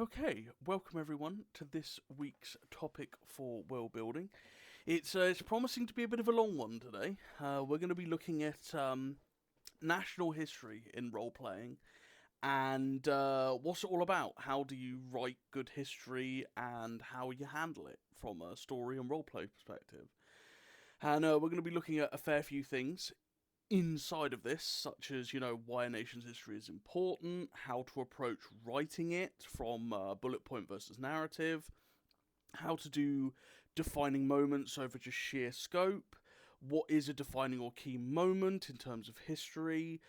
Okay, welcome everyone to this week's topic for world building. It's promising to be a bit of a long one today. We're going to be looking at national history in role playing and what's it all about. How do you write good history and how you handle it from a story and role play perspective. And we're going to be looking at a fair few things inside of this, such as, why a nation's history is important, how to approach writing it from bullet point versus narrative, how to do defining moments over just sheer scope, what is a defining or key moment in terms of history,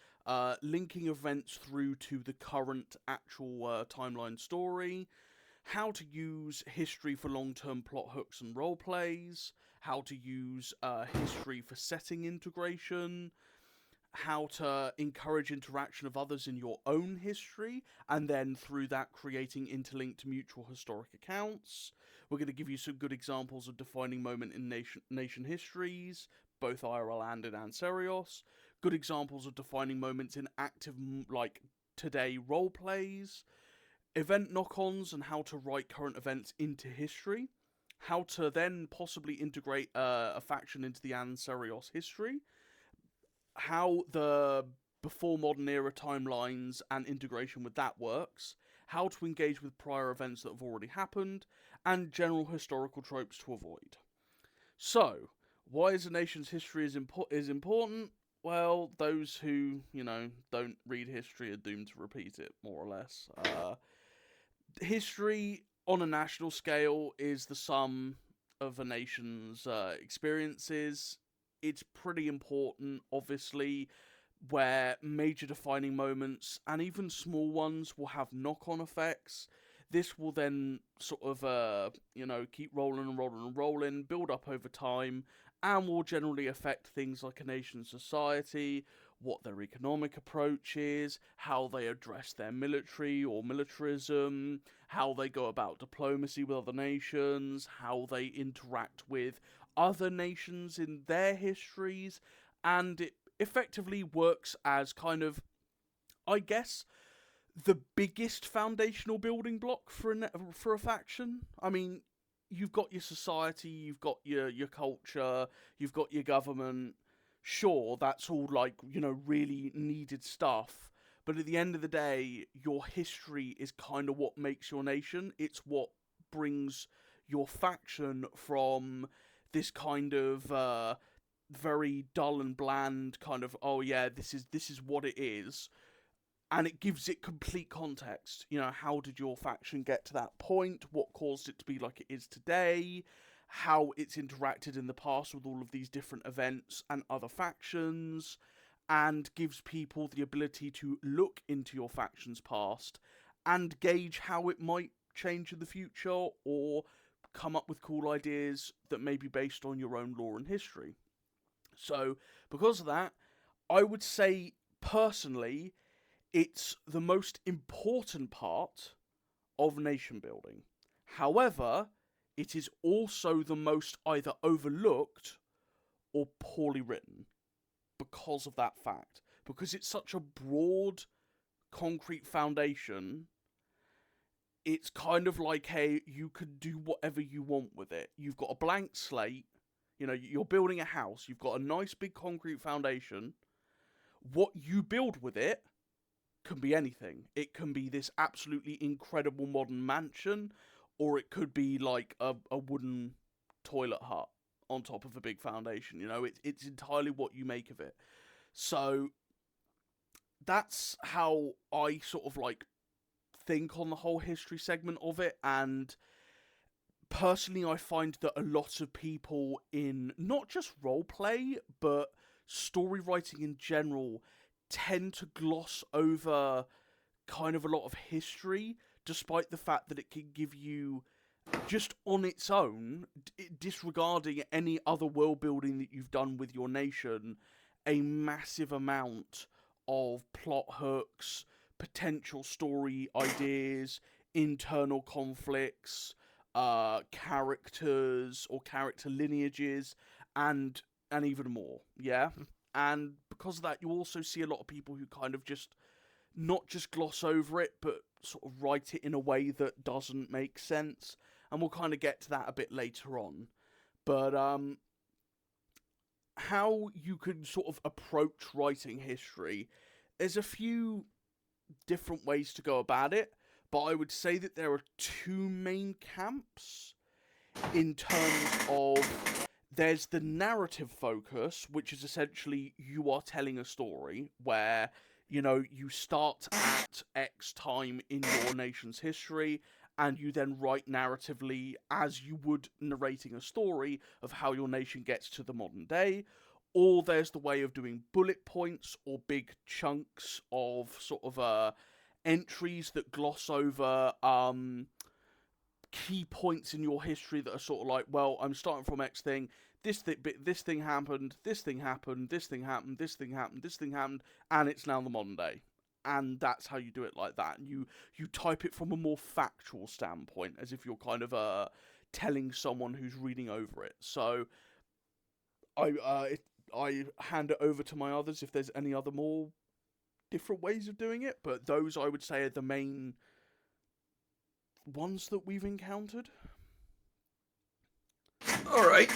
linking events through to the current actual timeline story, how to use history for long-term plot hooks and role plays, how to use history for setting integration, how to encourage interaction of others in your own history, and then through that creating interlinked mutual historic accounts. We're going to give you some good examples of defining moment in nation histories, both IRL and in Ancerious. Good examples of defining moments in active, like today, role plays. Event knock-ons and how to write current events into history. How to then possibly integrate a faction into the Ancerious history, how the before modern era timelines and integration with that works, how to engage with prior events that have already happened, and general historical tropes to avoid. So, why is a nation's history is important? Well, those who, don't read history are doomed to repeat it, more or less. History on a national scale is the sum of a nation's experiences. It's pretty important, obviously, where major defining moments and even small ones will have knock on effects. This will then sort of, keep rolling and rolling and rolling, build up over time, and will generally affect things like a nation's society, what their economic approach is, how they address their military or militarism, how they go about diplomacy with other nations, how they interact with other nations in their histories, and it effectively works as kind of, I guess, the biggest foundational building block for a faction. I mean, you've got your society, you've got your culture, you've got your government. Sure, that's all like, really needed stuff. But at the end of the day, your history is kind of what makes your nation. It's what brings your faction from this kind of very dull and bland kind of, oh yeah, this is what it is, and it gives it complete context. How did your faction get to that point? What caused it to be like it is today? How it's interacted in the past with all of these different events and other factions, and gives people the ability to look into your faction's past and gauge how it might change in the future, or come up with cool ideas that may be based on your own lore and history. So, because of that, I would say personally, it's the most important part of nation building. However, it is also the most either overlooked or poorly written because of that fact. Because it's such a broad, concrete foundation, it's kind of like, hey, you could do whatever you want with it. You've got a blank slate, you're building a house, you've got a nice big concrete foundation. What you build with it can be anything. It can be this absolutely incredible modern mansion, or it could be like a wooden toilet hut on top of a big foundation. It's entirely what you make of it. So that's how I sort of like think on the whole history segment of it. And personally, I find that a lot of people in not just roleplay, but story writing in general tend to gloss over kind of a lot of history, despite the fact that it can give you, just on its own, disregarding any other world building that you've done with your nation, a massive amount of plot hooks, potential story ideas, internal conflicts, characters or character lineages, and even more. Yeah, and because of that, you also see a lot of people who kind of just not just gloss over it, but sort of write it in a way that doesn't make sense, and we'll kind of get to that a bit later on. But how you can sort of approach writing history, there's a few different ways to go about it, but I would say that there are two main camps in terms of there's the narrative focus, which is essentially you are telling a story where, you start at X time in your nation's history and you then write narratively as you would narrating a story of how your nation gets to the modern day. Or there's the way of doing bullet points or big chunks of sort of entries that gloss over key points in your history that are sort of like, well, I'm starting from X thing. This thing happened. This thing happened. This thing happened. This thing happened. This thing happened, and it's now the modern day. And that's how you do it like that. And you type it from a more factual standpoint, as if you're kind of telling someone who's reading over it. So I hand it over to my others if there's any other more different ways of doing it, but those I would say are the main ones that we've encountered. All right.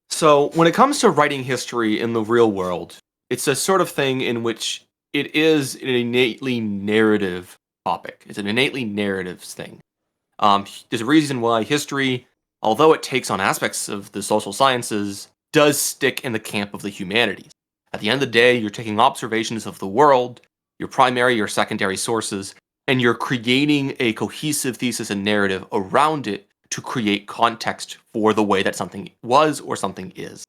So when it comes to writing history in the real world, it's a sort of thing in which it is an innately narrative topic. It's an innately narratives thing. There's a reason why history, although it takes on aspects of the social sciences, does stick in the camp of the humanities. At the end of the day, you're taking observations of the world, your primary, your secondary sources, and you're creating a cohesive thesis and narrative around it to create context for the way that something was or something is.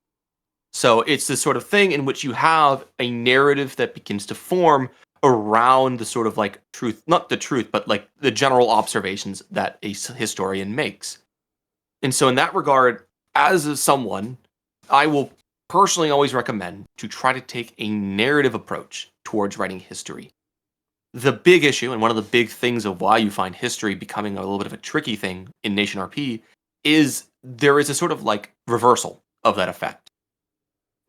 So it's this sort of thing in which you have a narrative that begins to form around the sort of like truth, not the truth, but like the general observations that a historian makes. And so in that regard, as someone, I will personally always recommend to try to take a narrative approach towards writing history. The big issue, and one of the big things of why you find history becoming a little bit of a tricky thing in Nation RP, is there is a sort of like reversal of that effect.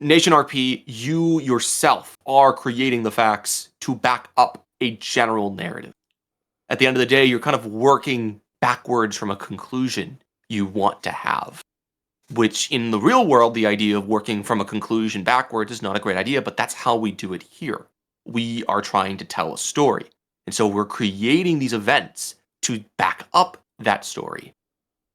Nation RP, you yourself are creating the facts to back up a general narrative. At the end of the day, you're kind of working backwards from a conclusion you want to have. Which in the real world, the idea of working from a conclusion backwards is not a great idea, but that's how we do it here. We are trying to tell a story. And so we're creating these events to back up that story.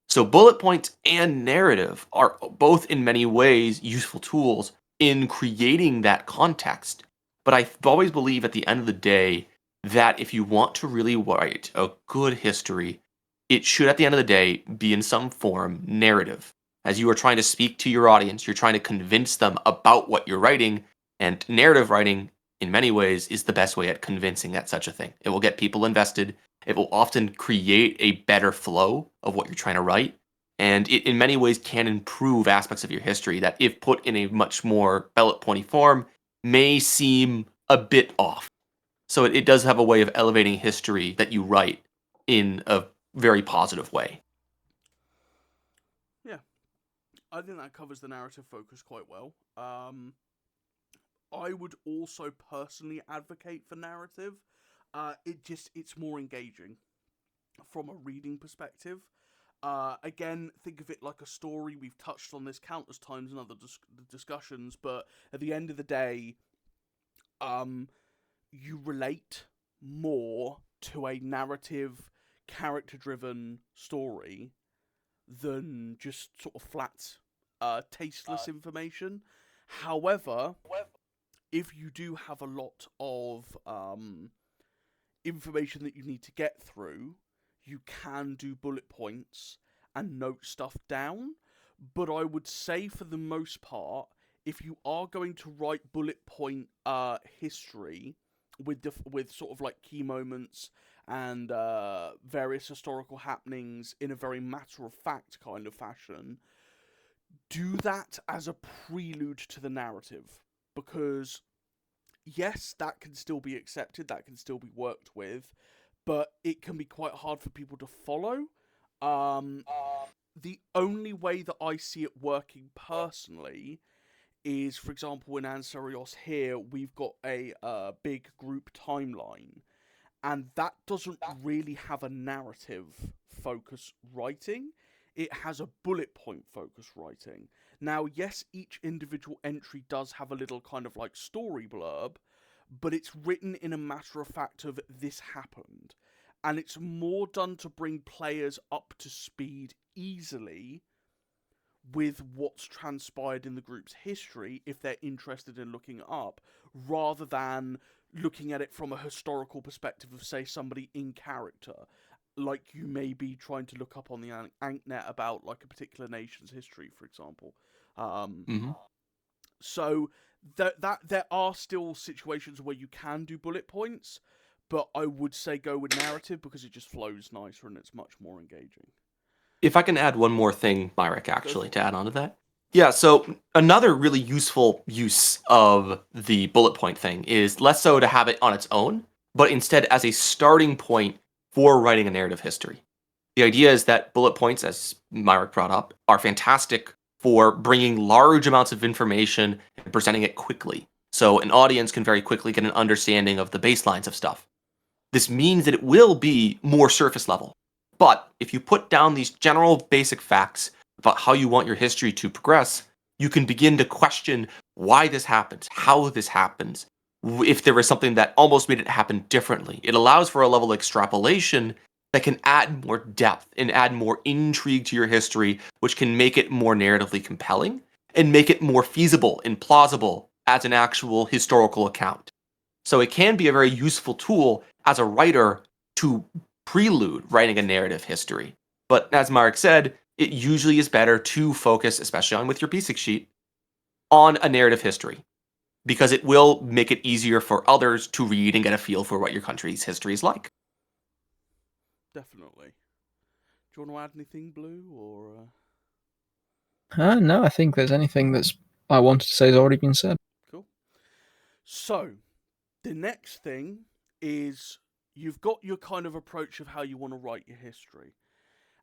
So bullet points and narrative are both in many ways useful tools in creating that context. But I always believe at the end of the day that if you want to really write a good history, it should at the end of the day be in some form narrative. As you are trying to speak to your audience, you're trying to convince them about what you're writing, and narrative writing, in many ways, is the best way at convincing at such a thing. It will get people invested. It will often create a better flow of what you're trying to write, and it in many ways can improve aspects of your history that, if put in a much more bullet pointy form, may seem a bit off. So it does have a way of elevating history that you write in a very positive way. Yeah, I think that covers the narrative focus quite well. I would also personally advocate for narrative. It's more engaging from a reading perspective. Again, think of it like a story. We've touched on this countless times in other discussions, but at the end of the day, you relate more to a narrative, character-driven story than just sort of flat, tasteless information. However, if you do have a lot of information that you need to get through, you can do bullet points and note stuff down. But I would say for the most part, if you are going to write bullet point history with sort of like key moments and various historical happenings in a very matter of fact kind of fashion, do that as a prelude to the narrative, because yes, that can still be accepted, that can still be worked with, but it can be quite hard for people to follow. The only way that I see it working personally is, for example, in Ancerious here, we've got a big group timeline, and that doesn't really have a narrative focus writing. It has a bullet point focus writing. Now, yes, each individual entry does have a little kind of like story blurb, but it's written in a matter of fact of this happened. And it's more done to bring players up to speed easily with what's transpired in the group's history if they're interested in looking it up, rather than looking at it from a historical perspective of, say, somebody in character, like you may be trying to look up on the Anknet about like a particular nation's history, for example. Um, Hmm. so there are still situations where you can do bullet points, but I would say go with narrative because it just flows nicer and it's much more engaging. If I can add one more thing, Myrick, Go actually, for to it. add on to that. Yeah, so another really useful use of the bullet point thing is less so to have it on its own, but instead as a starting point for writing a narrative history. The idea is that bullet points, as Myrick brought up, are fantastic for bringing large amounts of information and presenting it quickly. So an audience can very quickly get an understanding of the baselines of stuff. This means that it will be more surface level. But if you put down these general basic facts about how you want your history to progress, you can begin to question why this happens, how this happens, if there was something that almost made it happen differently. It allows for a level of extrapolation that can add more depth and add more intrigue to your history, which can make it more narratively compelling and make it more feasible and plausible as an actual historical account. So it can be a very useful tool as a writer to prelude writing a narrative history. But as Mark said, it usually is better to focus, especially on with your basic sheet, on a narrative history because it will make it easier for others to read and get a feel for what your country's history is like. Definitely. Do you want to add anything, Blue, or No, I think there's anything that's I wanted to say has already been said. cool? So the next thing is you've got your kind of approach of how you want to write your history,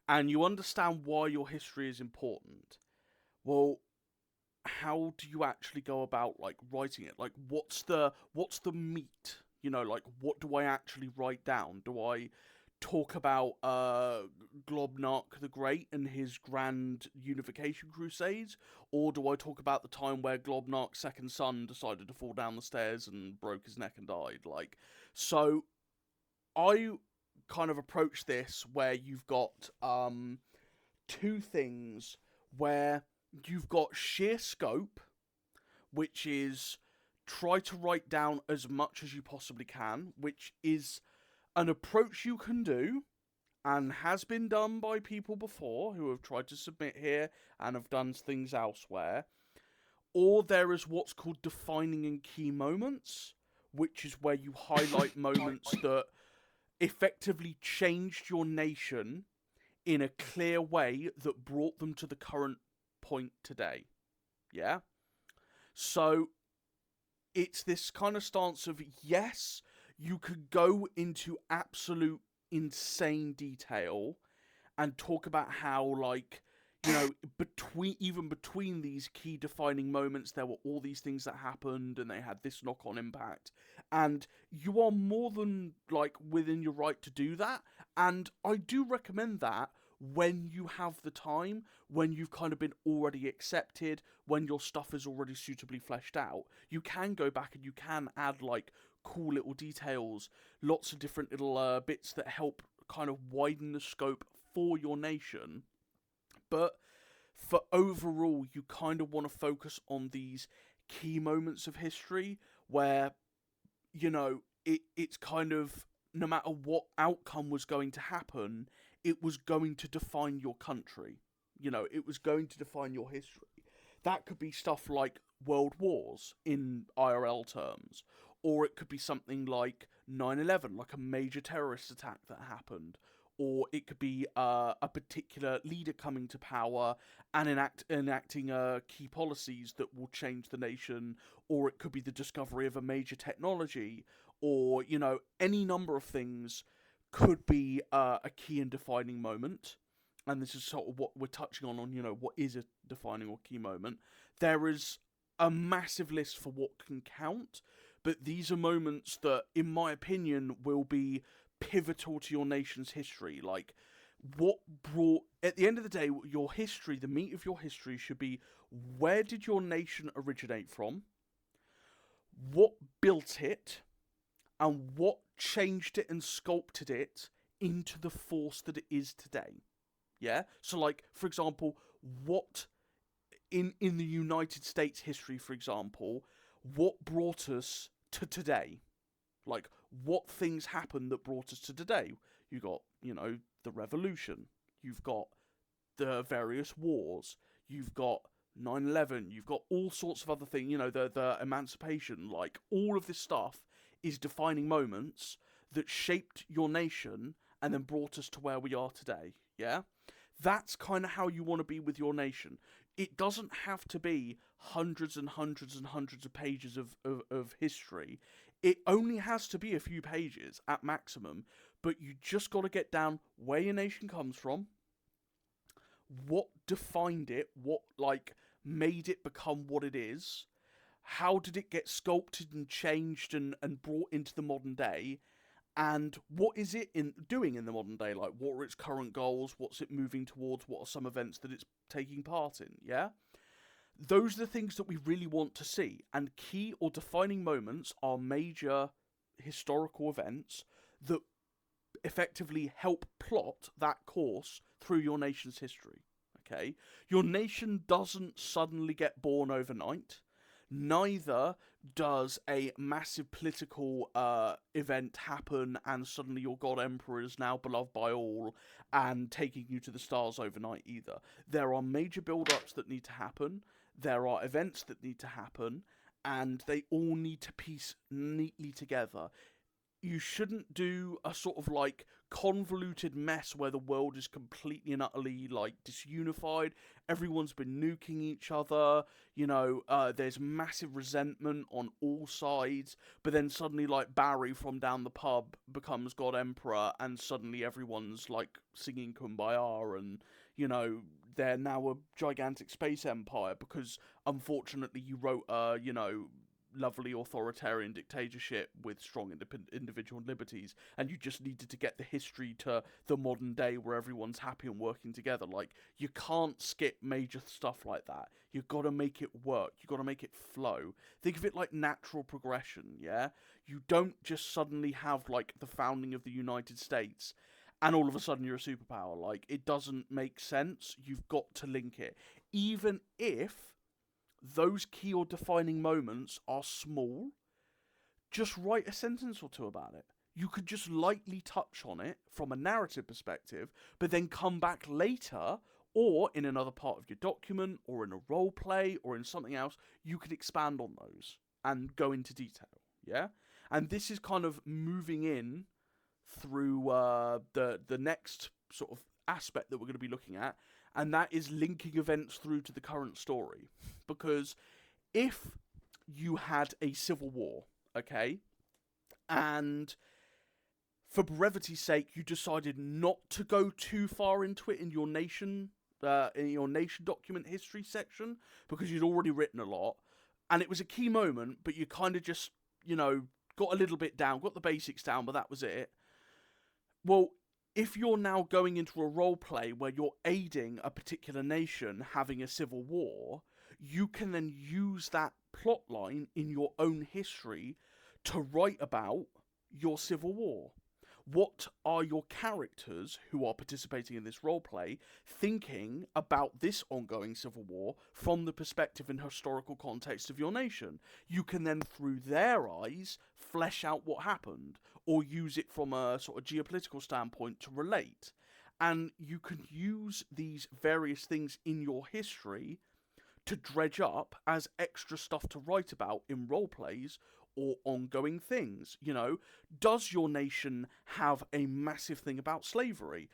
and you understand why your history is important. Well, how do you actually go about like writing it? Like, what's the meat? Like, what do I actually write down? Do I talk about Globnark the Great and his grand unification crusades, or do I talk about the time where Globnark's second son decided to fall down the stairs and broke his neck and died? Like, so I kind of approach this where you've got two things where you've got sheer scope, which is try to write down as much as you possibly can, which is an approach you can do and has been done by people before who have tried to submit here and have done things elsewhere. Or there is what's called defining and key moments, which is where you highlight moments that effectively changed your nation in a clear way that brought them to the current point today. Yeah? So it's this kind of stance of yes, you could go into absolute insane detail and talk about how, like, between these key defining moments there were all these things that happened and they had this knock-on impact, and you are more than like within your right to do that. And I do recommend that when you have the time, when you've kind of been already accepted, when your stuff is already suitably fleshed out, you can go back and you can add like cool little details, lots of different little bits that help kind of widen the scope for your nation. But for overall, you kind of want to focus on these key moments of history where, it's kind of no matter what outcome was going to happen, it was going to define your country. It was going to define your history. That could be stuff like world wars in IRL terms, or it could be something like 9/11, like a major terrorist attack that happened, or it could be a particular leader coming to power and enacting key policies that will change the nation, or it could be the discovery of a major technology, or any number of things could be a key and defining moment. And this is sort of what we're touching on what is a defining or key moment. There is a massive list for what can count, but these are moments that, in my opinion, will be pivotal to your nation's history. Like, what brought, at the end of the day, your history, the meat of your history should be, where did your nation originate from? What built it? And what changed it and sculpted it into the force that it is today? Yeah? So, like, for example, what in the United States history, for example, what brought us to today? Like, what things happened that brought us to today? You got, the revolution. You've got the various wars. You've got 9/11. You've got all sorts of other things. The emancipation. Like, all of this stuff is defining moments that shaped your nation and then brought us to where we are today. Yeah? That's kind of how you want to be with your nation. It doesn't have to be hundreds and hundreds and hundreds of pages of history. It only has to be a few pages at maximum, but you just got to get down where your nation comes from, what defined it, what, like, made it become what it is, how did it get sculpted and changed and brought into the modern day, and what is it doing in the modern day? Like, what are its current goals? What's it moving towards? What are some events that it's taking part in? Yeah? Those are the things that we really want to see. And key or defining moments are major historical events that effectively help plot that course through your nation's history. Okay? Your nation doesn't suddenly get born overnight. Neither does a massive political event happen and suddenly your god emperor is now beloved by all and taking you to the stars overnight either. There are major build-ups that need to happen. There are events that need to happen, and they all need to piece neatly together. You shouldn't do a sort of like convoluted mess where the world is completely and utterly like disunified. Everyone's been nuking each other. There's massive resentment on all sides. But then suddenly, like, Barry from down the pub becomes God Emperor, and suddenly everyone's like singing Kumbaya, and they're now a gigantic space empire because unfortunately you wrote a lovely authoritarian dictatorship with strong individual liberties, and you just needed to get the history to the modern day where everyone's happy and working together. Like, you can't skip major stuff like that. You've got to make it work. You've got to make it flow. Think of it like natural progression, yeah? You don't just suddenly have, like, the founding of the United States and all of a sudden you're a superpower. Like, it doesn't make sense. You've got to link it. Even if those key or defining moments are small, just write a sentence or two about it. You could just lightly touch on it from a narrative perspective, but then come back later, or in another part of your document, or in a role play, or in something else. You can expand on those and go into detail, yeah? And this is kind of moving in through the next sort of aspect that we're going to be looking at, and that is linking events through to the current story. Because if you had a civil war, okay, and for brevity's sake you decided not to go too far into it in your nation document history section because you'd already written a lot, and it was a key moment, but you kind of just, got a little bit down, got the basics down, but that was it. Well, if you're now going into a role play where you're aiding a particular nation having a civil war, you can then use that plot line in your own history to write about your civil war. What are your characters who are participating in this role play thinking about this ongoing civil war from the perspective and historical context of your nation? You can then, through their eyes, flesh out what happened, or use it from a sort of geopolitical standpoint to relate. And you can use these various things in your history to dredge up as extra stuff to write about in role plays or ongoing things. Does your nation have a massive thing about slavery?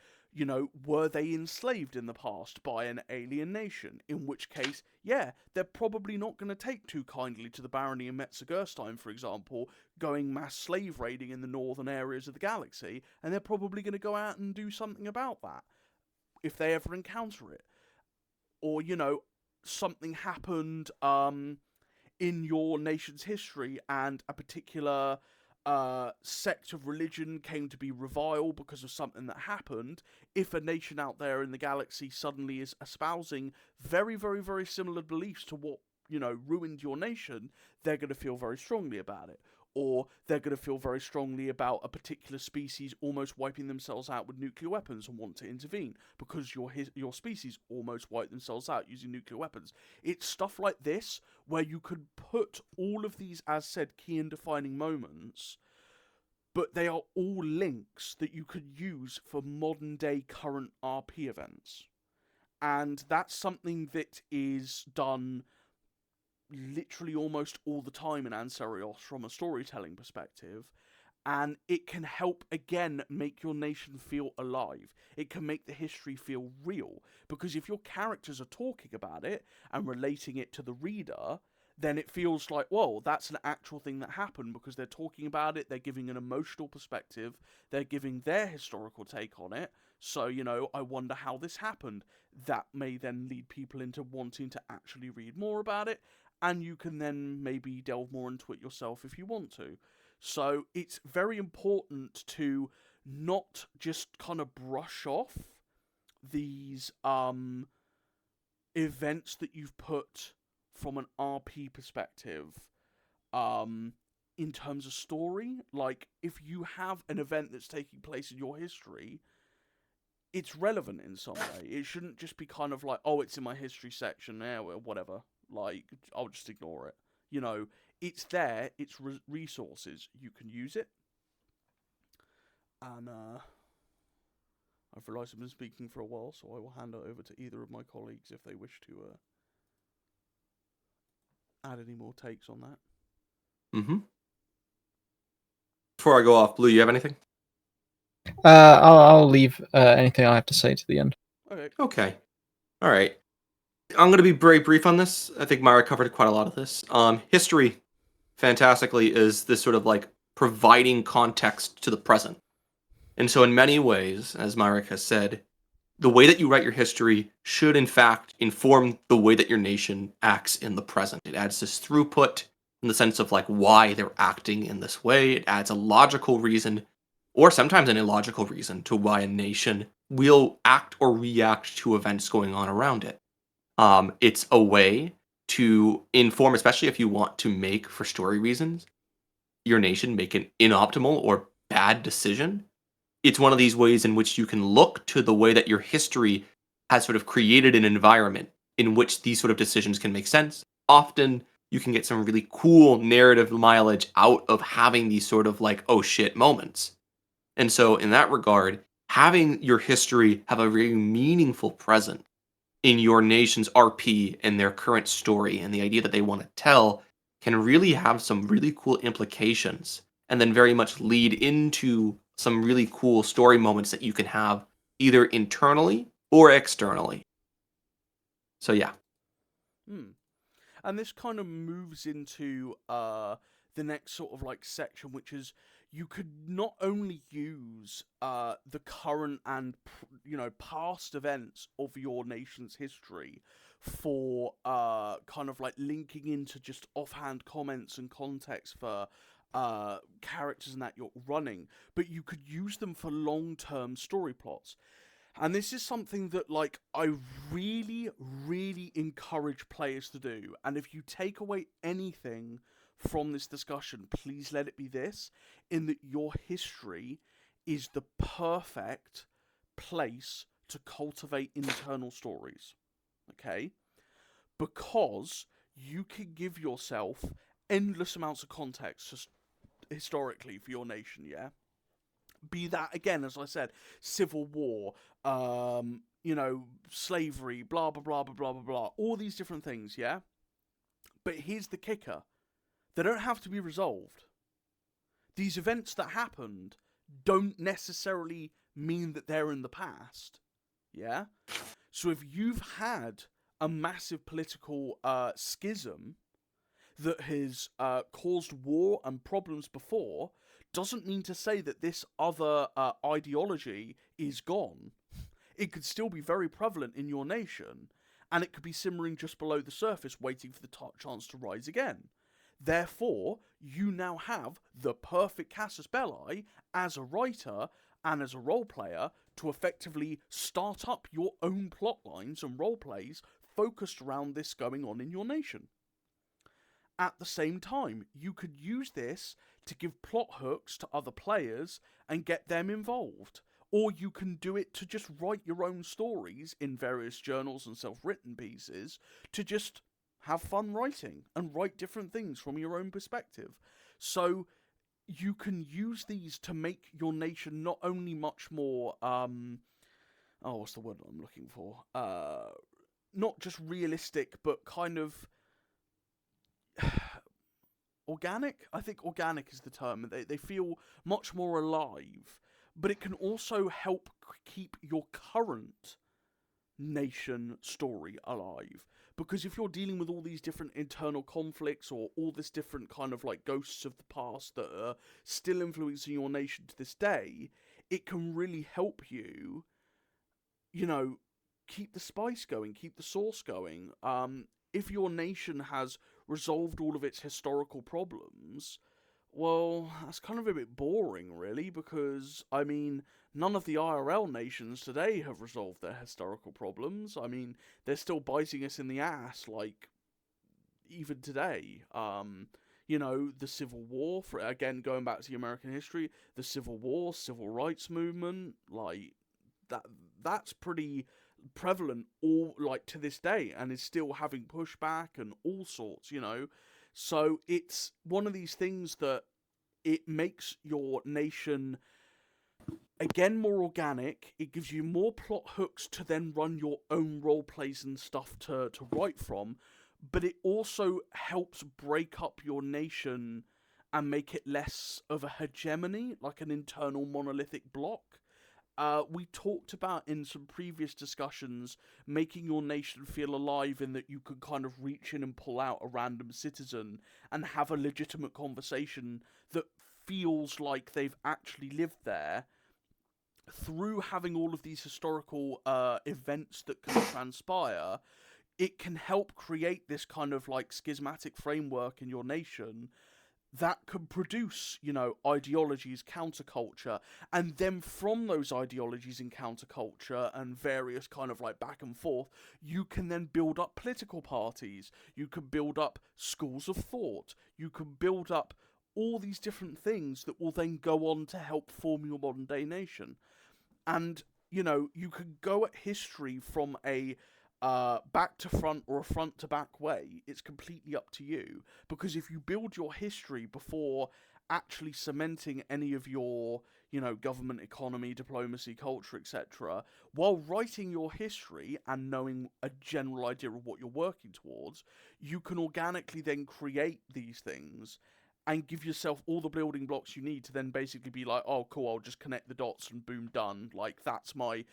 Were they enslaved in the past by an alien nation? In which case, yeah, they're probably not going to take too kindly to the barony of Metz-Gerstein, for example, going mass slave raiding in the northern areas of the galaxy, and they're probably going to go out and do something about that if they ever encounter it. Or, something happened in your nation's history and a particular sect of religion came to be reviled because of something that happened, if a nation out there in the galaxy suddenly is espousing very, very, very similar beliefs to what, ruined your nation, they're going to feel very strongly about it. Or they're going to feel very strongly about a particular species almost wiping themselves out with nuclear weapons and want to intervene because your species almost wiped themselves out using nuclear weapons. It's stuff like this where you could put all of these, as said, key and defining moments, but they are all links that you could use for modern day current RP events. And that's something that is done literally almost all the time in Ancerious from a storytelling perspective, and it can help again make your nation feel alive. It can make the history feel real, because if your characters are talking about it and relating it to the reader, then it feels like, well, that's an actual thing that happened because they're talking about it, they're giving an emotional perspective, they're giving their historical take on it. So, I wonder how this happened. That may then lead people into wanting to actually read more about it, and you can then maybe delve more into it yourself if you want to. So it's very important to not just kind of brush off these events that you've put from an RP perspective in terms of story. Like, if you have an event that's taking place in your history, it's relevant in some way. It shouldn't just be kind of like, oh, it's in my history section, well, whatever. Like, I'll just ignore it. It's there, it's resources, you can use it. And I've realised I've been speaking for a while, so I will hand it over to either of my colleagues if they wish to add any more takes on that. Before I go off, Blue, you have anything? I'll leave anything I have to say to the end. Okay. All right. I'm going to be very brief on this. I think Myra covered quite a lot of this. History, fantastically, is this sort of like providing context to the present. And so in many ways, as Myra has said, the way that you write your history should in fact inform the way that your nation acts in the present. It adds this throughput in the sense of like why they're acting in this way. It adds a logical reason, or sometimes an illogical reason, to why a nation will act or react to events going on around it. It's a way to inform, especially if you want to make, for story reasons, your nation make an inoptimal or bad decision. It's one of these ways in which you can look to the way that your history has sort of created an environment in which these sort of decisions can make sense. Often you can get some really cool narrative mileage out of having these sort of like, oh shit moments. And so in that regard, having your history have a very meaningful present in your nation's RP and their current story and the idea that they want to tell can really have some really cool implications, and then very much lead into some really cool story moments that you can have either internally or externally. So yeah. And this kind of moves into the next sort of like section, which is you could not only use the current and past events of your nation's history for kind of like linking into just offhand comments and context for characters and that you're running, but you could use them for long-term story plots. And this is something that, like, I really, really encourage players to do. And if you take away anything from this discussion, please let it be this, in that your history is the perfect place to cultivate internal stories. Okay? Because you can give yourself endless amounts of context just historically for your nation, yeah? Be that, again, as I said, civil war, slavery, blah, blah, blah, blah, blah, blah, blah. All these different things, yeah? But here's the kicker. They don't have to be resolved. These events that happened don't necessarily mean that they're in the past, yeah? So if you've had a massive political schism that has caused war and problems before, doesn't mean to say that this other ideology is gone. It could still be very prevalent in your nation, and it could be simmering just below the surface, waiting for the chance to rise again. Therefore, you now have the perfect casus belli as a writer and as a role player to effectively start up your own plot lines and role plays focused around this going on in your nation. At the same time, you could use this to give plot hooks to other players and get them involved. Or you can do it to just write your own stories in various journals and self-written pieces to just have fun writing and write different things from your own perspective. So you can use these to make your nation not only much more, what's the word I'm looking for? Not just realistic, but kind of organic. I think organic is the term. They feel much more alive, but it can also help keep your current nation story alive. Because if you're dealing with all these different internal conflicts or all this different kind of like ghosts of the past that are still influencing your nation to this day, it can really help you, keep the spice going, keep the sauce going. If your nation has resolved all of its historical problems, well, that's kind of a bit boring, really, because, none of the IRL nations today have resolved their historical problems. They're still biting us in the ass, even today. The Civil War, again, going back to the American history, the Civil War, Civil Rights Movement, that's pretty prevalent to this day, and is still having pushback and all sorts, So it's one of these things that it makes your nation, again, more organic. It gives you more plot hooks to then run your own role plays and stuff to write from, but it also helps break up your nation and make it less of a hegemony, like an internal monolithic block. We talked about in some previous discussions making your nation feel alive in that you could kind of reach in and pull out a random citizen and have a legitimate conversation that feels like they've actually lived there through having all of these historical events that can transpire. It can help create this kind of like schismatic framework in your nation that can produce, ideologies, counterculture, and then from those ideologies and counterculture and various kind of like back and forth, you can then build up political parties, you can build up schools of thought, you can build up all these different things that will then go on to help form your modern day nation. And, you can go at history from a back to front or a front to back way. It's completely up to you, because if you build your history before actually cementing any of your, government, economy, diplomacy, culture, etc., while writing your history and knowing a general idea of what you're working towards, you can organically then create these things and give yourself all the building blocks you need to then basically be like, oh cool, I'll just connect the dots and boom, done. Like, that's my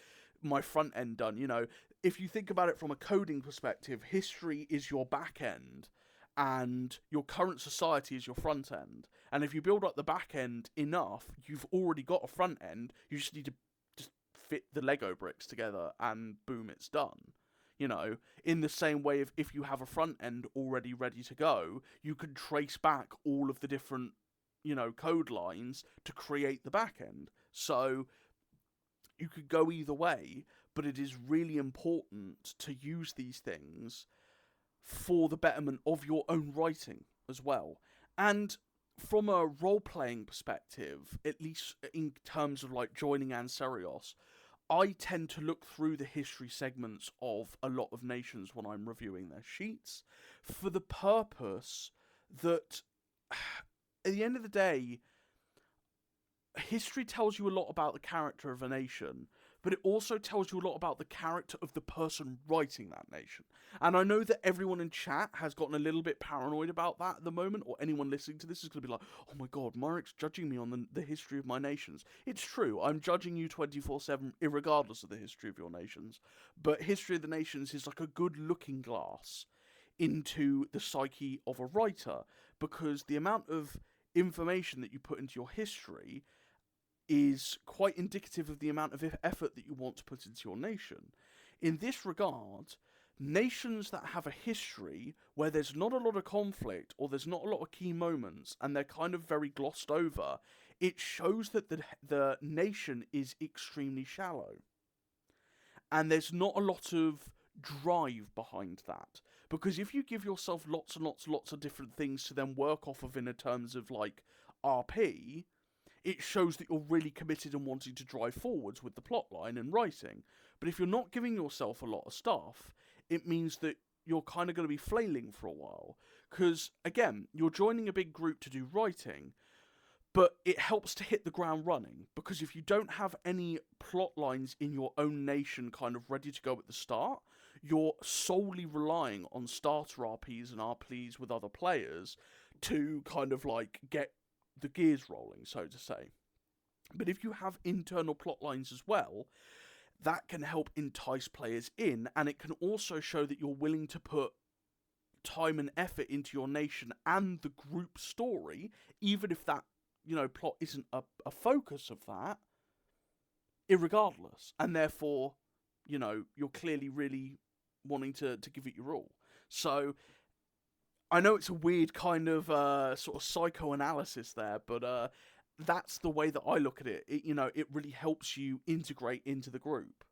front end done. If you think about it from a coding perspective, history is your back end and your current society is your front end. And if you build up the back end enough, you've already got a front end. You just need to just fit the Lego bricks together and boom, it's done. In the same way, if you have a front end already ready to go, you can trace back all of the different, code lines to create the back end. So you could go either way, but it is really important to use these things for the betterment of your own writing as well. And from a role-playing perspective, at least in terms of like joining Ancerious, I tend to look through the history segments of a lot of nations when I'm reviewing their sheets for the purpose that, at the end of the day, history tells you a lot about the character of a nation, but it also tells you a lot about the character of the person writing that nation. And I know that everyone in chat has gotten a little bit paranoid about that at the moment, or anyone listening to this is going to be like, oh my god, Marik's judging me on the history of my nations. It's true, I'm judging you 24/7 irregardless of the history of your nations, but history of the nations is like a good looking glass into the psyche of a writer, because the amount of information that you put into your history is quite indicative of the amount of effort that you want to put into your nation. In this regard, nations that have a history where there's not a lot of conflict or there's not a lot of key moments and they're kind of very glossed over, it shows that the nation is extremely shallow. And there's not a lot of drive behind that. Because if you give yourself lots and lots of different things to then work off of in terms of like RP, it shows that you're really committed and wanting to drive forwards with the plotline and writing. But if you're not giving yourself a lot of stuff, it means that you're kind of going to be flailing for a while. Because, again, you're joining a big group to do writing, but it helps to hit the ground running. Because if you don't have any plot lines in your own nation kind of ready to go at the start, you're solely relying on starter RPs and RPs with other players to kind of like get the gears rolling, so to say. But if you have internal plot lines as well, that can help entice players in, and it can also show that you're willing to put time and effort into your nation and the group story, even if that, plot isn't a focus of that, irregardless. And therefore, you're clearly really wanting to give it your all. So, I know it's a weird kind of sort of psychoanalysis there, but that's the way that I look at it. It really helps you integrate into the group.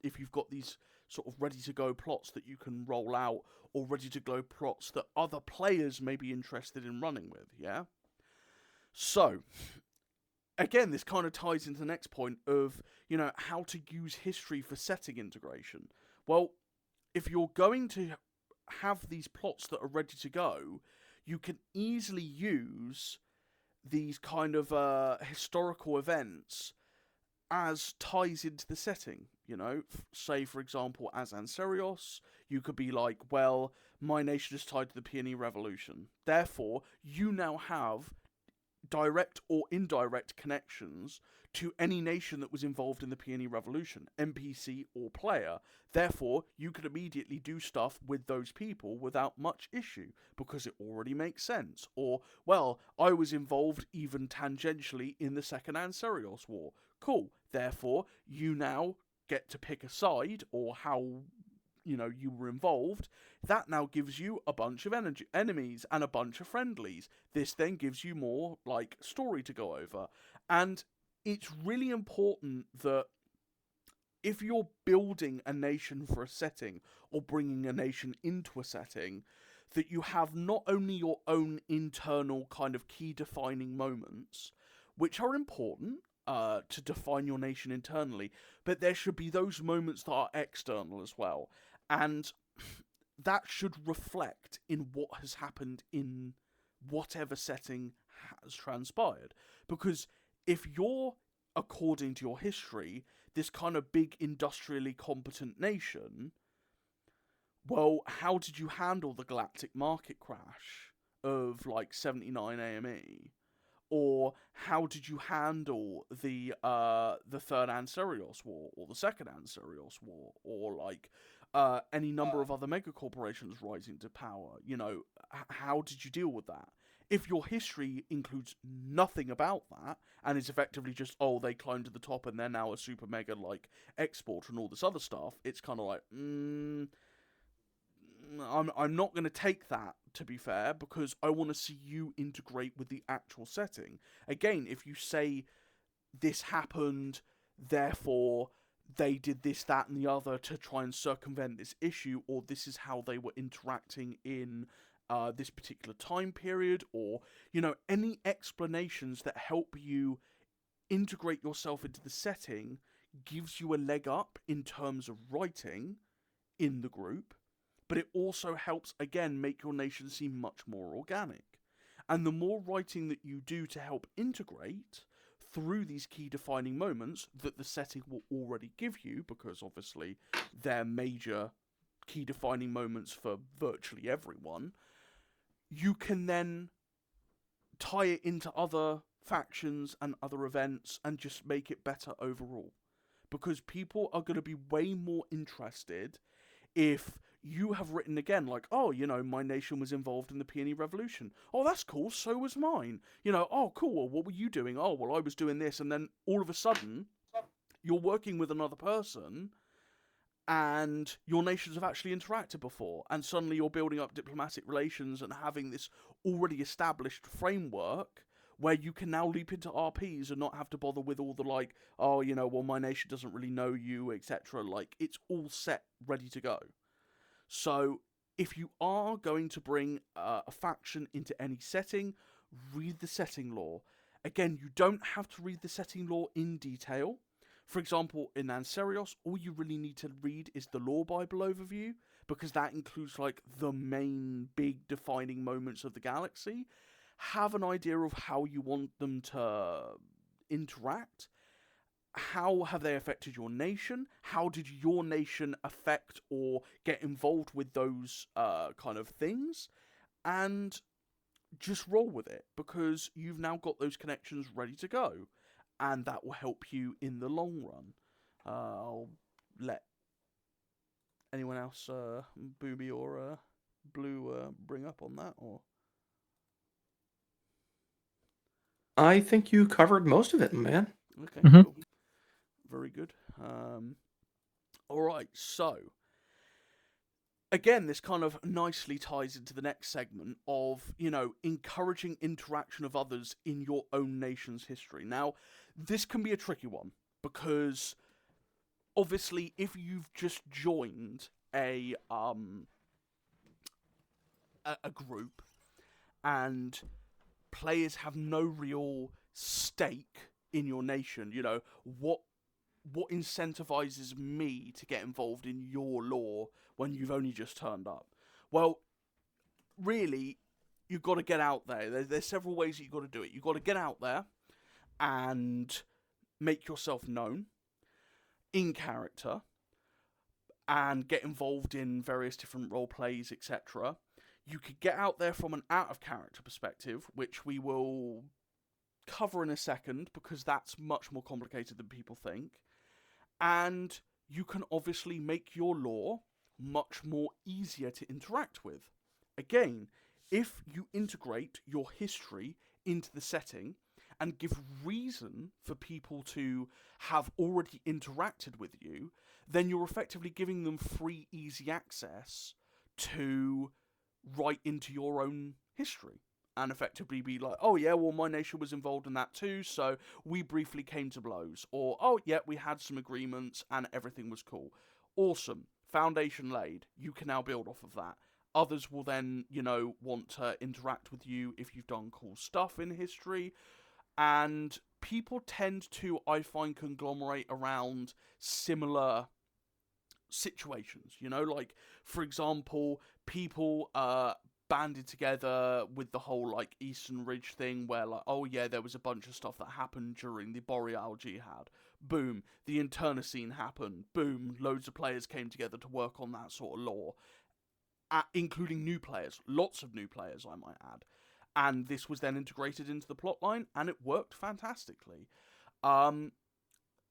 If you've got these sort of ready-to-go plots that you can roll out, or ready-to-go plots that other players may be interested in running with, yeah? So, again, this kind of ties into the next point of, how to use history for setting integration. Well, if you're going to have these plots that are ready to go, you can easily use these kind of historical events as ties into the setting. Say for example, as Ancerious, you could be like, well, my nation is tied to the Peony Revolution, therefore you now have direct or indirect connections to any nation that was involved in the Peony Revolution, NPC or player. Therefore, you could immediately do stuff with those people without much issue, because it already makes sense. Or, well, I was involved even tangentially in the Second Ancerios War. Cool. Therefore, you now get to pick a side, or how you were involved. That now gives you a bunch of enemies and a bunch of friendlies. This then gives you more, like, story to go over. And it's really important that if you're building a nation for a setting, or bringing a nation into a setting, that you have not only your own internal kind of key defining moments, which are important, to define your nation internally, but there should be those moments that are external as well. And that should reflect in what has happened in whatever setting has transpired. Because if you're, according to your history, this kind of big industrially competent nation, well, how did you handle the galactic market crash of like 79 AME? Or how did you handle the third Ancerios War, or the second Ancerios War, or like any number of other mega corporations rising to power? How did you deal with that? If your history includes nothing about that, and is effectively just, oh, they climbed to the top and they're now a super mega like exporter and all this other stuff, it's kind of like, I'm not going to take that, to be fair, because I want to see you integrate with the actual setting. Again, if you say this happened, therefore they did this, that, and the other to try and circumvent this issue, or this is how they were interacting in this particular time period, or, any explanations that help you integrate yourself into the setting gives you a leg up in terms of writing in the group. But it also helps, again, make your nation seem much more organic. And the more writing that you do to help integrate through these key defining moments that the setting will already give you, because obviously they're major key defining moments for virtually everyone, you can then tie it into other factions and other events and just make it better overall. Because people are going to be way more interested if you have written again, like, oh, my nation was involved in the Peony Revolution. Oh, that's cool, so was mine. Oh, cool, well, what were you doing? Oh, well, I was doing this. And then all of a sudden, you're working with another person, and your nations have actually interacted before, and suddenly you're building up diplomatic relations and having this already established framework where you can now leap into RPs and not have to bother with all the like, oh, well, my nation doesn't really know you, etc. Like, it's all set, ready to go. So, if you are going to bring a faction into any setting, read the setting lore. Again, you don't have to read the setting lore in detail. For example, in Ancerious, all you really need to read is the Lore Bible overview, because that includes like the main big defining moments of the galaxy. Have an idea of how you want them to interact. How have they affected your nation? How did your nation affect or get involved with those kind of things? And just roll with it, because you've now got those connections ready to go, and that will help you in the long run. I'll let anyone else, Booby or Blue, bring up on that, or... I think you covered most of it, man. Okay, Mhm. cool. Very good. Alright, so... Again, this kind of nicely ties into the next segment of, encouraging interaction of others in your own nation's history. Now, this can be a tricky one, because obviously if you've just joined a group and players have no real stake in your nation, what incentivizes me to get involved in your lore when you've only just turned up? Well, really, you've got to get out there. There's several ways that you've got to do it. You've got to get out there and make yourself known in character and get involved in various different role plays, etc. You could get out there from an out-of-character perspective, which we will cover in a second, because that's much more complicated than people think. And you can obviously make your lore much more easier to interact with. Again, if you integrate your history into the setting and give reason for people to have already interacted with you, then you're effectively giving them free, easy access to write into your own history. And effectively be like, oh yeah, well, my nation was involved in that too, so we briefly came to blows. Or, oh yeah, we had some agreements and everything was cool. Awesome. Foundation laid. You can now build off of that. Others will then, want to interact with you if you've done cool stuff in history. And people tend to, I find, conglomerate around similar situations. Like, for example, people banded together with the whole like Eastern Ridge thing, where like, oh yeah, there was a bunch of stuff that happened during the Boreal Jihad. Boom, the Internecine happened. Boom, loads of players came together to work on that sort of lore, including new players, lots of new players, I might add. And this was then integrated into the plotline, and it worked fantastically.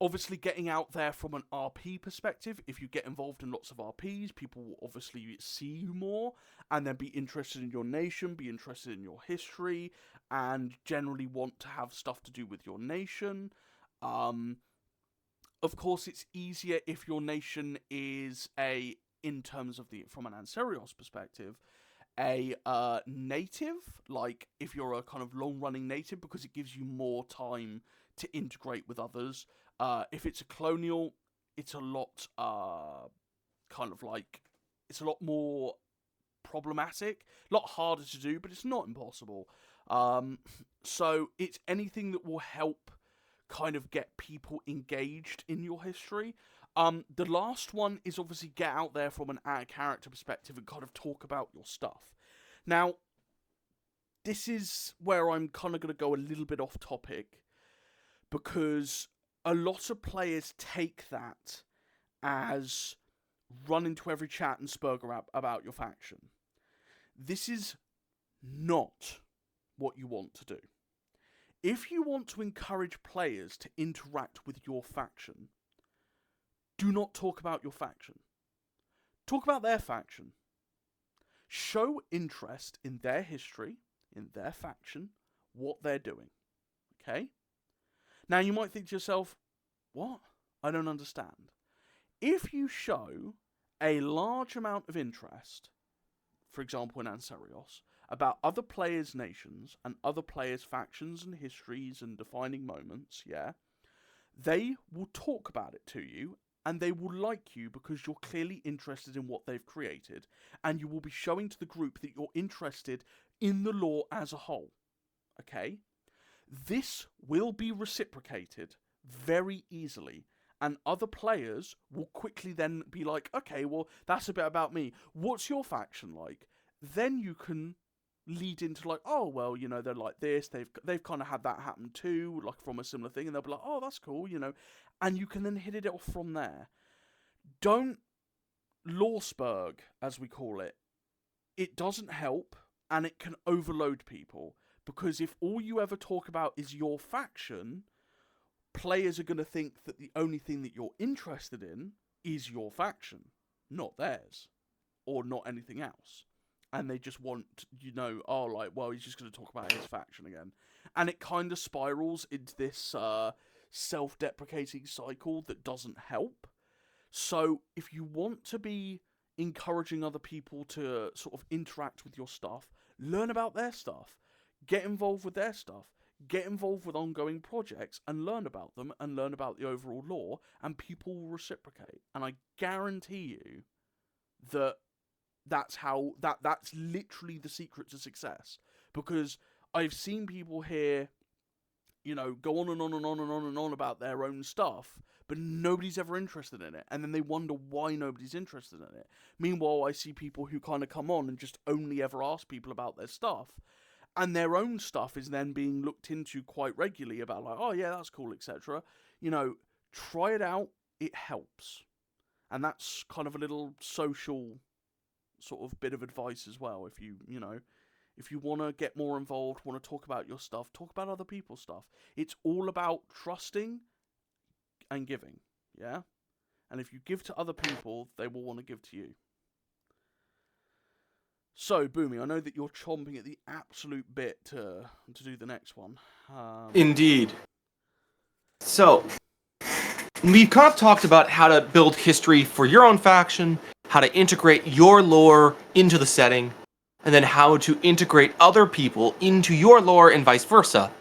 Obviously, getting out there from an RP perspective, if you get involved in lots of RPs, people will obviously see you more and then be interested in your nation, be interested in your history, and generally want to have stuff to do with your nation. Of course, it's easier if your nation is in terms of from an Ancerios perspective, a native, like if you're a kind of long-running native, because it gives you more time to integrate with others. If it's a colonial, it's a lot it's a lot more problematic, a lot harder to do, but it's not impossible. So it's anything that will help kind of get people engaged in your history. The last one is obviously get out there from an out-of-character perspective and kind of talk about your stuff. Now, this is where I'm kind of going to go a little bit off topic, because a lot of players take that as run into every chat and spurger about your faction. This is not what you want to do. If you want to encourage players to interact with your faction, do not talk about your faction. Talk about their faction. Show interest in their history, in their faction, what they're doing. Okay? Now, you might think to yourself, what? I don't understand. if you show a large amount of interest, for example in Ancerious, about other players' nations and other players' factions and histories and defining moments, yeah, they will talk about it to you and they will like you because you're clearly interested in what they've created, and you will be showing to the group that you're interested in the lore as a whole. Okay? This will be reciprocated very easily, and other players will quickly then be like, okay, well, that's a bit about me. What's your faction like? Then you can lead into like, oh, well, you know, they're like this. They've kind of had that happen too, like from a similar thing, and they'll be like, oh, that's cool, you know, and you can then hit it off from there. Don't Lawsburg, as we call it. It doesn't help, and it can overload people, because if all you ever talk about is your faction, players are going to think that the only thing that you're interested in is your faction, not theirs, or not anything else. And they just want, you know, oh, like, well, he's just going to talk about his faction again. And it kind of spirals into this self-deprecating cycle that doesn't help. So if you want to be encouraging other people to sort of interact with your stuff, learn about their stuff, get involved with their stuff, get involved with ongoing projects and learn about them and learn about the overall lore, and people will reciprocate. And I guarantee you that that's literally the secret to success. Because I've seen people here, you know, go on and on and on and on and on about their own stuff, but nobody's ever interested in it. And then they wonder why nobody's interested in it. Meanwhile, I see people who kind of come on and just only ever ask people about their stuff. And their own stuff is then being looked into quite regularly about like, oh yeah, that's cool, etc. You know, try it out. It helps. And that's kind of a little social sort of bit of advice as well. If you want to get more involved, want to talk about your stuff, talk about other people's stuff. It's all about trusting and giving, yeah? And if you give to other people, they will want to give to you. So, Boomy, I know that you're chomping at the absolute bit to do the next one. Indeed. So, we've kind of talked about how to build history for your own faction, how to integrate your lore into the setting, and then how to integrate other people into your lore and vice versa.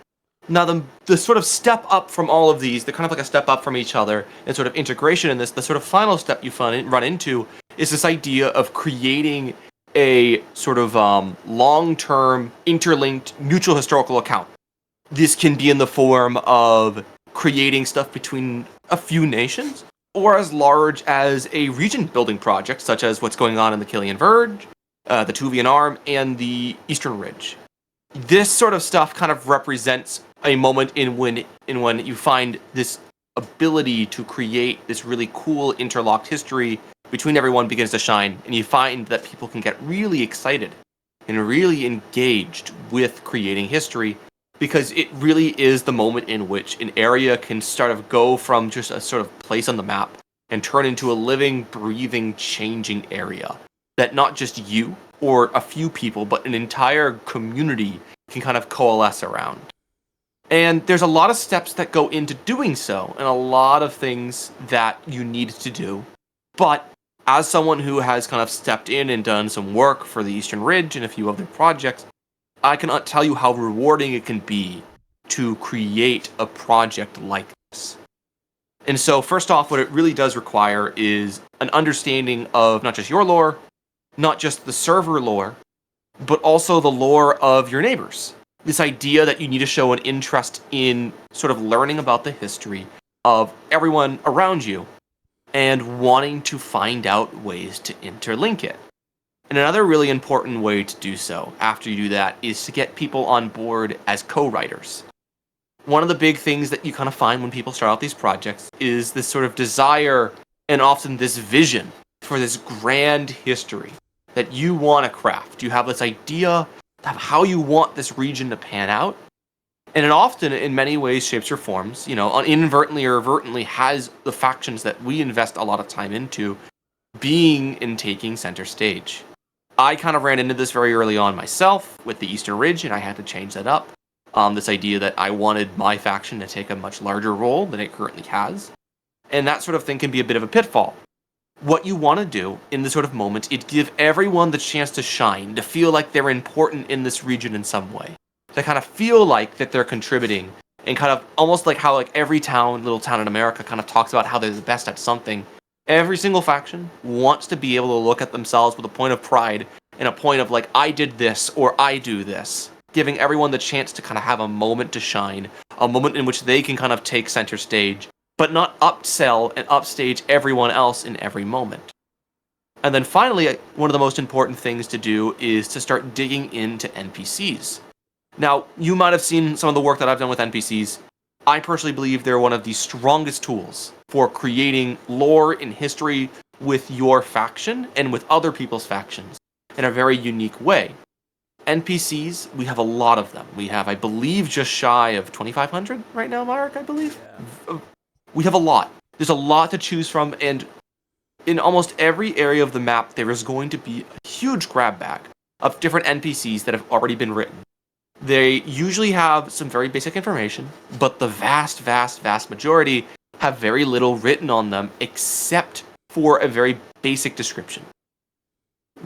Now, the sort of step up from all of these, they're kind of like a step up from each other, and sort of integration in this, the sort of final step you run into is this idea of creating a sort of long-term, interlinked, mutual historical account. This can be in the form of creating stuff between a few nations, or as large as a region-building project, such as what's going on in the Killian Verge, the Tuvian Arm, and the Eastern Ridge. This sort of stuff kind of represents a moment in when you find this ability to create this really cool interlocked history between everyone begins to shine, and you find that people can get really excited and really engaged with creating history, because it really is the moment in which an area can sort of go from just a sort of place on the map and turn into a living, breathing, changing area that not just you or a few people, but an entire community can kind of coalesce around. And there's a lot of steps that go into doing so, and a lot of things that you need to do. But as someone who has kind of stepped in and done some work for the Eastern Ridge and a few other projects, I cannot tell you how rewarding it can be to create a project like this. And so, first off, what it really does require is an understanding of not just your lore, not just the server lore, but also the lore of your neighbors. This idea that you need to show an interest in sort of learning about the history of everyone around you and wanting to find out ways to interlink it. And another really important way to do so after you do that is to get people on board as co-writers. One of the big things that you kind of find when people start out these projects is this sort of desire and often this vision for this grand history that you want to craft. You have this idea of how you want this region to pan out. And it often, in many ways, shapes or forms, inadvertently or overtly, has the factions that we invest a lot of time into being and taking center stage. I kind of ran into this very early on myself with the Eastern Ridge, and I had to change that up. This idea that I wanted my faction to take a much larger role than it currently has. And that sort of thing can be a bit of a pitfall, what you want to do in this sort of moment is give everyone the chance to shine, to feel like they're important in this region in some way, to kind of feel like that they're contributing, and kind of almost like how like every little town in America kind of talks about how they're the best at something. Every single faction wants to be able to look at themselves with a point of pride and a point of like, I did this or I do this, giving everyone the chance to kind of have a moment to shine, a moment in which they can kind of take center stage, but not upsell and upstage everyone else in every moment. And then finally, one of the most important things to do is to start digging into NPCs. Now, you might have seen some of the work that I've done with NPCs. I personally believe they're one of the strongest tools for creating lore and history with your faction and with other people's factions in a very unique way. NPCs, we have a lot of them. We have, I believe, just shy of 2,500 right now, Mark, I believe. Yeah. We have a lot. There's a lot to choose from, and in almost every area of the map, there is going to be a huge grab bag of different NPCs that have already been written. They usually have some very basic information, but the vast, vast, vast majority have very little written on them except for a very basic description.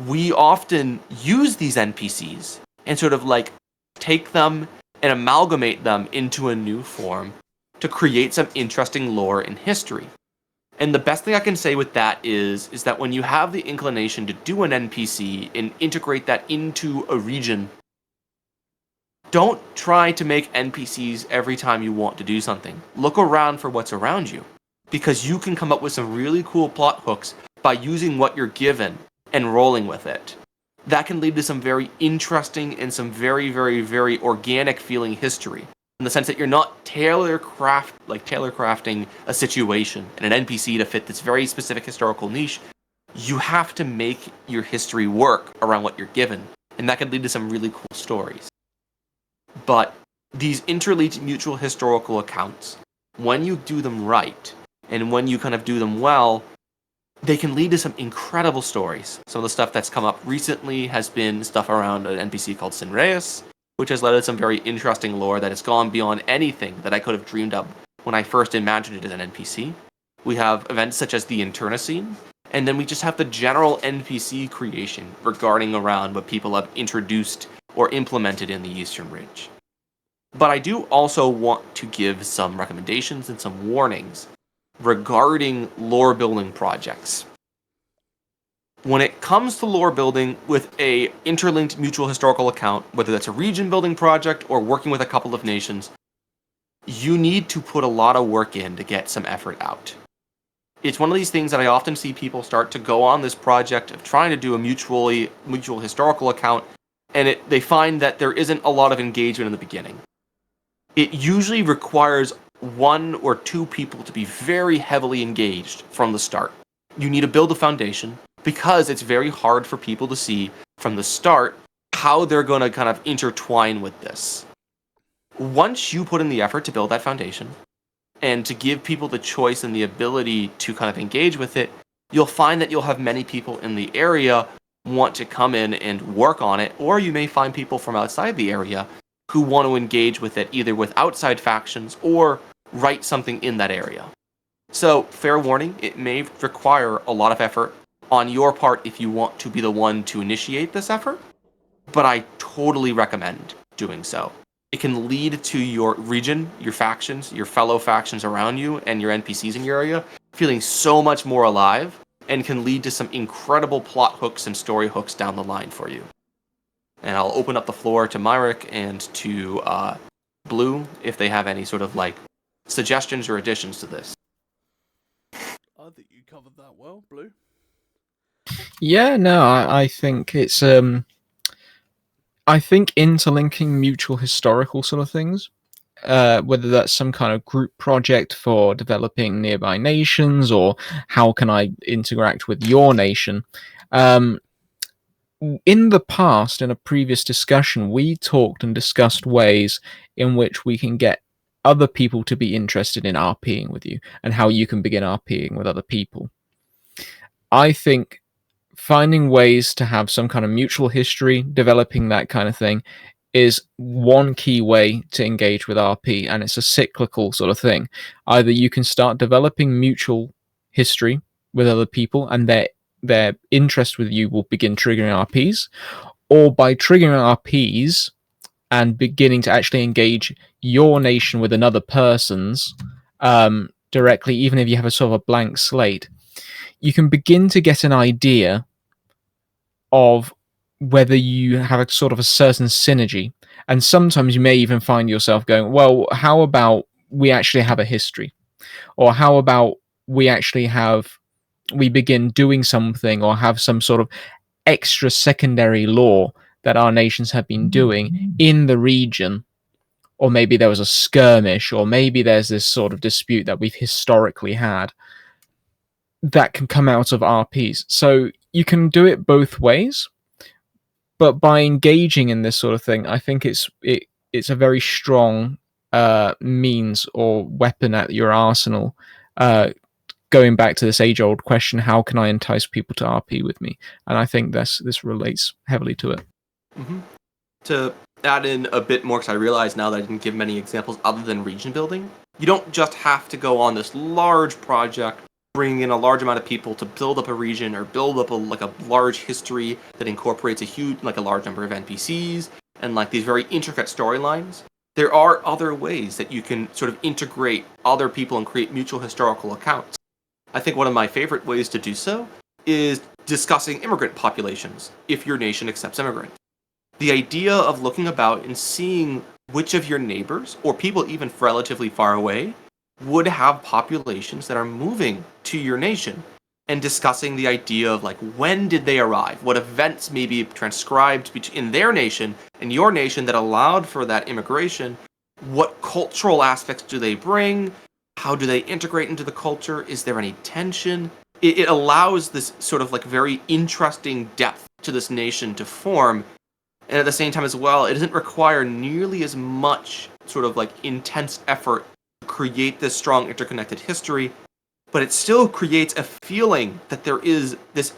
We often use these NPCs and sort of like take them and amalgamate them into a new form to create some interesting lore and history. And the best thing I can say with that is that when you have the inclination to do an NPC and integrate that into a region, don't try to make NPCs every time you want to do something. Look around for what's around you, because you can come up with some really cool plot hooks by using what you're given and rolling with it. That can lead to some very interesting and some very, very, very organic feeling history, in the sense that you're not tailor crafting a situation and an NPC to fit this very specific historical niche. You have to make your history work around what you're given, and that can lead to some really cool stories. But these interlinked mutual historical accounts, when you do them right, and when you kind of do them well, they can lead to some incredible stories. Some of the stuff that's come up recently has been stuff around an NPC called Ancerious, which has led to some very interesting lore that has gone beyond anything that I could have dreamed up when I first imagined it as an NPC. We have events such as the Internecine, and then we just have the general NPC creation regarding around what people have introduced or implemented in the Eastern Ridge. But I do also want to give some recommendations and some warnings regarding lore building projects. When it comes to lore building with a interlinked mutual historical account, whether that's a region building project or working with a couple of nations, you need to put a lot of work in to get some effort out. It's one of these things that I often see people start to go on this project of trying to do a mutual historical account, and they find that there isn't a lot of engagement in the beginning. It usually requires one or two people to be very heavily engaged from the start. You need to build a foundation, because it's very hard for people to see from the start how they're going to kind of intertwine with this. Once you put in the effort to build that foundation, and to give people the choice and the ability to kind of engage with it, you'll find that you'll have many people in the area want to come in and work on it, or you may find people from outside the area who want to engage with it either with outside factions or write something in that area. So, fair warning, it may require a lot of effort on your part if you want to be the one to initiate this effort, but I totally recommend doing so. It can lead to your region, your factions, your fellow factions around you, and your NPCs in your area feeling so much more alive, and can lead to some incredible plot hooks and story hooks down the line for you. And I'll open up the floor to Myrick and to Blue if they have any sort of like suggestions or additions to this. I think you covered that well, Blue. Yeah, no, I think it's I think interlinking mutual historical sort of things, whether that's some kind of group project for developing nearby nations, or how can I interact with your nation. In the past, in a previous discussion, we talked and discussed ways in which we can get other people to be interested in RPing with you, and how you can begin RPing with other people. I think finding ways to have some kind of mutual history, developing that kind of thing, is one key way to engage with RP, and it's a cyclical sort of thing. Either you can start developing mutual history with other people, and their interest with you will begin triggering RPs, or by triggering RPs and beginning to actually engage your nation with another person's directly, even if you have a sort of a blank slate, you can begin to get an idea of whether you have a sort of a certain synergy. And sometimes you may even find yourself going, well, how about we actually have a history? Or how about we begin doing something or have some sort of extra secondary law that our nations have been doing in the region, or maybe there was a skirmish, or maybe there's this sort of dispute that we've historically had that can come out of RPs. So you can do it both ways, but by engaging in this sort of thing, I think it's a very strong means or weapon at your arsenal. Going back to this age-old question, how can I entice people to RP with me? And I think this relates heavily to it. Mm-hmm. To add in a bit more, because I realize now that I didn't give many examples other than region building, you don't just have to go on this large project, bring in a large amount of people to build up a region or build up a large history that incorporates a large number of NPCs and these very intricate storylines. There are other ways that you can sort of integrate other people and create mutual historical accounts. I think one of my favorite ways to do so is discussing immigrant populations, if your nation accepts immigrants. The idea of looking about and seeing which of your neighbors, or people even relatively far away, would have populations that are moving to your nation, and discussing the idea of when did they arrive, what events may be transcribed in their nation and your nation that allowed for that immigration, what cultural aspects do they bring, how do they integrate into the culture, is there any tension? It allows this sort of very interesting depth to this nation to form, and at the same time as well, it doesn't require nearly as much sort of intense effort to create this strong interconnected history, but it still creates a feeling that there is this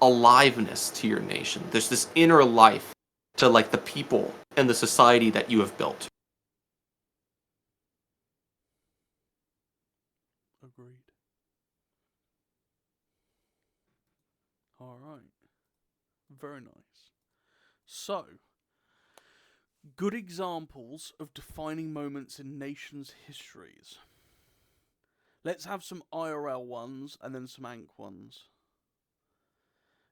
aliveness to your nation. There's this inner life to the people and the society that you have built. Agreed. All right. Very nice. So, good examples of defining moments in nations' histories. Let's have some IRL ones and then some Ankh ones.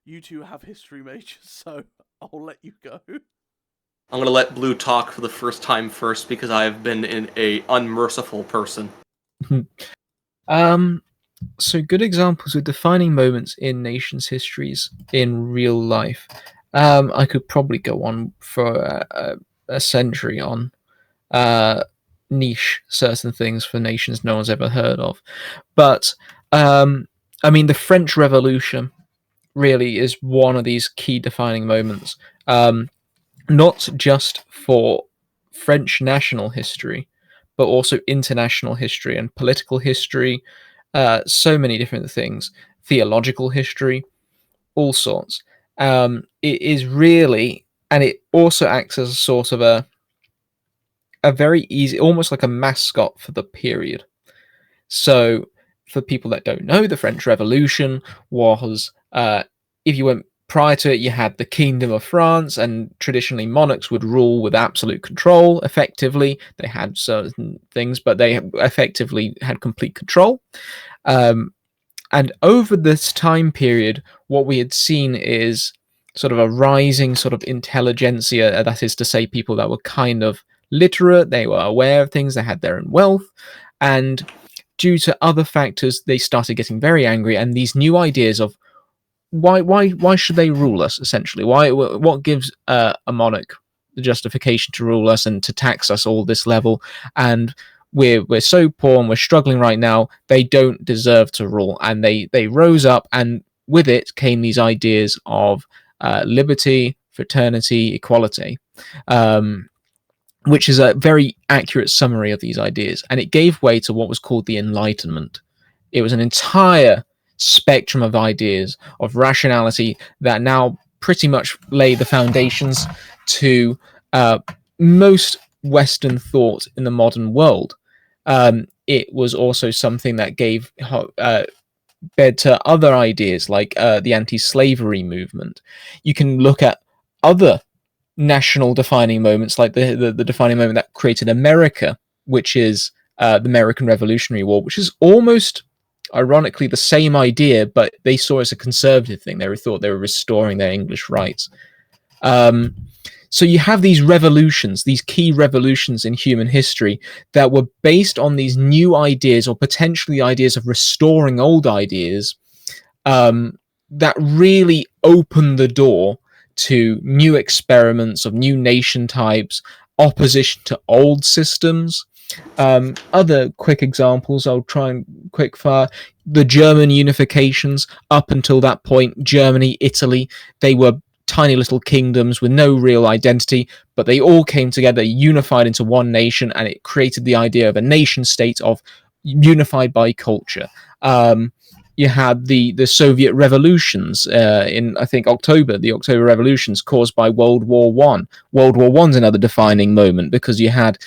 You two have history majors, so I'll let you go. I'm going to let Blue talk for the first time first because I have been an unmerciful person. So good examples of defining moments in nations' histories in real life. I could probably go on for a century on niche certain things for nations no one's ever heard of. But, I mean, the French Revolution really is one of these key defining moments, not just for French national history, but also international history and political history, so many different things, theological history, all sorts. It is really, and it also acts as a sort of a very easy, almost like a mascot for the period. So, for people that don't know, the French Revolution was, if you went prior to it, you had the Kingdom of France, and traditionally monarchs would rule with absolute control. Effectively, they had certain things, but they effectively had complete control. And over this time period, what we had seen is sort of a rising sort of intelligentsia, that is to say, people that were kind of literate, they were aware of things, they had their own wealth, and due to other factors, they started getting very angry, and these new ideas of why should they rule us, essentially? What gives a monarch the justification to rule us and to tax us all this level? And we're so poor and we're struggling right now, they don't deserve to rule. And they rose up, and with it came these ideas of liberty, fraternity, equality, which is a very accurate summary of these ideas. And it gave way to what was called the Enlightenment. It was an entire spectrum of ideas of rationality that now pretty much lay the foundations to most Western thought in the modern world. It was also something that gave bed to other ideas like the anti-slavery movement. You can look at other national defining moments like the defining moment that created America, which is the American Revolutionary War, which is almost ironically the same idea, but they saw it as a conservative thing. They thought they were restoring their English rights. So you have these revolutions, these key revolutions in human history that were based on these new ideas or potentially ideas of restoring old ideas, that really opened the door to new experiments of new nation types, opposition to old systems. Other quick examples, I'll try and quick fire. The German unifications. Up until that point, Germany, Italy, they were tiny little kingdoms with no real identity, but they all came together, unified into one nation, and it created the idea of a nation state of unified by culture. You had the Soviet revolutions in, I think, the October revolutions caused by World War One. World War One's another defining moment because you had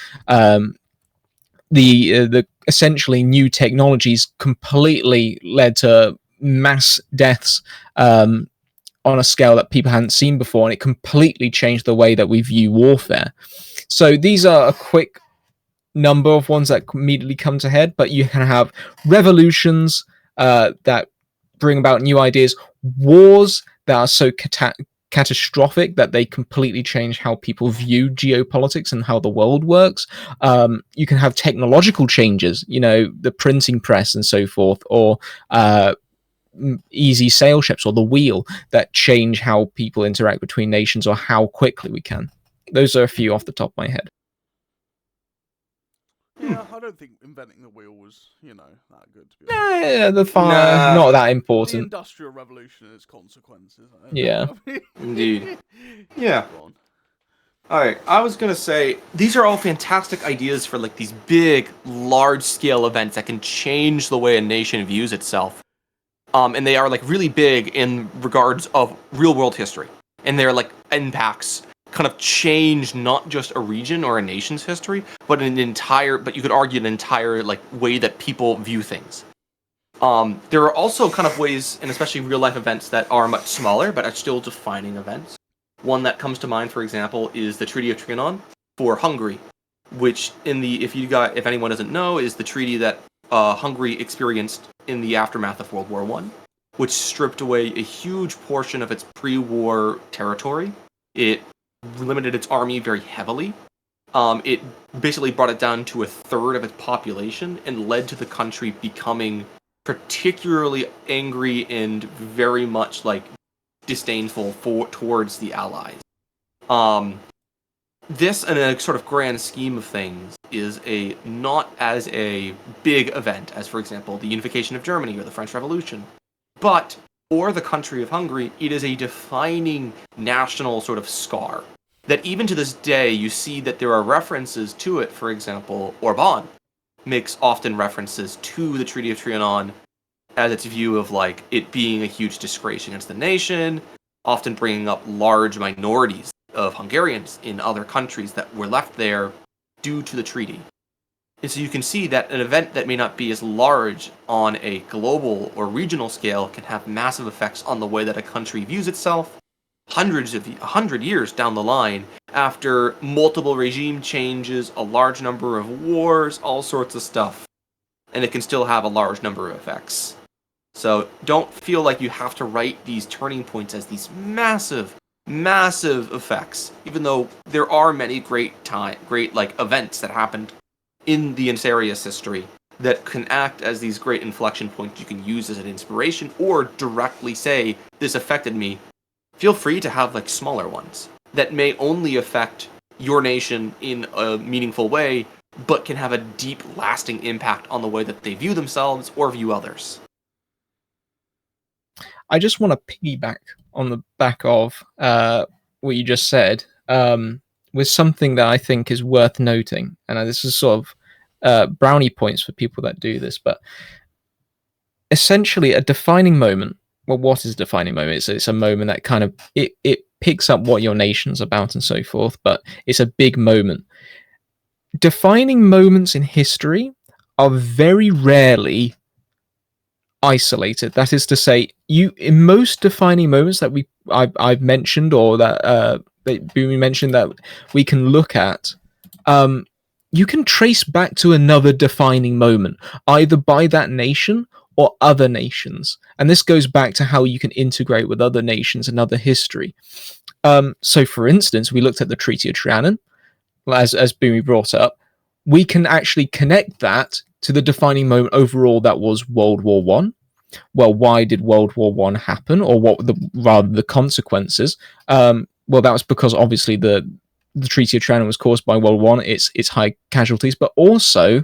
the essentially new technologies completely led to mass deaths on a scale that people hadn't seen before, and it completely changed the way that we view warfare. So these are a quick number of ones that immediately come to head, but you can have revolutions that bring about new ideas, wars that are so catastrophic that they completely change how people view geopolitics and how the world works. You can have technological changes, the printing press and so forth, or easy sail ships or the wheel that change how people interact between nations or how quickly we can. Those are a few off the top of my head. Yeah, I don't think inventing the wheel was, that good to be honest. The fire, not that important. The Industrial Revolution and its consequences. Yeah. Indeed. Yeah. Alright, I was gonna say, these are all fantastic ideas for like these big, large-scale events that can change the way a nation views itself. And they are like really big in regards of real-world history. And their like impacts kind of change not just a region or a nation's history, but but you could argue an entire like way that people view things. There are also kind of ways, and especially real-life events that are much smaller, but are still defining events. One that comes to mind, for example, is the Treaty of Trianon for Hungary, which if anyone doesn't know, is the treaty that Hungary experienced in the aftermath of World War I, which stripped away a huge portion of its pre-war territory. It limited its army very heavily. It basically brought it down to a third of its population and led to the country becoming particularly angry and very much like disdainful towards the Allies. This, in a sort of grand scheme of things, is not as a big event as, for example, the unification of Germany or the French Revolution. But for the country of Hungary, it is a defining national sort of scar that even to this day you see that there are references to it. For example, Orban makes often references to the Treaty of Trianon as its view of like it being a huge disgrace against the nation, often bringing up large minorities of Hungarians in other countries that were left there due to the treaty. And so you can see that an event that may not be as large on a global or regional scale can have massive effects on the way that a country views itself 100 years down the line after multiple regime changes, a large number of wars, all sorts of stuff. And it can still have a large number of effects. So don't feel like you have to write these turning points as these massive effects, even though there are many great like events that happened in the Ancerious history that can act as these great inflection points you can use as an inspiration or directly say, this affected me. Feel free to have like smaller ones that may only affect your nation in a meaningful way, but can have a deep, lasting impact on the way that they view themselves or view others. I just want to piggyback on the back of what you just said with something that I think is worth noting. And this is sort of brownie points for people that do this, but essentially a defining moment. Well, what is a defining moment? It's a moment that kind of, it picks up what your nation's about and so forth, but it's a big moment. Defining moments in history are very rarely isolated. That is to say, you in most defining moments that I've mentioned, or that we mentioned that we can look at, you can trace back to another defining moment, either by that nation or other nations. And this goes back to how you can integrate with other nations and other history. So, for instance, we looked at the Treaty of Trianon, as Boomy brought up. We can actually connect that to the defining moment overall that was World War One. Well, why did World War One happen, or what were the consequences? Well, that was because obviously the Treaty of Trianon was caused by World War One, its high casualties, but also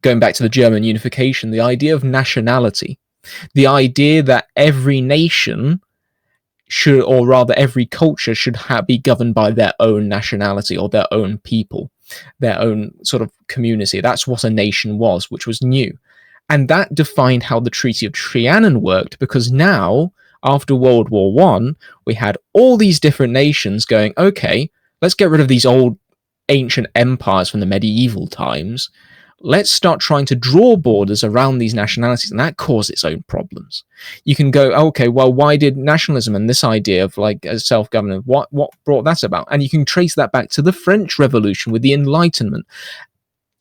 going back to the German unification, the idea of nationality, the idea that every nation should, or rather every culture should be governed by their own nationality or their own people, their own sort of community. That's what a nation was, which was new. And that defined how the Treaty of Trianon worked, because now, after World War One, we had all these different nations going, okay, let's get rid of these old ancient empires from the medieval times. Let's start trying to draw borders around these nationalities, and that caused its own problems. You can go, okay, well, why did nationalism and this idea of like self-government, what brought that about? And you can trace that back to the French Revolution with the Enlightenment.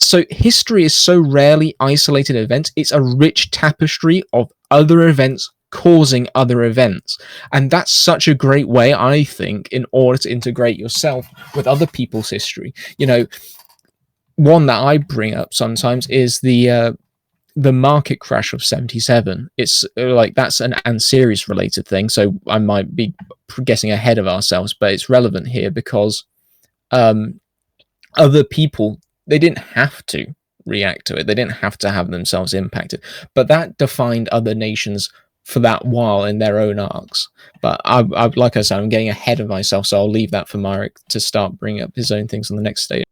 So history is so rarely isolated events. It's a rich tapestry of other events causing other events. And that's such a great way, I think, in order to integrate yourself with other people's history. You know, one that I bring up sometimes is the market crash of 77. It's like that's an Ancerious related thing, so I might be guessing ahead of ourselves, but it's relevant here because other people, they didn't have to react to it. They didn't have to have themselves impacted, but that defined other nations for that while in their own arcs. But I like I said, I'm getting ahead of myself, so I'll leave that for Marek to start bringing up his own things on the next stage.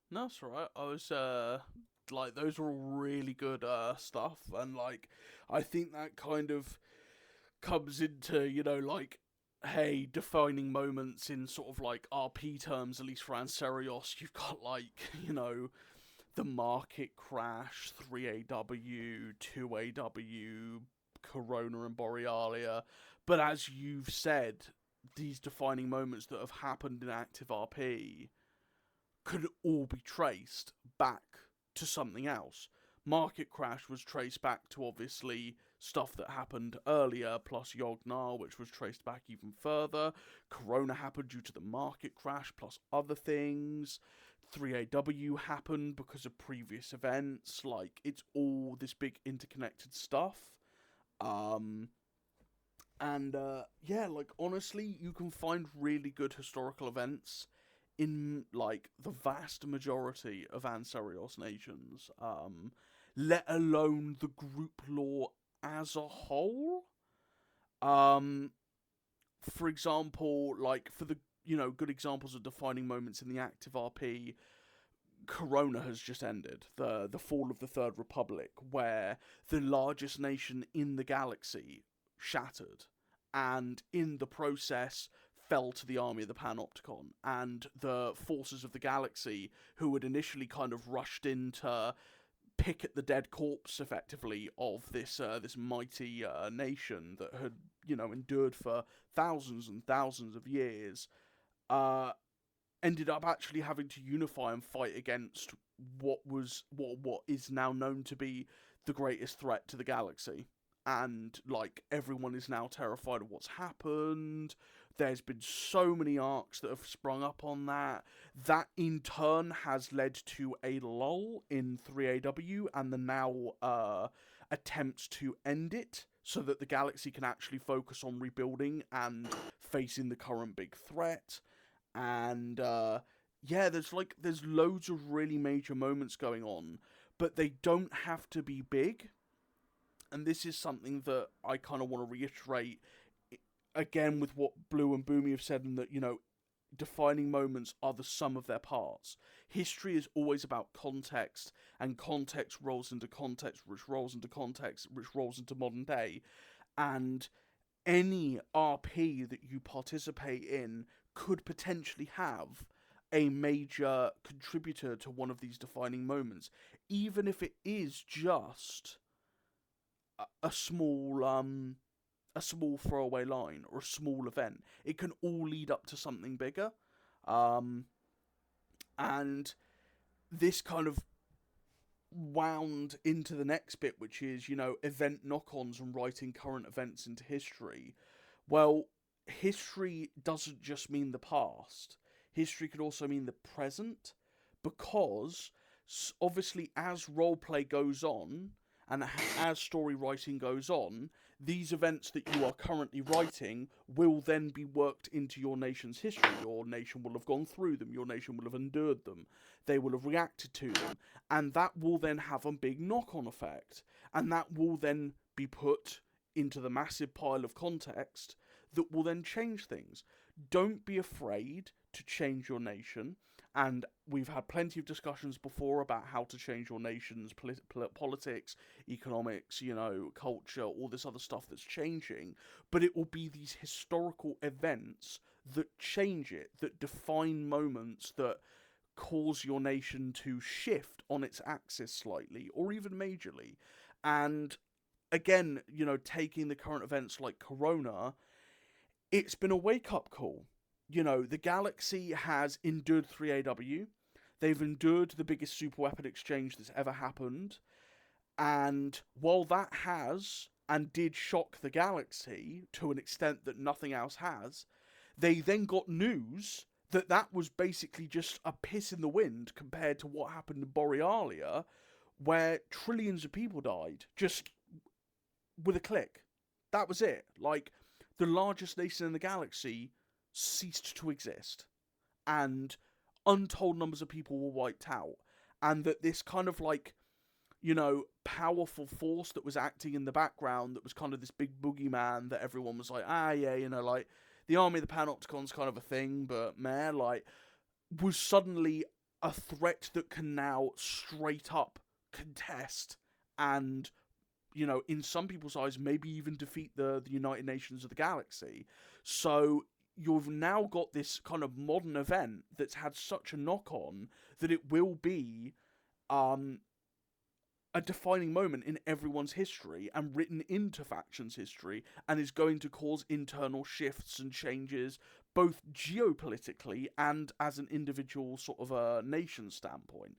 No, that's right. I was like, those were all really good stuff, and like, I think that kind of comes into, you know, like, hey, defining moments in sort of like RP terms, at least for Ancerious. You've got like, you know, the market crash, 3AW, 2AW, Corona and Borealia. But as you've said, these defining moments that have happened in active RP could all be traced back to something else. Market crash was traced back to obviously stuff that happened earlier, plus Yognar, which was traced back even further. Corona happened due to the market crash, plus other things. 3AW happened because of previous events. Like, it's all this big interconnected stuff. Yeah, like, honestly, you can find really good historical events in, like, the vast majority of Ancerious nations, let alone the group lore as a whole. For example, like, for the, you know, good examples of defining moments in the active RP, Corona has just ended, the fall of the Third Republic, where the largest nation in the galaxy shattered, and in the process fell to the army of the Panopticon, and the forces of the galaxy, who had initially kind of rushed in to pick at the dead corpse, effectively, of this mighty nation that had, you know, endured for thousands and thousands of years, ended up actually having to unify and fight against what is now known to be the greatest threat to the galaxy. And, like, everyone is now terrified of what's happened. There's been so many arcs that have sprung up on that. That, in turn, has led to a lull in 3AW and the now attempts to end it so that the galaxy can actually focus on rebuilding and facing the current big threat. And, yeah, there's loads of really major moments going on, but they don't have to be big. And this is something that I kind of want to reiterate again with what Blue and Boomy have said, and that, you know, defining moments are the sum of their parts. History is always about context, and context rolls into context, which rolls into context, which rolls into modern day. And any RP that you participate in could potentially have a major contributor to one of these defining moments, even if it is just a small throwaway line or a small event. It can all lead up to something bigger. And this kind of wound into the next bit, which is, event knock-ons and writing current events into history. Well, history doesn't just mean the past. History could also mean the present, because obviously as roleplay goes on and as story writing goes on, these events that you are currently writing will then be worked into your nation's history. Your nation will have gone through them. Your nation will have endured them. They will have reacted to them. And that will then have a big knock-on effect. And that will then be put into the massive pile of context that will then change things. Don't be afraid to change your nation. And we've had plenty of discussions before about how to change your nation's politics, economics, culture, all this other stuff that's changing. But it will be these historical events that change it, that define moments that cause your nation to shift on its axis slightly, or even majorly. And again, taking the current events like Corona, it's been a wake-up call. The galaxy has endured 3AW. They've endured the biggest superweapon exchange that's ever happened. And while that has and did shock the galaxy to an extent that nothing else has, they then got news that was basically just a piss in the wind compared to what happened in Borealia, where trillions of people died just with a click. That was it. Like, the largest nation in the galaxy ceased to exist, and untold numbers of people were wiped out, and that this kind of powerful force that was acting in the background, that was kind of this big boogeyman that everyone was like, the army of the Panopticon's kind of a thing, but was suddenly a threat that can now straight up contest and, in some people's eyes, maybe even defeat the United Nations of the galaxy. So you've now got this kind of modern event that's had such a knock-on that it will be a defining moment in everyone's history and written into factions' history, and is going to cause internal shifts and changes, both geopolitically and as an individual sort of a nation standpoint.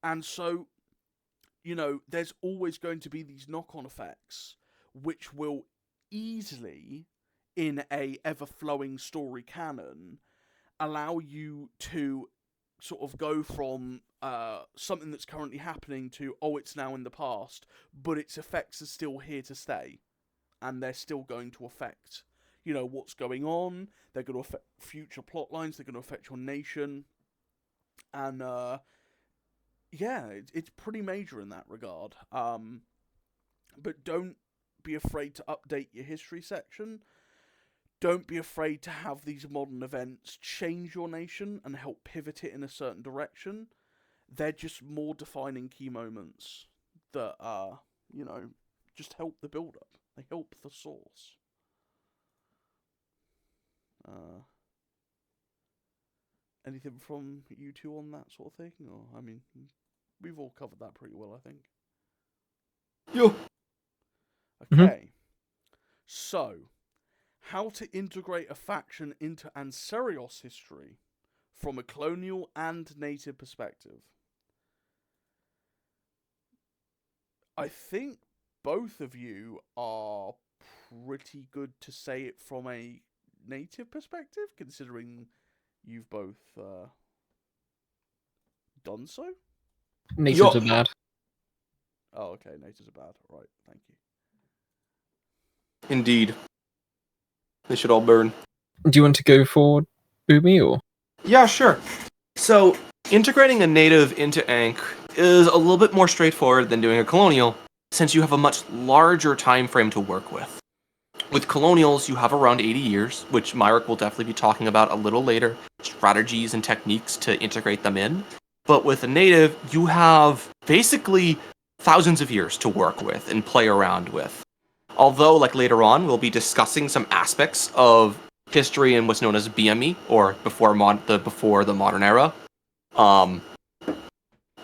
And so, there's always going to be these knock-on effects, which will easily, in a ever-flowing story canon, allow you to sort of go from something that's currently happening to, it's now in the past, but its effects are still here to stay, and they're still going to affect, what's going on. They're going to affect future plot lines. They're going to affect your nation, and it's pretty major in that regard. But don't be afraid to update your history section. Don't be afraid to have these modern events change your nation and help pivot it in a certain direction. They're just more defining key moments that, just help the build-up. They help the source. Anything from you two on that sort of thing? Or, we've all covered that pretty well, I think. Yo. Okay. So, how to integrate a faction into Ancerious history from a colonial and native perspective. I think both of you are pretty good to say it from a native perspective, considering you've both done so. Natives are bad. Oh, okay, natives are bad. Right, thank you. Indeed. They should all burn. Do you want to go forward, Boomy, or? Yeah, sure. So, integrating a native into Ankh is a little bit more straightforward than doing a colonial, since you have a much larger time frame to work with. With colonials, you have around 80 years, which Myrick will definitely be talking about a little later, strategies and techniques to integrate them in. But with a native, you have basically thousands of years to work with and play around with. Although, like later on, we'll be discussing some aspects of history in what's known as BME, or before the modern era.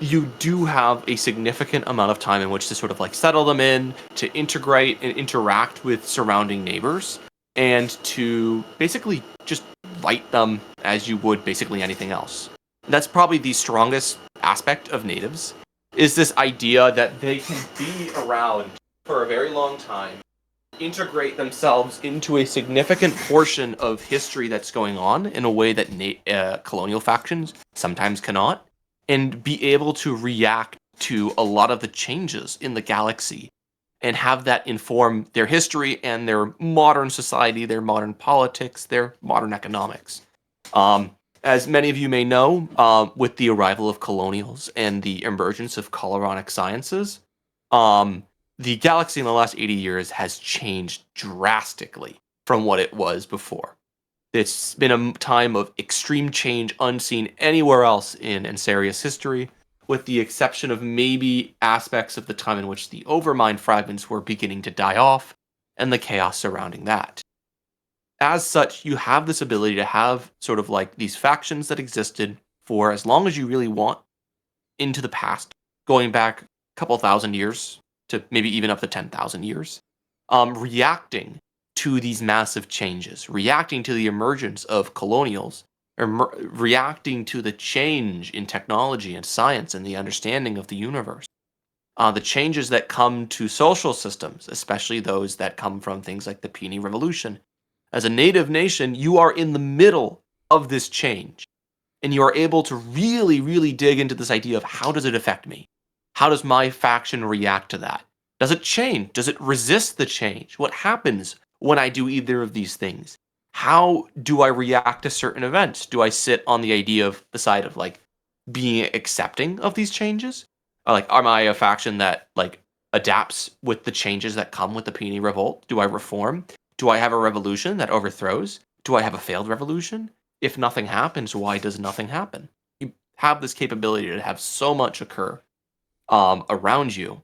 you do have a significant amount of time in which to sort of like settle them in, to integrate and interact with surrounding neighbors, and to basically just write them as you would basically anything else. That's probably the strongest aspect of natives, is this idea that they can be around for a very long time, integrate themselves into a significant portion of history that's going on in a way that colonial factions sometimes cannot, and be able to react to a lot of the changes in the galaxy and have that inform their history and their modern society, their modern politics, their modern economics. As many of you may know, with the arrival of colonials and the emergence of coloronic sciences, the galaxy in the last 80 years has changed drastically from what it was before. It's been a time of extreme change unseen anywhere else in Ancerious history, with the exception of maybe aspects of the time in which the Overmind fragments were beginning to die off, and the chaos surrounding that. As such, you have this ability to have sort of like these factions that existed for as long as you really want into the past, going back a couple thousand years to maybe even up to 10,000 years, reacting to these massive changes, reacting to the emergence of colonials, reacting to the change in technology and science and the understanding of the universe. The changes that come to social systems, especially those that come from things like the Peony Revolution. As a native nation, you are in the middle of this change, and you are able to really, really dig into this idea of how does it affect me? How does my faction react to that? Does it change? Does it resist the change? What happens when I do either of these things? How do I react to certain events? Do I sit on the idea of the side of like being accepting of these changes? Or like, am I a faction that like adapts with the changes that come with the Peony Revolt? Do I reform? Do I have a revolution that overthrows? Do I have a failed revolution? If nothing happens, why does nothing happen? You have this capability to have so much occur around you,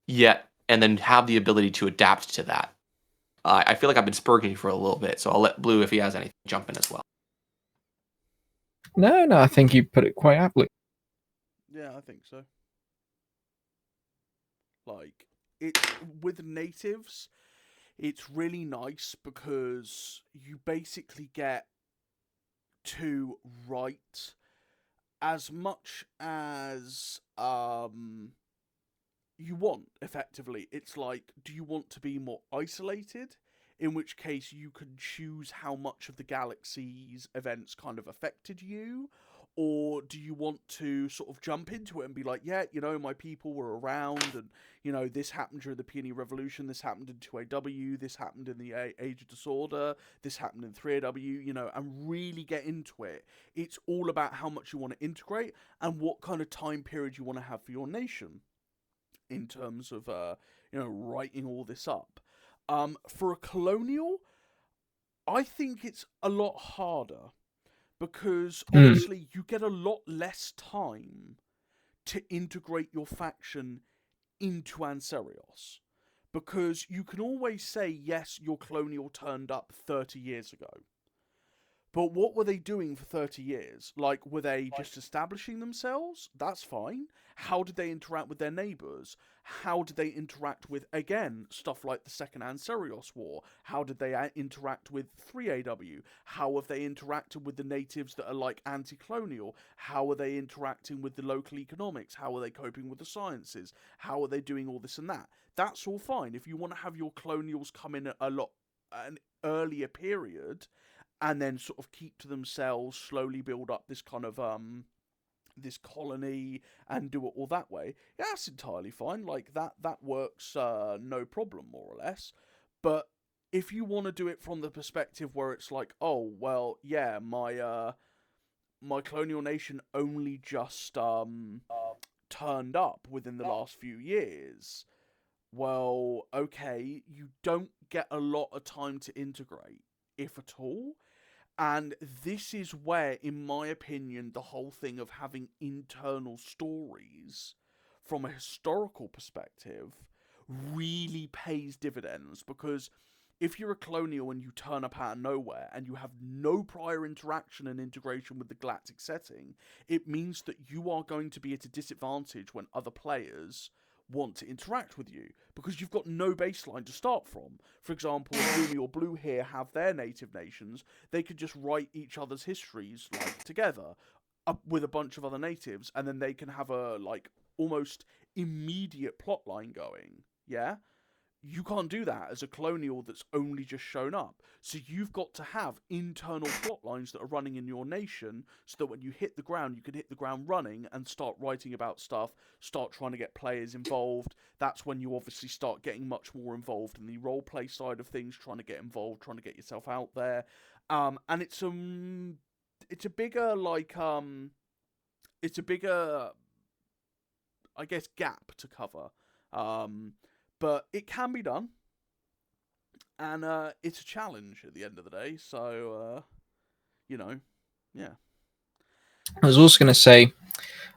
yet, and then have the ability to adapt to that. I feel like I've been spurging you for a little bit, so I'll let Blue, if he has anything, jump in as well. No, I think you put it quite aptly. Yeah, I think so. Like, it with natives, it's really nice because you basically get to write as much as you want, effectively. It's like, do you want to be more isolated? In which case you can choose how much of the galaxy's events kind of affected you. Or do you want to sort of jump into it and be like, yeah, my people were around, and, this happened during the Peony Revolution, this happened in 2AW, this happened in the Age of Disorder, this happened in 3AW, and really get into it. It's all about how much you want to integrate and what kind of time period you want to have for your nation in terms of writing all this up. For a colonial, I think it's a lot harder because obviously you get a lot less time to integrate your faction into Ancerios. Because you can always say, yes, your colonial turned up 30 years ago. But what were they doing for 30 years? Like, were they just establishing themselves? That's fine. How did they interact with their neighbours? How did they interact with, again, stuff like the Second Ancerios War? How did they interact with 3AW? How have they interacted with the natives that are, like, anti-colonial? How are they interacting with the local economics? How are they coping with the sciences? How are they doing all this and that? That's all fine. If you want to have your colonials come in at an earlier period, and then sort of keep to themselves, slowly build up this kind of this colony and do it all that way. Yeah, that's entirely fine. Like that works no problem, more or less. But if you want to do it from the perspective where it's like, oh well, yeah, my colonial nation only just turned up within the last few years. Well, okay, you don't get a lot of time to integrate, if at all. And this is where, in my opinion, the whole thing of having internal stories from a historical perspective really pays dividends, because if you're a colonial and you turn up out of nowhere and you have no prior interaction and integration with the galactic setting, it means that you are going to be at a disadvantage when other players want to interact with you, because you've got no baseline to start from. For example, if Rumi or Blue here have their native nations, they could just write each other's histories like together with a bunch of other natives, and then they can have a like almost immediate plot line going. Yeah, you can't do that as a colonial that's only just shown up. So you've got to have internal plot lines that are running in your nation, so that when you hit the ground, you can hit the ground running and start writing about stuff, start trying to get players involved. That's when you obviously start getting much more involved in the roleplay side of things, trying to get involved, trying to get yourself out there. And it's a bigger I guess gap to cover. But it can be done, and it's a challenge at the end of the day. So, yeah. I was also going to say,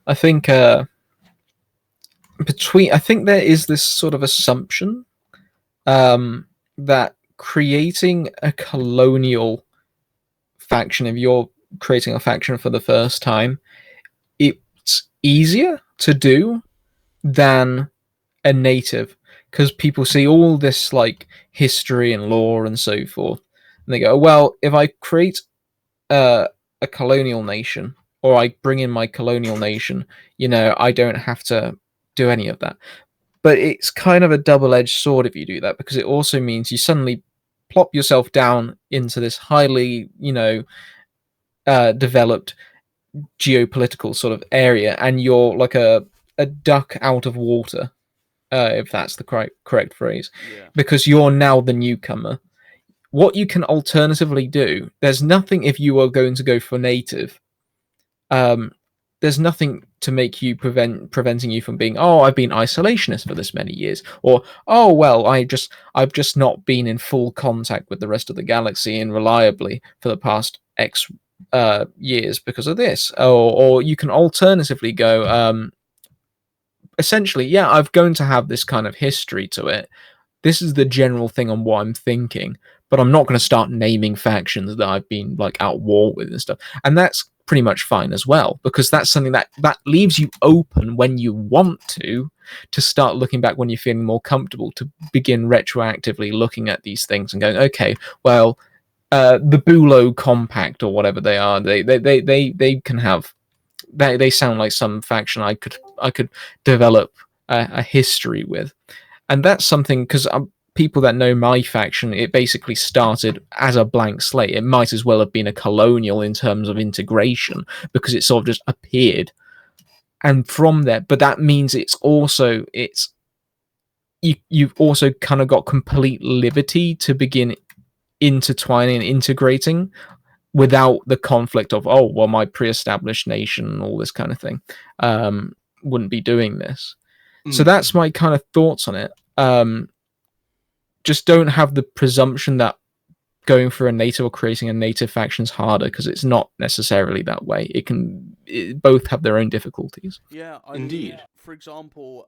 I think I think there is this sort of assumption that creating a colonial faction, if you're creating a faction for the first time, it's easier to do than a native, because people see all this like history and lore and so forth, and they go, well, if I create a colonial nation, or I bring in my colonial nation, I don't have to do any of that. But it's kind of a double-edged sword if you do that, because it also means you suddenly plop yourself down into this highly, developed geopolitical sort of area, and you're like a duck out of water, if that's the correct phrase, because you're now the newcomer. What you can alternatively do, there's nothing, if you are going to go for native, there's nothing to make you preventing you from being, oh, I've been isolationist for this many years, or oh well, I've just not been in full contact with the rest of the galaxy and reliably for the past X years because of this. Or you can alternatively go, essentially, yeah, I'm going to have this kind of history to it. This is the general thing on what I'm thinking, but I'm not going to start naming factions that I've been like at war with and stuff. And that's pretty much fine as well, because that's something that leaves you open when you want to start looking back when you're feeling more comfortable, to begin retroactively looking at these things and going, okay, well, the Bulo Compact or whatever they are, they can have, they sound like some faction I could develop a history with. And that's something, because people that know my faction, it basically started as a blank slate. It might as well have been a colonial in terms of integration, because it sort of just appeared. And from there, but that means you've also kind of got complete liberty to begin intertwining and integrating without the conflict of, oh, well, my pre-established nation and all this kind of thing wouldn't be doing this. So that's my kind of thoughts on it. Just don't have the presumption that going for a native or creating a native faction is harder, because it's not necessarily that way. Both have their own difficulties. Yeah, Indeed. mean, for example,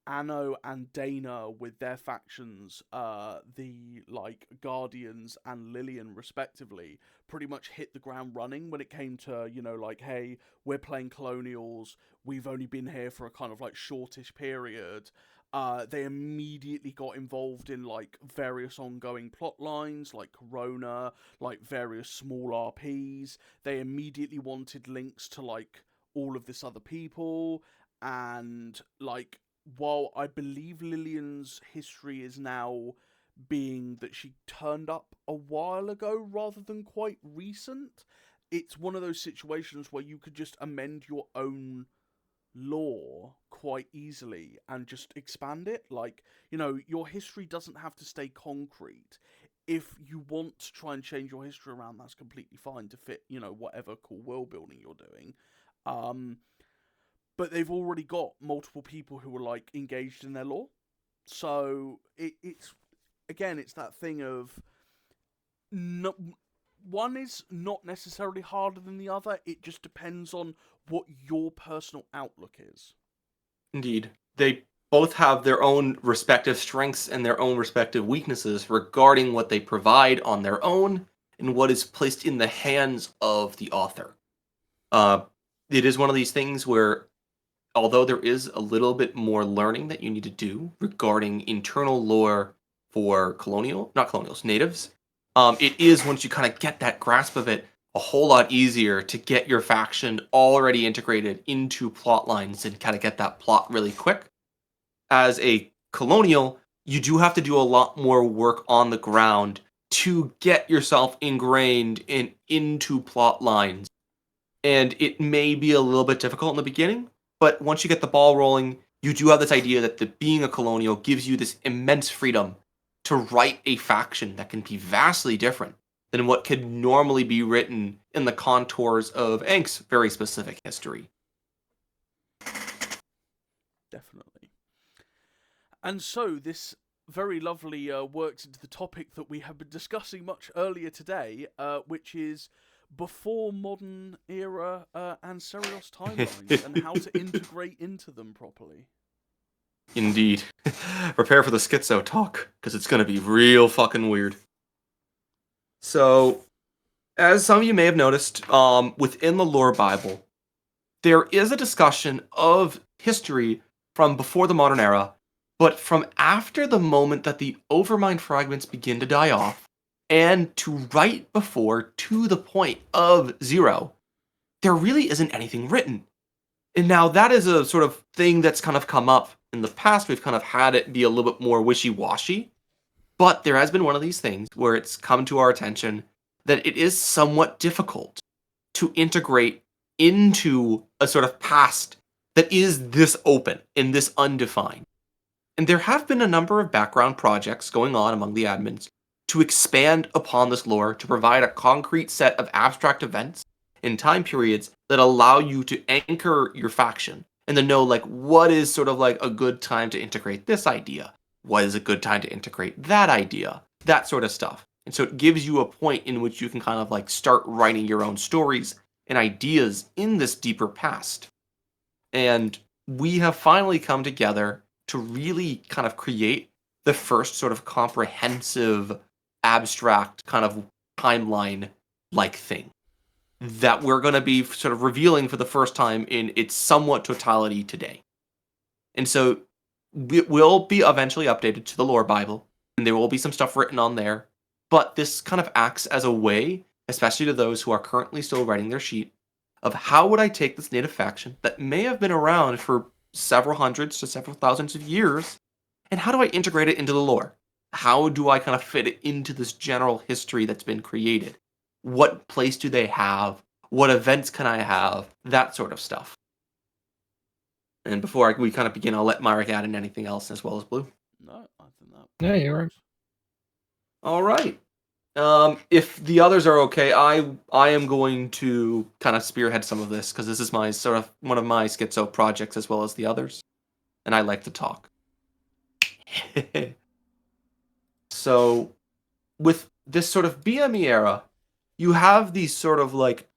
Anno and Dana with their factions, the like Guardians and Lillian respectively, pretty much hit the ground running when it came to, like, hey, we're playing colonials, we've only been here for a kind of like shortish period. They immediately got involved in like various ongoing plot lines, like Corona, like various small RPs. They immediately wanted links to like all of this other people, and like, while I believe Lillian's history is now being that she turned up a while ago rather than quite recent, it's one of those situations where you could just amend your own lore quite easily and just expand it. Like, your history doesn't have to stay concrete. If you want to try and change your history around, that's completely fine to fit, whatever cool world building you're doing. But they've already got multiple people who are like engaged in their lore, so it's again, it's that thing of one is not necessarily harder than the other. It just depends on what your personal outlook is. Indeed. They both have their own respective strengths and their own respective weaknesses regarding what they provide on their own and what is placed in the hands of the author. It is one of these things where, although there is a little bit more learning that you need to do regarding internal lore for not colonials, natives, it is, once you kind of get that grasp of it, a whole lot easier to get your faction already integrated into plot lines and kind of get that plot really quick. As a colonial, you do have to do a lot more work on the ground to get yourself ingrained into plot lines. And it may be a little bit difficult in the beginning, but once you get the ball rolling, you do have this idea that being a colonial gives you this immense freedom to write a faction that can be vastly different than what could normally be written in the contours of Ank's very specific history. Definitely. And so this very lovely works into the topic that we have been discussing much earlier today, which is before modern era Ancerious timelines and how to integrate into them properly. Indeed. Prepare for the schizo talk, because it's going to be real fucking weird. So, as some of you may have noticed, within the Lore Bible, there is a discussion of history from before the modern era, but from after the moment that the Overmind fragments begin to die off, and to right before, to the point of 0, there really isn't anything written. And now that is a sort of thing that's kind of come up in the past. We've kind of had it be a little bit more wishy-washy, but there has been one of these things where it's come to our attention that it is somewhat difficult to integrate into a sort of past that is this open and this undefined. And there have been a number of background projects going on among the admins to expand upon this lore to provide a concrete set of abstract events and time periods that allow you to anchor your faction and to know, like, what is sort of like a good time to integrate this idea, what is a good time to integrate that idea, that sort of stuff. And so it gives you a point in which you can kind of like start writing your own stories and ideas in this deeper past. And we have finally come together to really kind of create the first sort of comprehensive, abstract kind of timeline-like thing that we're going to be sort of revealing for the first time in its somewhat totality today. And so it will be eventually updated to the Lore Bible, and there will be some stuff written on there, but this kind of acts as a way, especially to those who are currently still writing their sheet, of how would I take this native faction that may have been around for several hundreds to several thousands of years, and how do I integrate it into the lore? How do I kind of fit it into this general history that's been created? What place do they have? What events can I have? That sort of stuff. And before we kind of begin, I'll let Myrick add in anything else as well as Blue. No, I think that. Yeah, you're right. All right. If the others are okay, I am going to kind of spearhead some of this because this is my sort of one of my schizo projects as well as the others, and I like to talk. So, with this sort of BME era, you have these sort of like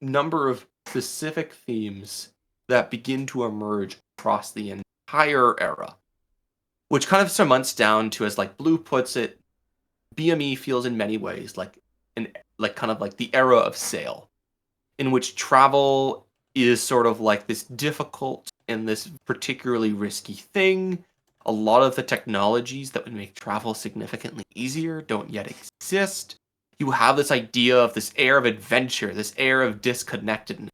number of specific themes that begin to emerge across the entire era, which kind of surmounts down to, as like Blue puts it, BME feels in many ways like kind of like the era of sail, in which travel is sort of like this difficult and this particularly risky thing. A lot of the technologies that would make travel significantly easier don't yet exist. You have this idea of this air of adventure, this air of disconnectedness,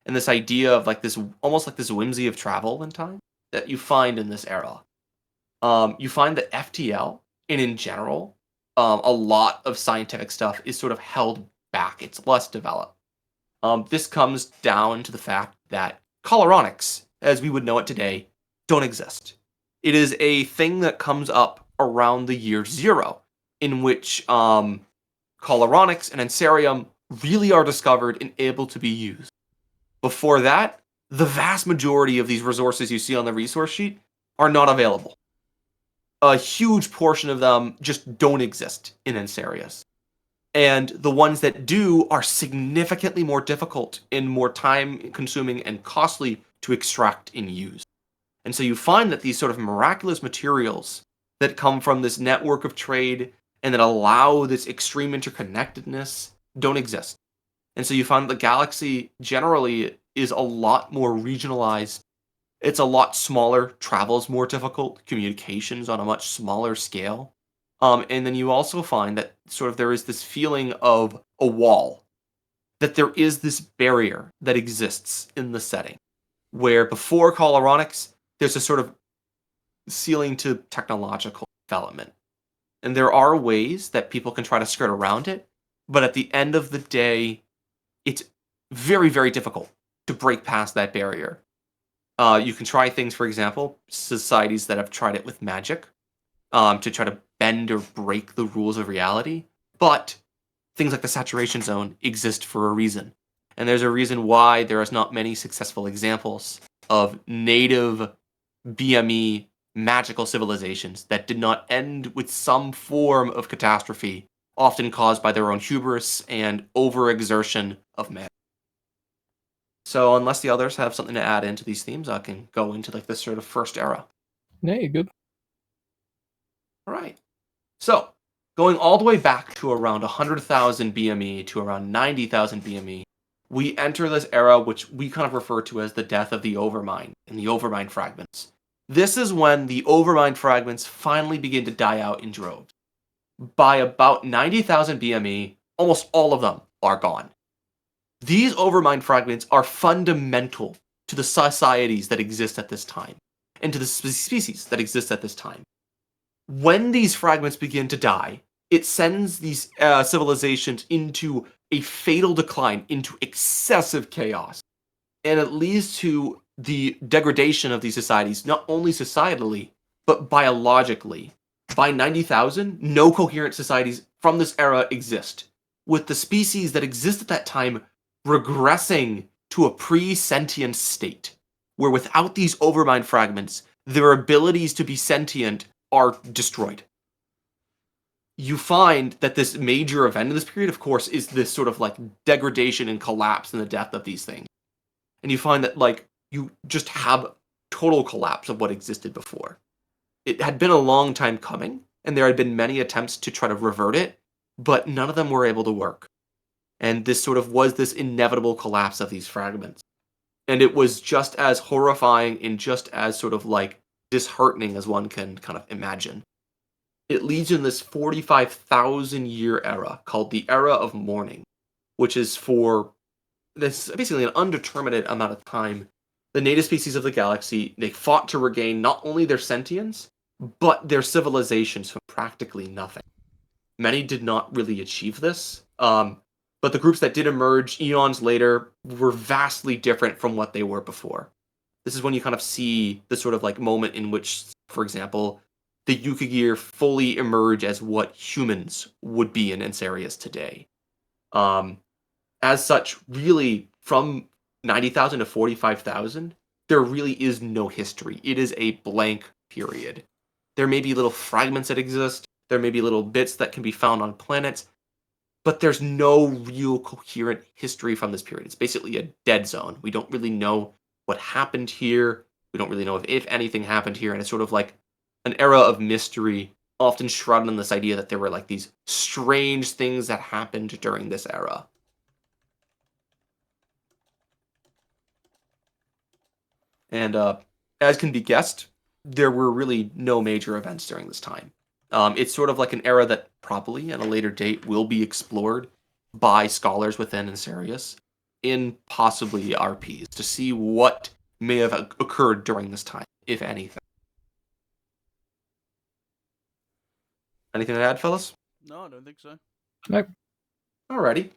and this idea of like this, almost like this whimsy of travel in time that you find in this era. You find that FTL, and in general, a lot of scientific stuff is sort of held back. It's less developed. This comes down to the fact that coloronics, as we would know it today, don't exist. It is a thing that comes up around the year 0, in which coloronics and Ancerium really are discovered and able to be used. Before that, the vast majority of these resources you see on the resource sheet are not available. A huge portion of them just don't exist in Ancerious. And the ones that do are significantly more difficult and more time-consuming and costly to extract and use. And so you find that these sort of miraculous materials that come from this network of trade and that allow this extreme interconnectedness don't exist. And so you find the galaxy generally is a lot more regionalized. It's a lot smaller, travel's more difficult, communications on a much smaller scale. And then you also find that sort of there is this feeling of a wall, that there is this barrier that exists in the setting, where before Coloronics, there's a sort of ceiling to technological development. And there are ways that people can try to skirt around it, but at the end of the day, it's very, very difficult to break past that barrier. You can try things, for example, societies that have tried it with magic, to try to bend or break the rules of reality, but things like the saturation zone exist for a reason. And there's a reason why there is not many successful examples of native BME magical civilizations that did not end with some form of catastrophe, often caused by their own hubris and overexertion of man. So unless the others have something to add into these themes, I can go into like this sort of first era. No, you're good. All right. So going all the way back to around 100,000 BME to around 90,000 BME, we enter this era which we kind of refer to as the death of the Overmind and the Overmind fragments. This is when the Overmind fragments finally begin to die out in droves. By about 90,000 BME, almost all of them are gone. These Overmind fragments are fundamental to the societies that exist at this time, and to the species that exist at this time. When these fragments begin to die, it sends these civilizations into a fatal decline, into excessive chaos. And it leads to the degradation of these societies, not only societally, but biologically. By 90,000, no coherent societies from this era exist, with the species that exist at that time regressing to a pre-sentient state, where without these Overmind fragments, their abilities to be sentient are destroyed. You find that this major event in this period, of course, is this sort of like degradation and collapse and the death of these things. And you find that like you just have total collapse of what existed before. It had been a long time coming, and there had been many attempts to try to revert it, but none of them were able to work. And this sort of was this inevitable collapse of these fragments. And it was just as horrifying and just as sort of like disheartening as one can kind of imagine. It leads in this 45,000 year era called the Era of Mourning, which is for this basically an undeterminate amount of time. The native species of the galaxy, they fought to regain not only their sentience, but their civilizations from practically nothing. Many did not really achieve this, but the groups that did emerge eons later were vastly different from what they were before. This is when you kind of see the sort of like moment in which, for example, the Yukigir fully emerge as what humans would be in Ancerious today. As such, really, from 90,000 to 45,000, there really is no history. It is a blank period. There may be little fragments that exist, there may be little bits that can be found on planets, but there's no real coherent history from this period. It's basically a dead zone. We don't really know what happened here. We don't really know if anything happened here, and it's sort of like an era of mystery, often shrouded in this idea that there were like these strange things that happened during this era. And as can be guessed, there were really no major events during this time. It's sort of like an era that probably at a later date will be explored by scholars within Ancerious in possibly RPs to see what may have occurred during this time, if anything. Anything to add, fellas? No, I don't think so. Nope. Alrighty.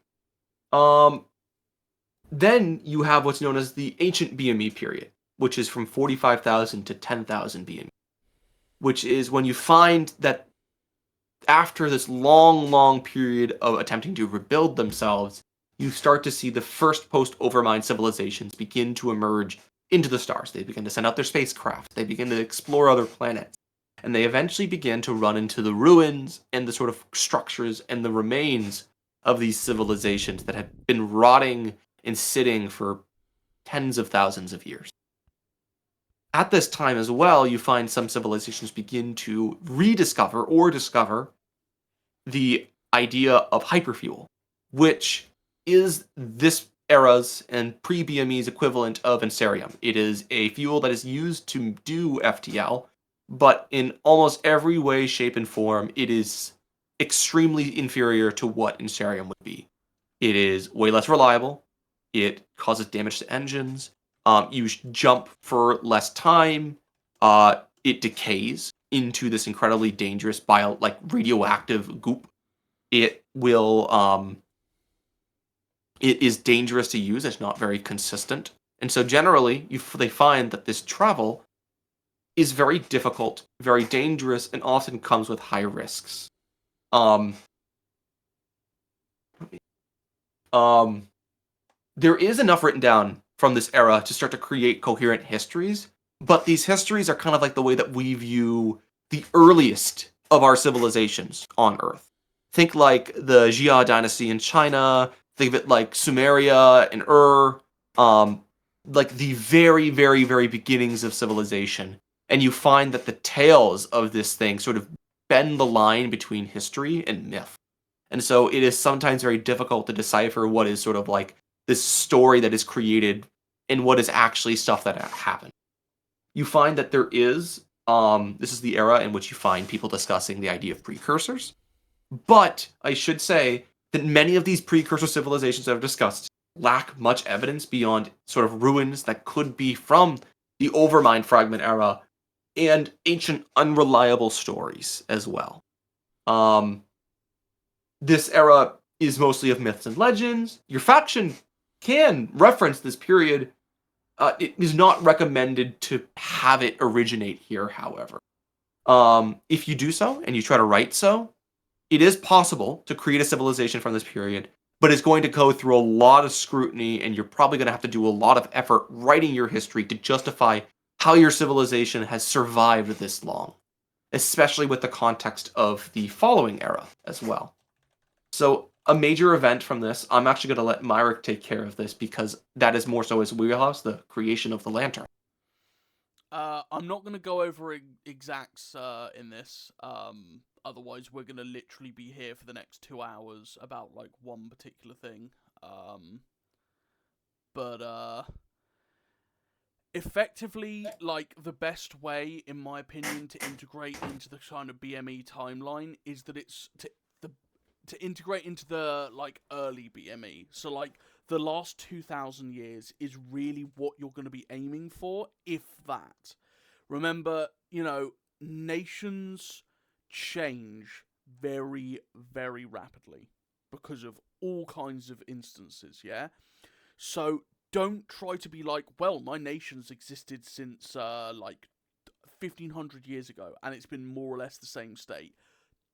Then you have what's known as the Ancient BME period, which is from 45,000 to 10,000 BME, which is when you find that after this long, long period of attempting to rebuild themselves, you start to see the first post-Overmind civilizations begin to emerge into the stars. They begin to send out their spacecraft. They begin to explore other planets. And they eventually begin to run into the ruins and the sort of structures and the remains of these civilizations that had been rotting and sitting for tens of thousands of years. At this time as well, you find some civilizations begin to rediscover or discover the idea of hyperfuel, which is this era's and pre-BME's equivalent of Ancerium. It is a fuel that is used to do FTL, but in almost every way, shape, and form, it is extremely inferior to what Ancerium would be. It is way less reliable. It causes damage to engines. You jump for less time. It decays into this incredibly dangerous radioactive goop. It will it is dangerous to use. It's not very consistent, and so generally they find that this travel is very difficult, very dangerous, and often comes with high risks. Um, there is enough written down from this era to start to create coherent histories, but these histories are kind of like the way that we view the earliest of our civilizations on Earth. Think like the Jia dynasty in China, think of it like Sumeria and like the very, very, very beginnings of civilization. And you find that the tales of this thing sort of bend the line between history and myth. And so it is sometimes very difficult to decipher what is sort of like this story that is created and what is actually stuff that happened. You find that there is, this is the era in which you find people discussing the idea of precursors. But I should say that many of these precursor civilizations that I've discussed lack much evidence beyond sort of ruins that could be from the Overmind fragment era and ancient unreliable stories as well. This era is mostly of myths and legends. Your faction can reference this period. It is not recommended to have it originate here, however. If you do so, and you try to write so, it is possible to create a civilization from this period, but it's going to go through a lot of scrutiny, and you're probably going to have to do a lot of effort writing your history to justify how your civilization has survived this long, especially with the context of the following era as well. So a major event from this, I'm actually going to let Myrick take care of this because that is more so his wheelhouse, the creation of the lantern. I'm not going to go over exacts in this. Otherwise, we're going to literally be here for the next 2 hours about like one particular thing. But effectively, like the best way, in my opinion, to integrate into the kind of BME timeline is that it's to integrate into the like early BME. So like the last 2,000 years is really what you're going to be aiming for, if that. Remember, nations change very, very rapidly because of all kinds of instances, yeah? So don't try to be like, well, my nation's existed since like 1,500 years ago and it's been more or less the same state.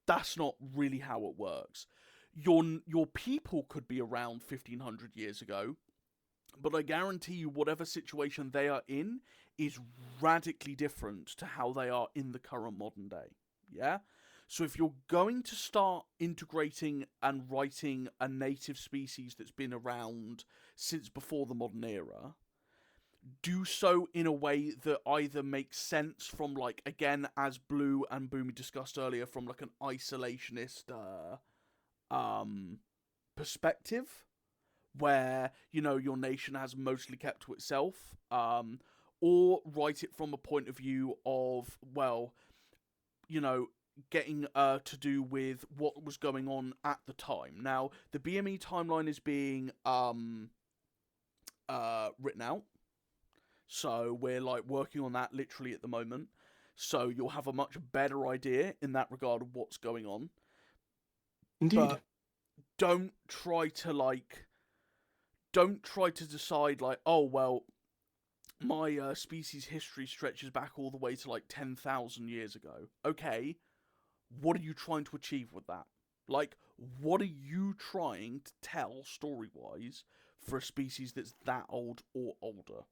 That's not really how it works. Your people could be around 1,500 years ago, but I guarantee you whatever situation they are in is radically different to how they are in the current modern day. Yeah? So if you're going to start integrating and writing a native species that's been around since before the modern era, do so in a way that either makes sense from, like, again, as Blue and Boomy discussed earlier, from like an isolationist perspective, where your nation has mostly kept to itself, or write it from a point of view of, well, getting to do with what was going on at the time. Now the BME timeline is being written out. So we're like working on that literally at the moment. So you'll have a much better idea in that regard of what's going on. Indeed. But don't try to decide like, oh, well, my species history stretches back all the way to like 10,000 years ago. Okay, what are you trying to achieve with that? Like, what are you trying to tell story-wise for a species that's that old or older?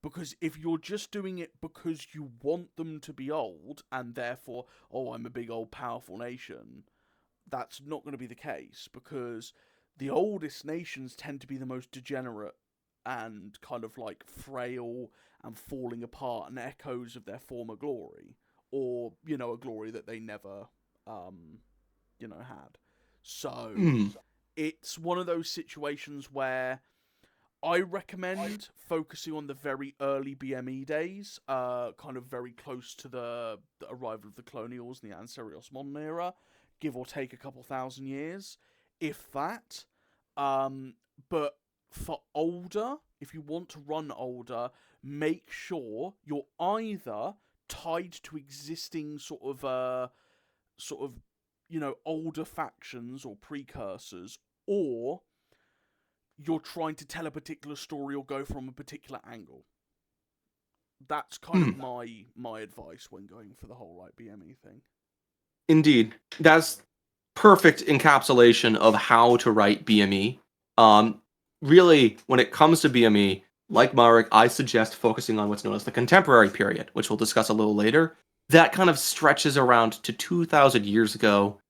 Because if you're just doing it because you want them to be old, and therefore, oh, I'm a big old powerful nation, that's not going to be the case, because the oldest nations tend to be the most degenerate and kind of like frail and falling apart and echoes of their former glory, or a glory that they never had. So it's one of those situations where I recommend focusing on the very early BME days, kind of very close to the arrival of the colonials in the Ancerious modern era, give or take a couple thousand years, if that. But for older, if you want to run older, make sure you're either tied to existing sort of older factions or precursors, or you're trying to tell a particular story or go from a particular angle. That's kind of my advice when going for the whole like BME thing. Indeed. That's perfect encapsulation of how to write BME. Really, when it comes to BME, like Marek, I suggest focusing on what's known as the contemporary period, which we'll discuss a little later. That kind of stretches around to 2,000 years ago.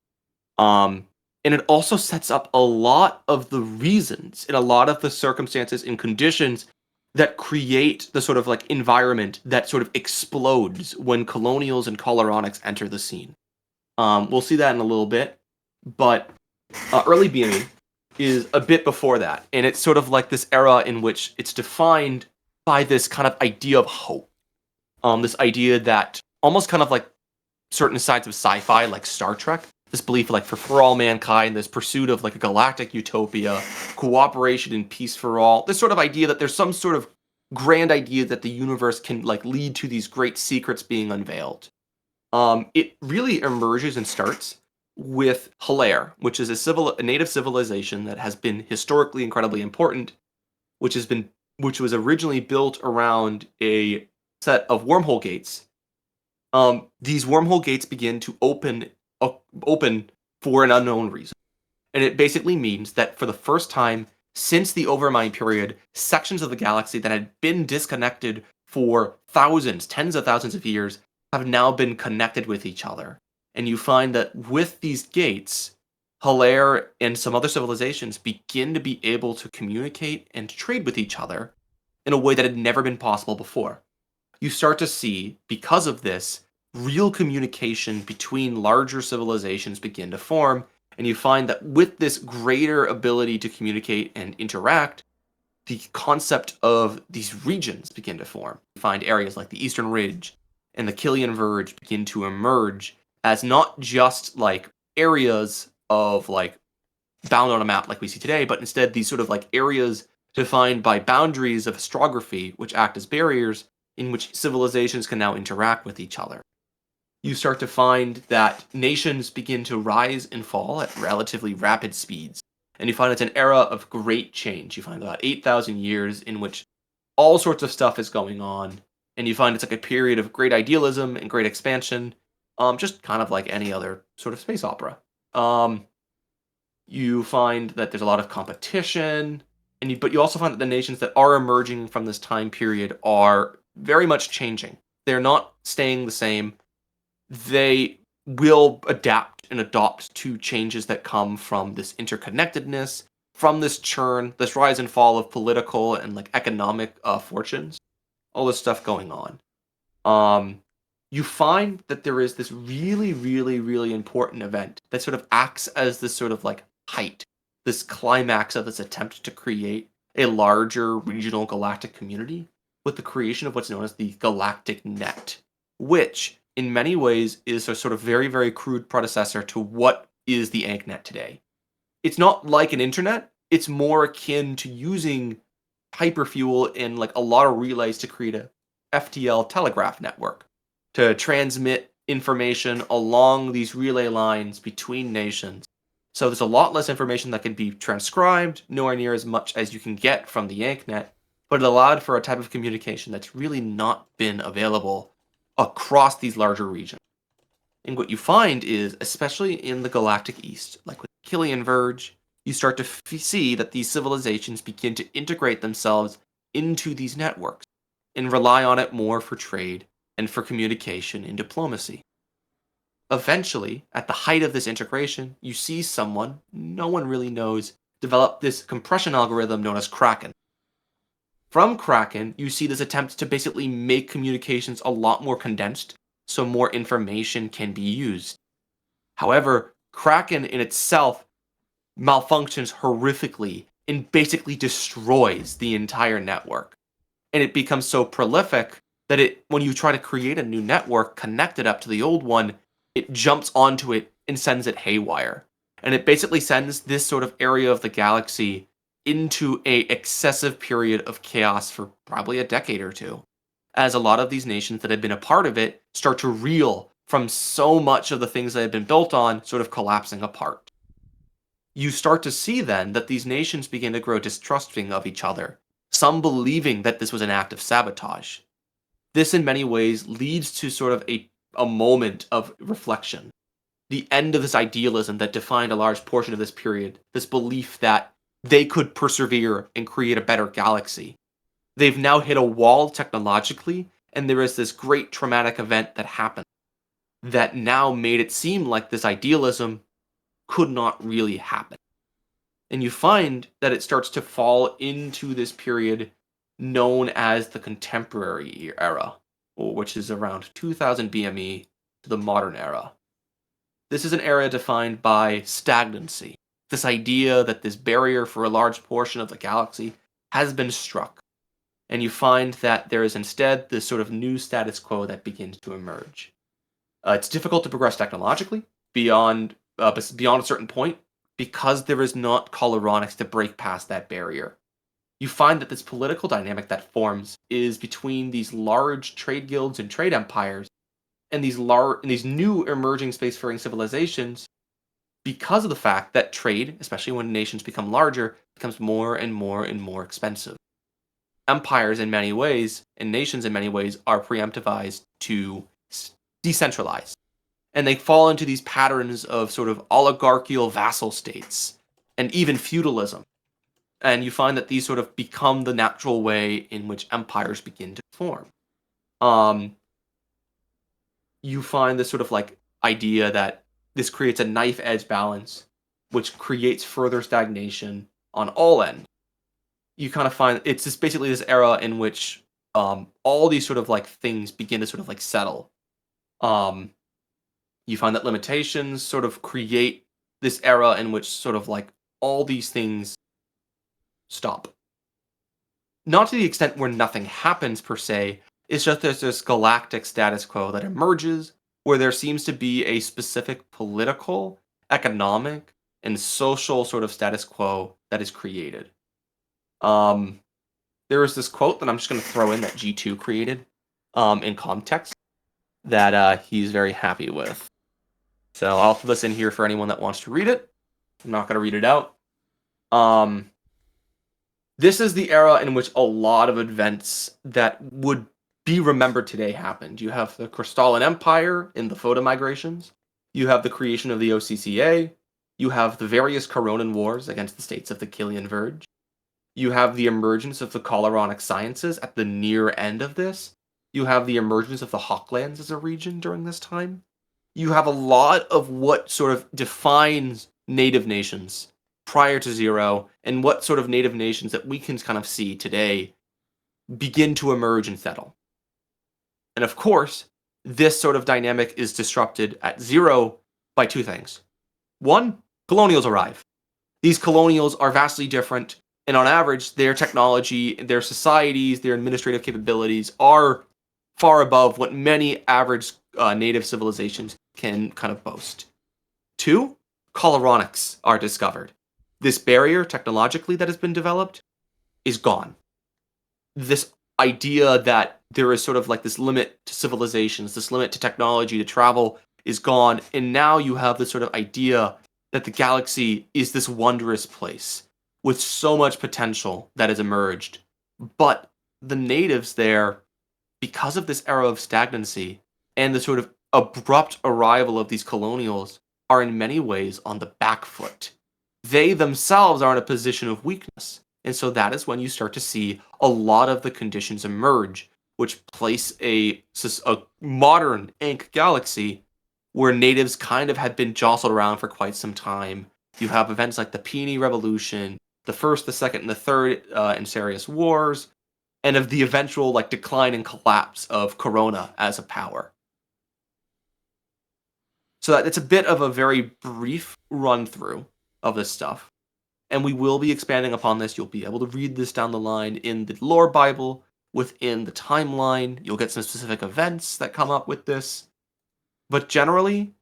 And it also sets up a lot of the reasons and a lot of the circumstances and conditions that create the sort of like environment that sort of explodes when colonials and coloronics enter the scene. We'll see that in a little bit, but early BME is a bit before that, and it's sort of like this era in which it's defined by this kind of idea of hope. This idea that almost kind of like certain sides of sci-fi, like Star Trek, this belief like for all mankind, this pursuit of like a galactic utopia, cooperation and peace for all, this sort of idea that there's some sort of grand idea that the universe can like lead to these great secrets being unveiled. It really emerges and starts with Hilaire, which is a native civilization that has been historically incredibly important, which was originally built around a set of wormhole gates. These wormhole gates begin to open for an unknown reason. And it basically means that for the first time since the Overmind period, sections of the galaxy that had been disconnected for thousands, tens of thousands of years, have now been connected with each other. And you find that with these gates, Hilaire and some other civilizations begin to be able to communicate and trade with each other in a way that had never been possible before. You start to see, because of this, real communication between larger civilizations begin to form, and you find that with this greater ability to communicate and interact, the concept of these regions begin to form. You find areas like the Eastern Ridge and the Killian Verge begin to emerge as not just like areas of like bound on a map like we see today, but instead these sort of like areas defined by boundaries of astrography, which act as barriers in which civilizations can now interact with each other. You start to find that nations begin to rise and fall at relatively rapid speeds. And you find it's an era of great change. You find about 8,000 years in which all sorts of stuff is going on. And you find it's like a period of great idealism and great expansion, just kind of like any other sort of space opera. You find that there's a lot of competition, but you also find that the nations that are emerging from this time period are very much changing. They're not staying the same. They will adapt and adopt to changes that come from this interconnectedness, from this churn, this rise and fall of political and like economic fortunes, all this stuff going on. You find that there is this really, really, really important event that sort of acts as this sort of like height, this climax of this attempt to create a larger regional galactic community with the creation of what's known as the Galactic Net, which in many ways is a sort of very, very crude predecessor to what is the AnkNet today. It's not like an internet. It's more akin to using hyperfuel and like a lot of relays to create a FTL telegraph network to transmit information along these relay lines between nations. So there's a lot less information that can be transcribed, nowhere near as much as you can get from the AnkNet, but it allowed for a type of communication that's really not been available across these larger regions. And what you find is, especially in the Galactic East, like with Killian Verge, you start to see that these civilizations begin to integrate themselves into these networks and rely on it more for trade and for communication and diplomacy. Eventually, at the height of this integration, you see someone, no one really knows, develop this compression algorithm known as Kraken. From Kraken, you see this attempt to basically make communications a lot more condensed, so more information can be used. However, Kraken in itself malfunctions horrifically and basically destroys the entire network. And it becomes so prolific that when you try to create a new network connected up to the old one, it jumps onto it and sends it haywire. And it basically sends this sort of area of the galaxy into a excessive period of chaos for probably a decade or two, as a lot of these nations that had been a part of it start to reel from so much of the things they had been built on sort of collapsing apart. You start to see then that these nations begin to grow distrusting of each other, some believing that this was an act of sabotage. This in many ways leads to sort of a moment of reflection. The end of this idealism that defined a large portion of this period, this belief that they could persevere and create a better galaxy. They've now hit a wall technologically, and there is this great traumatic event that happened that now made it seem like this idealism could not really happen. And you find that it starts to fall into this period known as the Contemporary Era, which is around 2000 BME to the Modern Era. This is an era defined by stagnancy, this idea that this barrier for a large portion of the galaxy has been struck. And you find that there is instead this sort of new status quo that begins to emerge. It's difficult to progress technologically beyond a certain point because there is not coloronics to break past that barrier. You find that this political dynamic that forms is between these large trade guilds and trade empires and these new emerging spacefaring civilizations, because of the fact that trade, especially when nations become larger, becomes more and more and more expensive. Empires in many ways, and nations in many ways, are preemptivized to decentralize. And they fall into these patterns of sort of oligarchical vassal states, and even feudalism. And you find that these sort of become the natural way in which empires begin to form. You find this sort of like idea that this creates a knife-edge balance, which creates further stagnation on all ends. You kind of find it's just basically this era in which all these sort of like things begin to sort of like settle. You find that limitations sort of create this era in which sort of like all these things stop. Not to the extent where nothing happens per se, it's just there's this galactic status quo that emerges where there seems to be a specific political, economic, and social sort of status quo that is created. There is this quote that I'm just going to throw in that G2 created in context that he's very happy with. So I'll put this in here for anyone that wants to read it. I'm not going to read it out. This is the era in which a lot of events that would be remembered today happened. You have the Crystalline Empire in the photo migrations. You have the creation of the OCCA. You have the various Coronan Wars against the states of the Killian Verge. You have the emergence of the Coloronic Sciences at the near end of this. You have the emergence of the Hawklands as a region during this time. You have a lot of what sort of defines native nations prior to Zero, and what sort of native nations that we can kind of see today begin to emerge and settle. And of course, this sort of dynamic is disrupted at Zero by two things. One, colonials arrive. These colonials are vastly different, and on average, their technology, their societies, their administrative capabilities are far above what many average native civilizations can kind of boast. Two, coloronics are discovered. This barrier, technologically, that has been developed is gone. This idea that there is sort of like this limit to civilizations, this limit to technology, to travel, is gone. And now you have this sort of idea that the galaxy is this wondrous place with so much potential that has emerged. But the natives there, because of this era of stagnancy and the sort of abrupt arrival of these colonials, are in many ways on the back foot. They themselves are in a position of weakness. And so that is when you start to see a lot of the conditions emerge, which place a modern Ankh galaxy where natives kind of had been jostled around for quite some time. You have events like the Peony Revolution, the First, the Second, and the Third Ancerious Wars. and of the eventual like decline and collapse of Corona as a power. So it's a bit of a very brief run through of this stuff. And we will be expanding upon this. You'll be able to read this down the line in the lore Bible, within the timeline. You'll get some specific events that come up with this. But generally,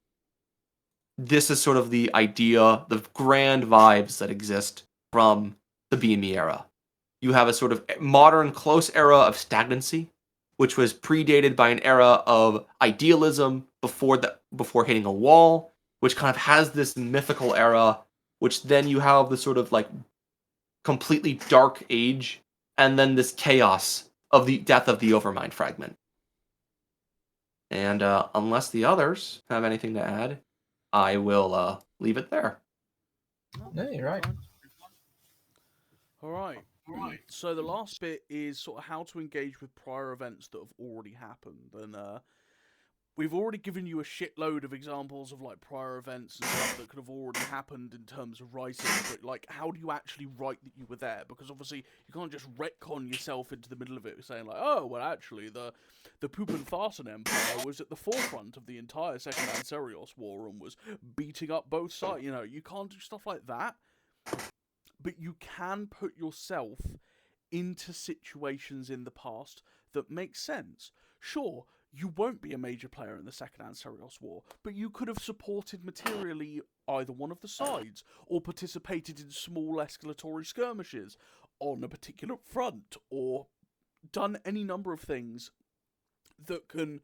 this is sort of the idea, the grand vibes that exist from the BME era. You have a sort of modern, close era of stagnancy, which was predated by an era of idealism before hitting a wall, which kind of has this mythical era, which then you have the sort of like completely dark age, and then this chaos of the death of the Overmind fragment. And unless the others have anything to add, I will leave it there. No, you're right. All right. So the last bit is sort of how to engage with prior events that have already happened, and we've already given you a shitload of examples of like prior events and stuff that could have already happened in terms of writing, but like how do you actually write that you were there? Because obviously you can't just retcon yourself into the middle of it saying like, oh well, actually the Poop and Farson Empire was at the forefront of the entire Second Ancerious War and was beating up both sides. You know, you can't do stuff like that. But you can put yourself into situations in the past that make sense. Sure, you won't be a major player in the Second Ancerious War, but you could have supported materially either one of the sides, or participated in small escalatory skirmishes on a particular front, or done any number of things that can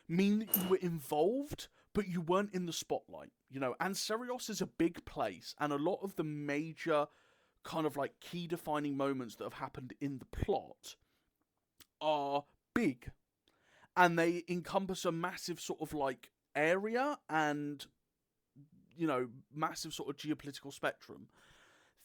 mean that you were involved, but you weren't in the spotlight. You know, Ancerious is a big place, and a lot of the major kind of like key defining moments that have happened in the plot are big, and they encompass a massive sort of like area and, you know, massive sort of geopolitical spectrum.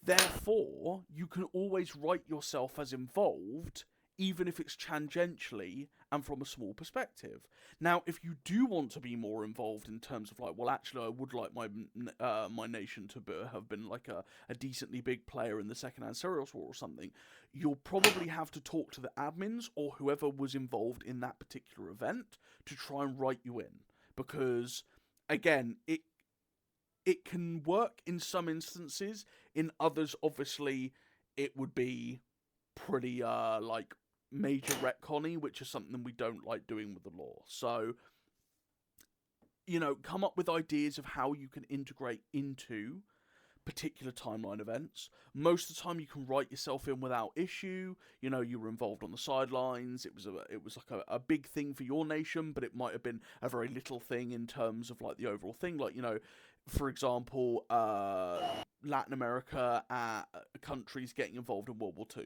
Therefore, you can always write yourself as involved, even if it's tangentially and from a small perspective. Now, if you do want to be more involved in terms of like, well, actually, I would like my nation to have been like a decently big player in the Second Ancerious War or something, you'll probably have to talk to the admins or whoever was involved in that particular event to try and write you in. Because, again, it can work in some instances. In others, obviously, it would be pretty like major retconny, which is something we don't like doing with the lore. So, you know, come up with ideas of how you can integrate into particular timeline events. Most of the time you can write yourself in without issue. You know, you were involved on the sidelines. It was like a big thing for your nation, but it might have been a very little thing in terms of like the overall thing. Like, you know, for example, Latin America countries getting involved in World War II.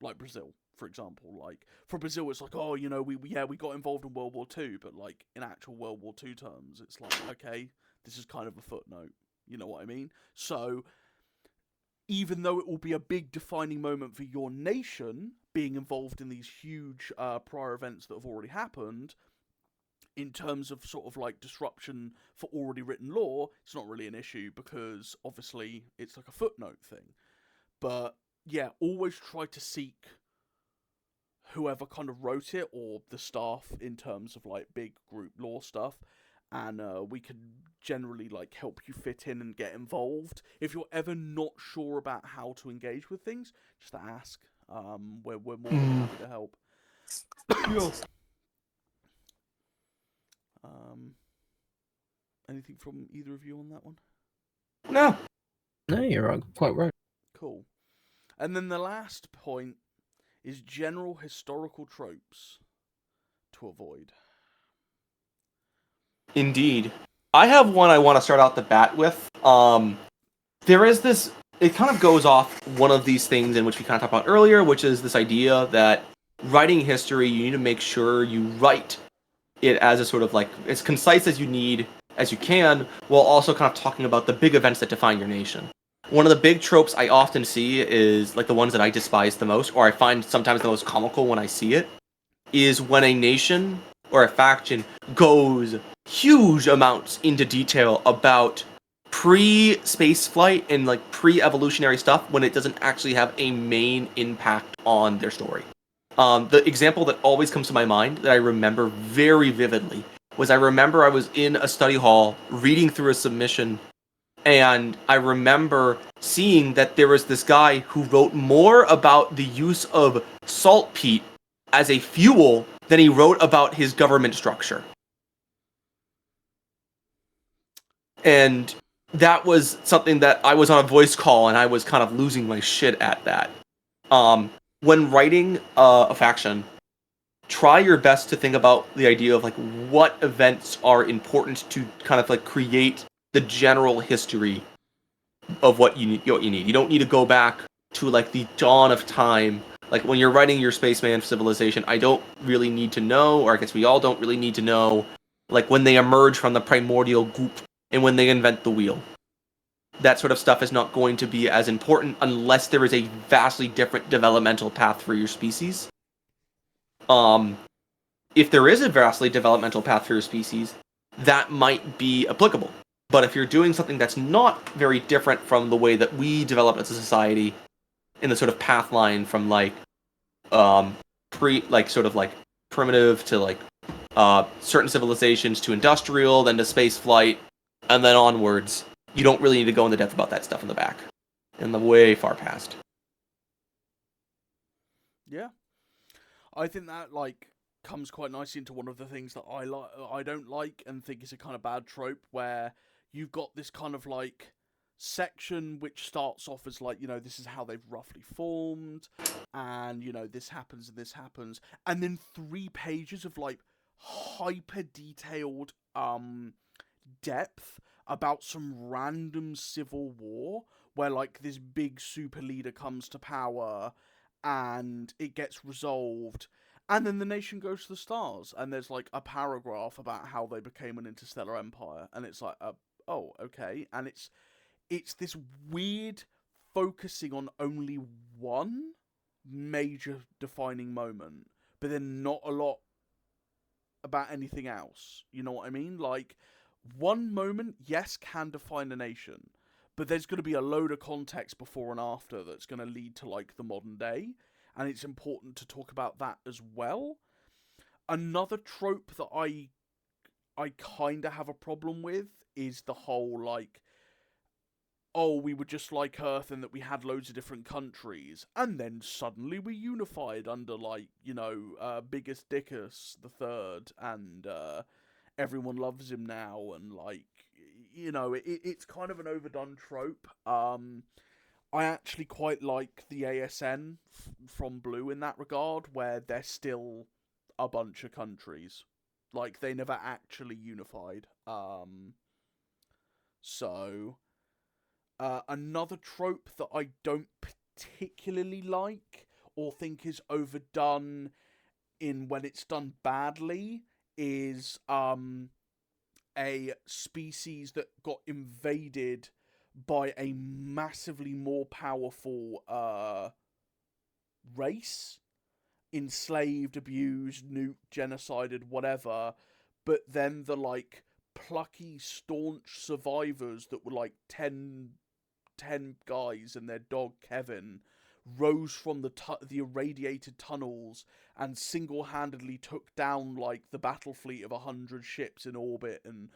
Like Brazil, for example. Like, for Brazil, it's like, oh, you know, we got involved in World War II, but, like, in actual World War II terms, it's like, okay, this is kind of a footnote. You know what I mean? So, even though it will be a big defining moment for your nation, being involved in these huge prior events that have already happened, in terms of sort of, like, disruption for already written lore, it's not really an issue, because, obviously, it's like a footnote thing. But yeah, always try to seek whoever kind of wrote it, or the staff in terms of like big group lore stuff, and we can generally like help you fit in and get involved. If you're ever not sure about how to engage with things, just ask. We're more than happy to help. Anything from either of you on that one? No, you're quite right. Cool. And then the last point is general historical tropes to avoid. Indeed. I have one I want to start out the bat with. There is this, it kind of goes off one of these things in which we kind of talked about earlier, which is this idea that writing history, you need to make sure you write it as a sort of like, as concise as you can, while also kind of talking about the big events that define your nation. One of the big tropes I often see is, like the ones that I despise the most, or I find sometimes the most comical when I see it, is when a nation or a faction goes huge amounts into detail about pre-space flight and like pre-evolutionary stuff when it doesn't actually have a main impact on their story. The example that always comes to my mind that I remember very vividly was I remember I was in a study hall reading through a submission, and I remember seeing that there was this guy who wrote more about the use of saltpeat as a fuel than he wrote about his government structure. And that was something that I was on a voice call and I was kind of losing my shit at that. When writing a faction, try your best to think about the idea of like what events are important to kind of like create the general history of what you need. You don't need to go back to like the dawn of time. Like when you're writing your Spaceman civilization, I don't really need to know, or I guess we all don't really need to know, like when they emerge from the primordial goop and when they invent the wheel. That sort of stuff is not going to be as important unless there is a vastly different developmental path for your species. If there is a vastly developmental path for your species, that might be applicable. But if you're doing something that's not very different from the way that we develop as a society, in the sort of path line from like sort of like primitive to like certain civilizations to industrial, then to space flight, and then onwards, you don't really need to go into depth about that stuff in the back, in the way far past. Yeah, I think that like comes quite nicely into one of the things that I don't like and think is a kind of bad trope, where you've got this kind of like section which starts off as like, this is how they've roughly formed, and this happens, and then 3 pages of like hyper detailed depth about some random civil war where like this big super leader comes to power and it gets resolved, and then the nation goes to the stars, and there's like a paragraph about how they became an interstellar empire, and it's like, oh, okay, and it's this weird focusing on only one major defining moment, but then not a lot about anything else. You know what I mean? Like, one moment, yes, can define a nation, but there's going to be a load of context before and after that's going to lead to, like, the modern day, and it's important to talk about that as well. Another trope that I kind of have a problem with is the whole, like, oh, we were just like Earth and that we had loads of different countries, and then suddenly we unified under, like, Biggest Dickus the Third, and everyone loves him now, and, like, it's kind of an overdone trope. I actually quite like the ASN from Blue in that regard, where they're still a bunch of countries. Like, they never actually unified. So... another trope that I don't particularly like or think is overdone in when it's done badly is a species that got invaded by a massively more powerful race, enslaved, abused, nuked, genocided, whatever, but then the like plucky, staunch survivors that were like 10 guys and their dog Kevin rose from the irradiated tunnels and single-handedly took down like the battle fleet of 100 ships in orbit, and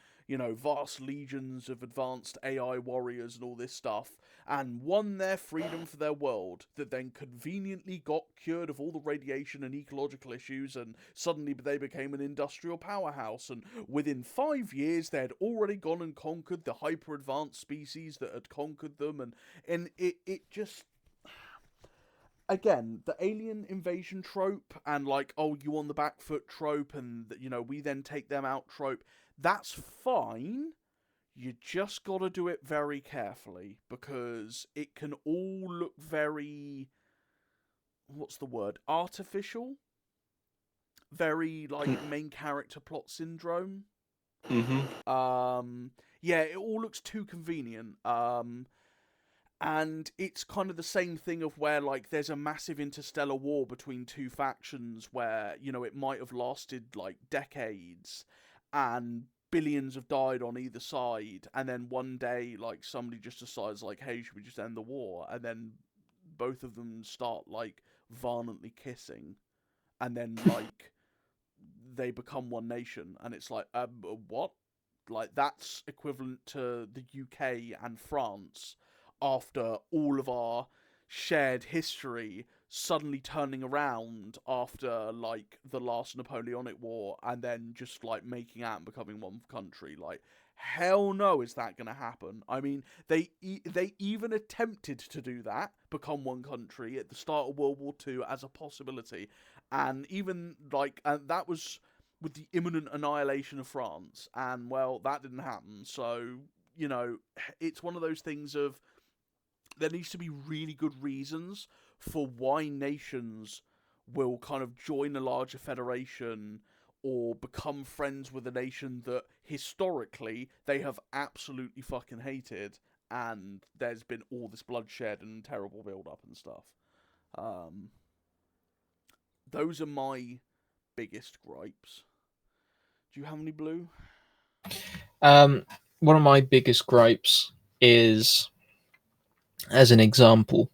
vast legions of advanced AI warriors and all this stuff, and won their freedom for their world, that then conveniently got cured of all the radiation and ecological issues, and suddenly they became an industrial powerhouse, and within 5 years they had already gone and conquered the hyper-advanced species that had conquered them, and it just... Again, the alien invasion trope and like, oh, you on the back foot trope, and we then take them out trope, that's fine. You just gotta do it very carefully, because it can all look very, what's the word, artificial, very like main character plot syndrome. Yeah, it all looks too convenient. And it's kind of the same thing of where, like, there's a massive interstellar war between 2 factions where, it might have lasted, like, decades, and billions have died on either side, and then one day, like, somebody just decides, like, hey, should we just end the war? And then both of them start, like, violently kissing. and then like they become one nation, and it's like, what? Like that's equivalent to the UK and France after all of our shared history suddenly turning around after like the last Napoleonic War and then just like making out and becoming one country. Like hell no, is that going to happen? I mean, they even attempted to do that, become one country at the start of World War II as a possibility, and even like and that was with the imminent annihilation of France, and well, that didn't happen. So you know, it's one of those things of there needs to be really good reasons for why nations will kind of join a larger federation or become friends with a nation that historically they have absolutely fucking hated, and there's been all this bloodshed and terrible build up and stuff. Those are my biggest gripes. Do you have any, Blue? One of my biggest gripes is, as an example,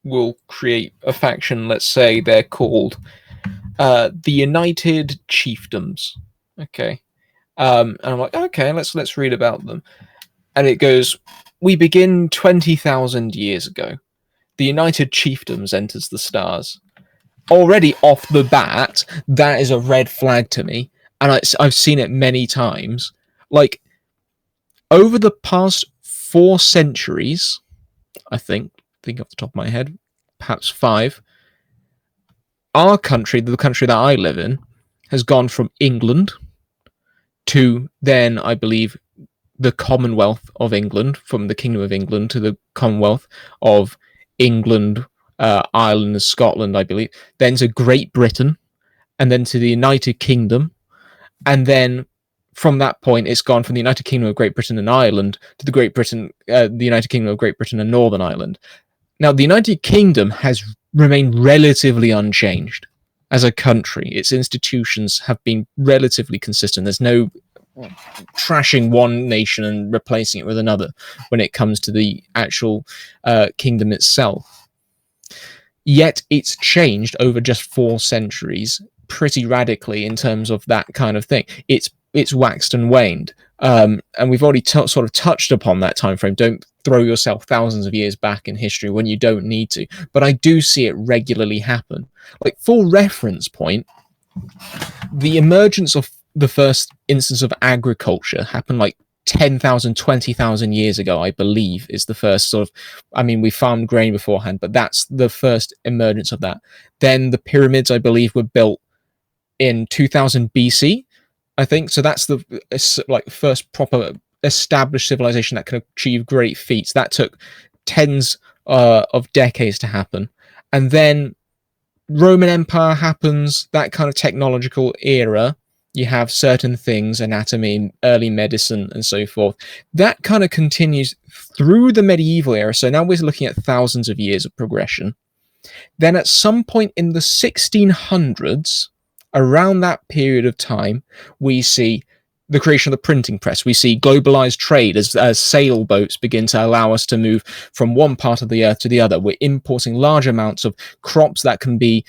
we'll create a faction. Let's say they're called the United Chiefdoms. Okay, and I'm like, okay, let's read about them, and it goes, we begin 20,000 years ago. The United Chiefdoms enters the stars. Already off the bat, that is a red flag to me, and I've seen it many times. Like, over the past 4 centuries, I think off the top of my head, perhaps 5, our country, the country that I live in, has gone from England to then, I believe, the Commonwealth of England, from the Kingdom of England to the Commonwealth of England, Ireland and Scotland, I believe, then to Great Britain, and then to the United Kingdom, and then from that point, it's gone from the United Kingdom of Great Britain and Ireland to the United Kingdom of Great Britain and Northern Ireland. Now, the United Kingdom has remained relatively unchanged as a country. Its institutions have been relatively consistent. There's no trashing one nation and replacing it with another when it comes to the actual kingdom itself. Yet it's changed over just 4 centuries pretty radically in terms of that kind of thing. It's waxed and waned, and we've already sort of touched upon that time frame. Don't throw yourself thousands of years back in history when you don't need to, but I do see it regularly happen. Like, for reference point, the emergence of the first instance of agriculture happened like 10,000, 20,000 years ago, I believe, is the first sort of, I mean, we farmed grain beforehand, but that's the first emergence of that. Then the pyramids, I believe, were built in 2000 BC, I think. So that's the like first proper established civilization that can achieve great feats. That took tens of decades to happen. And then Roman Empire happens, that kind of technological era. You have certain things, anatomy, early medicine, and so forth. That kind of continues through the medieval era. So now we're looking at thousands of years of progression. Then at some point in the 1600s, around that period of time, we see the creation of the printing press. We see globalized trade as sailboats begin to allow us to move from one part of the earth to the other. We're importing large amounts of crops that can be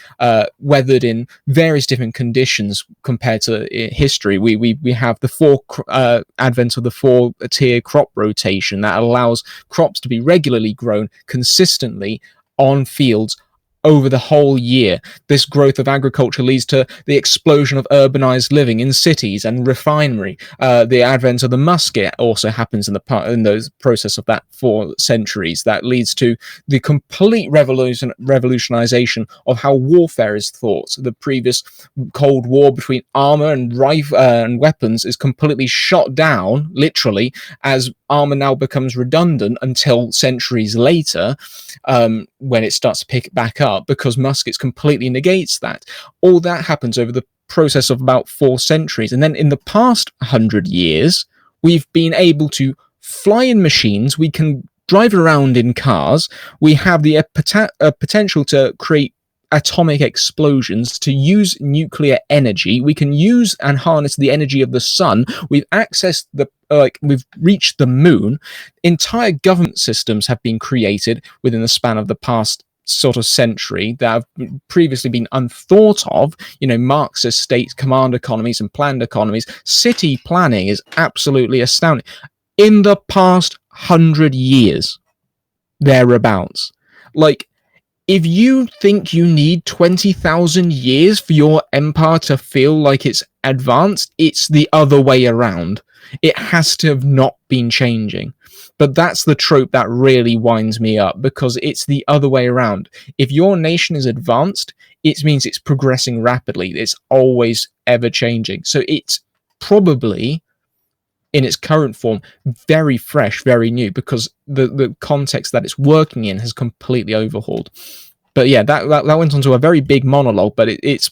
weathered in various different conditions compared to history. We have the advent of the 4-tier crop rotation that allows crops to be regularly grown consistently on fields over the whole year. This growth of agriculture leads to the explosion of urbanized living in cities and refinery. The advent of the musket also happens in the process of that 4 centuries. That leads to the complete revolutionization of how warfare is thought. The previous Cold War between armor and and weapons is completely shot down, literally, as armor now becomes redundant until centuries later, when it starts to pick back up, because muskets completely negates that. All that happens over the process of about 4 centuries. And then in the past 100 years, we've been able to fly in machines. We can drive around in cars. We have the potential to create atomic explosions, to use nuclear energy. We can use and harness the energy of the sun. We've accessed we've reached the moon. Entire government systems have been created within the span of the past sort of century that have previously been unthought of. Marxist states, command economies and planned economies. City planning is absolutely astounding. In the past 100 years, thereabouts. Like, if you think you need 20,000 years for your empire to feel like it's advanced, it's the other way around. It has to have not been changing. But that's the trope that really winds me up, because it's the other way around. If your nation is advanced, it means it's progressing rapidly. It's always ever changing. So it's probably, in its current form, very fresh, very new, because the context that it's working in has completely overhauled. But yeah, that went on to a very big monologue, but it's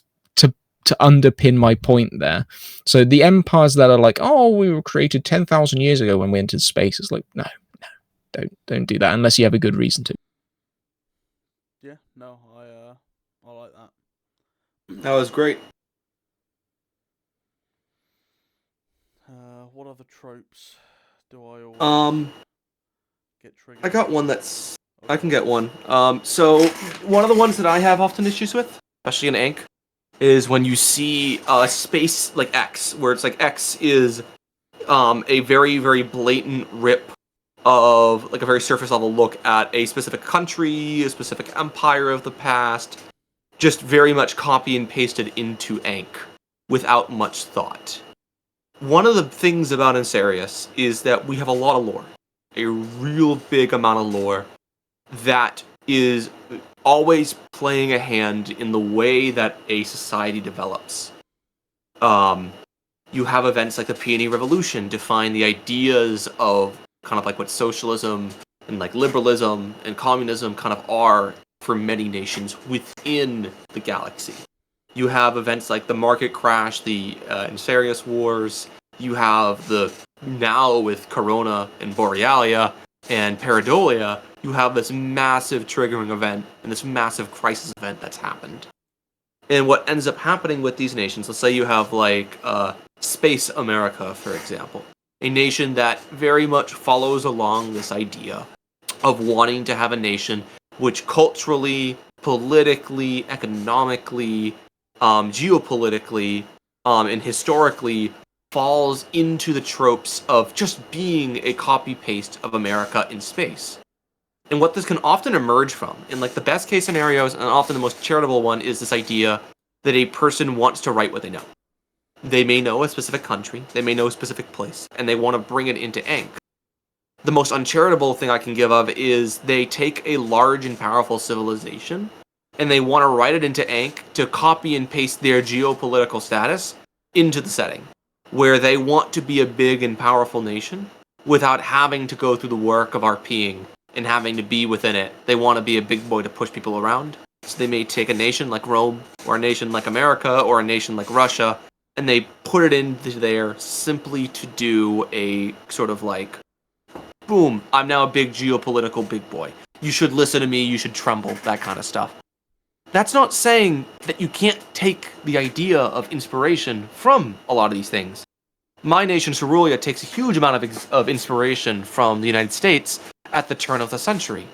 to underpin my point there. So the empires that are like, oh, we were created 10,000 years ago when we entered space, it's like, no, don't do that unless you have a good reason to. Yeah, no, I like that. That was great. What other tropes do I always get triggered? I got one that's... I can get one. So one of the ones that I have often issues with, especially in Ankh, is when you see a space like X, where it's like X is a very, very blatant rip of, like, a very surface level look at a specific country, a specific empire of the past, just very much copy and pasted into Ankh without much thought. One of the things about Ancerious is that we have a lot of lore, a real big amount of lore that is always playing a hand in the way that a society develops. You have events like the Peony Revolution define the ideas of kind of like what socialism and like liberalism and communism kind of are for many nations within the galaxy. You have events like the market crash, the Ancerious Wars. You have the, now with Corona and Borealia and Paradolia, you have this massive triggering event and this massive crisis event that's happened. And what ends up happening with these nations, let's say you have like Space America, for example, a nation that very much follows along this idea of wanting to have a nation which culturally, politically, economically, geopolitically, and historically falls into the tropes of just being a copy-paste of America in space. And what this can often emerge from, in like the best case scenarios, and often the most charitable one, is this idea that a person wants to write what they know. They may know a specific country, they may know a specific place, and they want to bring it into Ankh. The most uncharitable thing I can give of is they take a large and powerful civilization, and they want to write it into Ankh to copy and paste their geopolitical status into the setting, where they want to be a big and powerful nation without having to go through the work of RPing and having to be within it. They want to be a big boy to push people around. So they may take a nation like Rome, or a nation like America, or a nation like Russia, and they put it into there simply to do a sort of like, boom, I'm now a big geopolitical big boy. You should listen to me, you should tremble, that kind of stuff. That's not saying that you can't take the idea of inspiration from a lot of these things. My nation, Cerulia, takes a huge amount of inspiration from the United States at the turn of the century.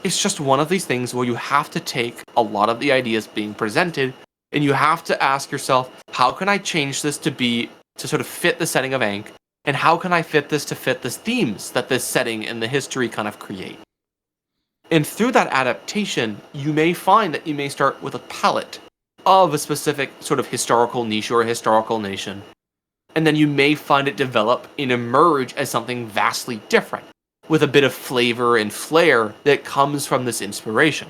It's just one of these things where you have to take a lot of the ideas being presented, and you have to ask yourself, how can I change this to sort of fit the setting of Ankh, and how can I fit this to fit the themes that this setting and the history kind of create? And through that adaptation, you may find that you may start with a palette of a specific sort of historical niche or a historical nation, and then you may find it develop and emerge as something vastly different, with a bit of flavor and flair that comes from this inspiration.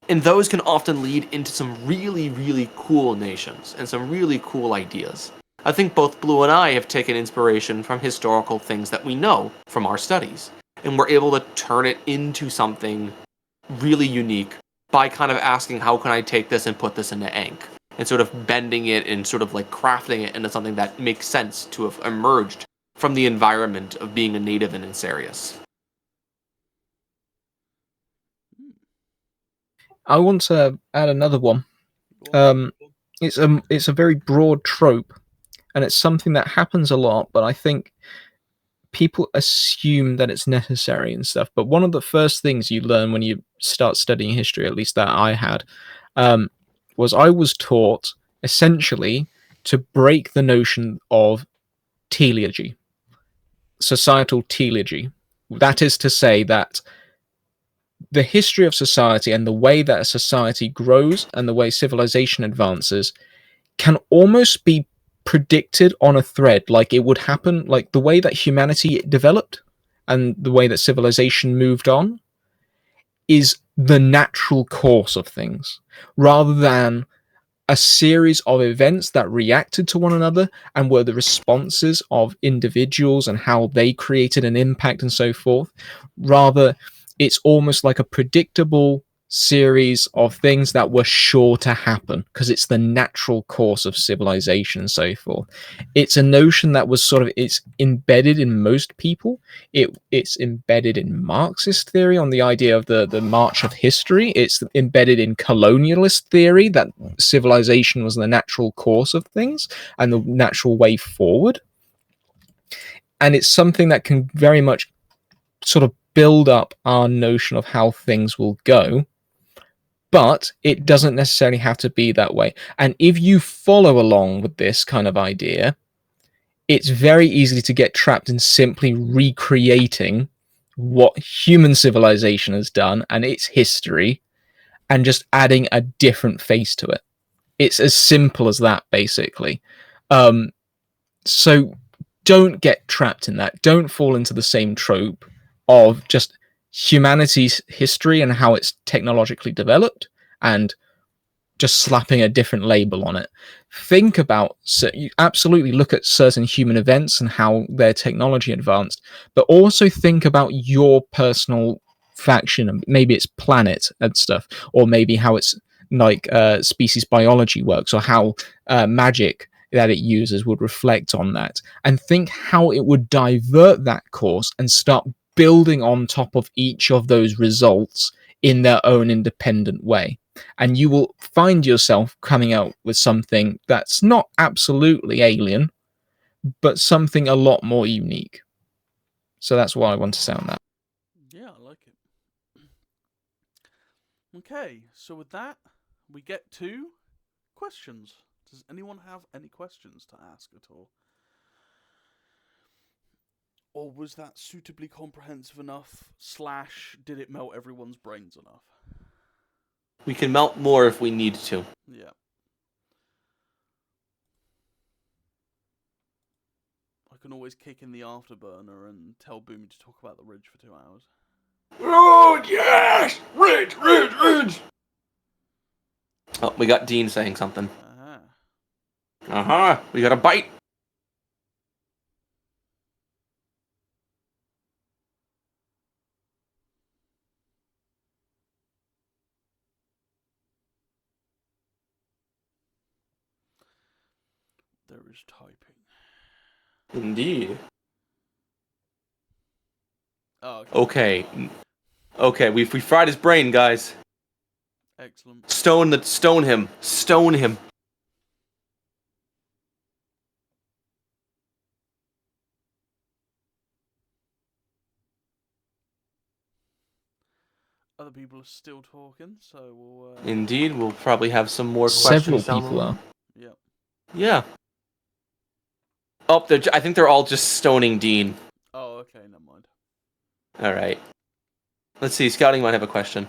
And those can often lead into some really, really cool nations and some really cool ideas. I think both Blue and I have taken inspiration from historical things that we know from our studies, and we're able to turn it into something really unique by kind of asking, how can I take this and put this into Ankh? And sort of bending it and sort of like crafting it into something that makes sense to have emerged from the environment of being a native in Ancerious. I want to add another one. It's a very broad trope, and it's something that happens a lot, but I think people assume that it's necessary and stuff, but one of the first things you learn when you start studying history, at least that I had, was I was taught essentially to break the notion of teleology, societal teleology. That is to say that the history of society and the way that a society grows and the way civilization advances can almost be predicted on a thread, like it would happen, like the way that humanity developed and the way that civilization moved on is the natural course of things, rather than a series of events that reacted to one another and were the responses of individuals and how they created an impact and so forth. Rather, it's almost like a predictable series of things that were sure to happen because it's the natural course of civilization and so forth. It's a notion that was sort of, it's embedded in most people. It's embedded in Marxist theory on the idea of the march of history. It's embedded in colonialist theory that civilization was the natural course of things and the natural way forward. And it's something that can very much sort of build up our notion of how things will go, but it doesn't necessarily have to be that way. And if you follow along with this kind of idea, it's very easy to get trapped in simply recreating what human civilization has done and its history and just adding a different face to it. It's as simple as that, basically. So don't get trapped in that. Don't fall into the same trope of just humanity's history and how it's technologically developed and just slapping a different label on it. Think about, so you absolutely look at certain human events and how their technology advanced, but also think about your personal faction, and maybe it's planet and stuff, or maybe how it's like species biology works, or how magic that it uses would reflect on that, and think how it would divert that course and start building on top of each of those results in their own independent way. And you will find yourself coming out with something that's not absolutely alien, but something a lot more unique. So that's why I want to say on that. Yeah, I like it. Okay, so with that, we get to questions. Does anyone have any questions to ask at all? Or was that suitably comprehensive enough, / did it melt everyone's brains enough? We can melt more if we need to. Yeah. I can always kick in the afterburner and tell Boomy to talk about the Ridge for 2 hours. Oh, yes! Ridge, Ridge, Ridge! Oh, we got Dean saying something. Uh-huh. We got a bite. There is typing. Indeed. Oh, Okay, we fried his brain, guys. Excellent. Stone him. Stone him. Other people are still talking, so we'll... Indeed, we'll probably have some more Several questions down the people line. are. Yep. Yeah. Oh, I think they're all just stoning Dean. Oh, okay, never mind. Alright. Let's see, Scouting might have a question.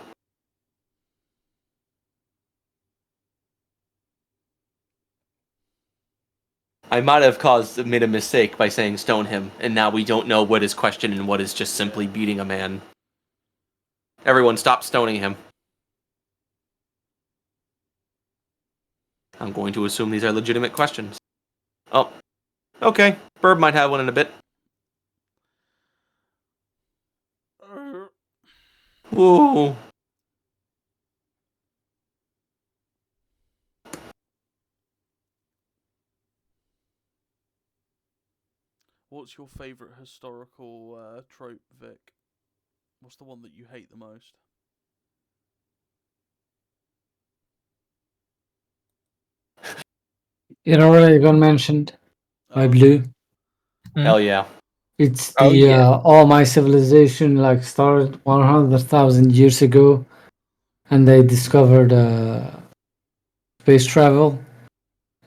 I might have made a mistake by saying stone him, and now we don't know what is question and what is just simply beating a man. Everyone stop stoning him. I'm going to assume these are legitimate questions. Oh. Okay. Burb might have one in a bit. Whoa. What's your favourite historical trope, Vic? What's the one that you hate the most? It already got mentioned by Blue. Hell yeah. It's Oh, the yeah. all my civilization like started 100,000 years ago, and they discovered space travel,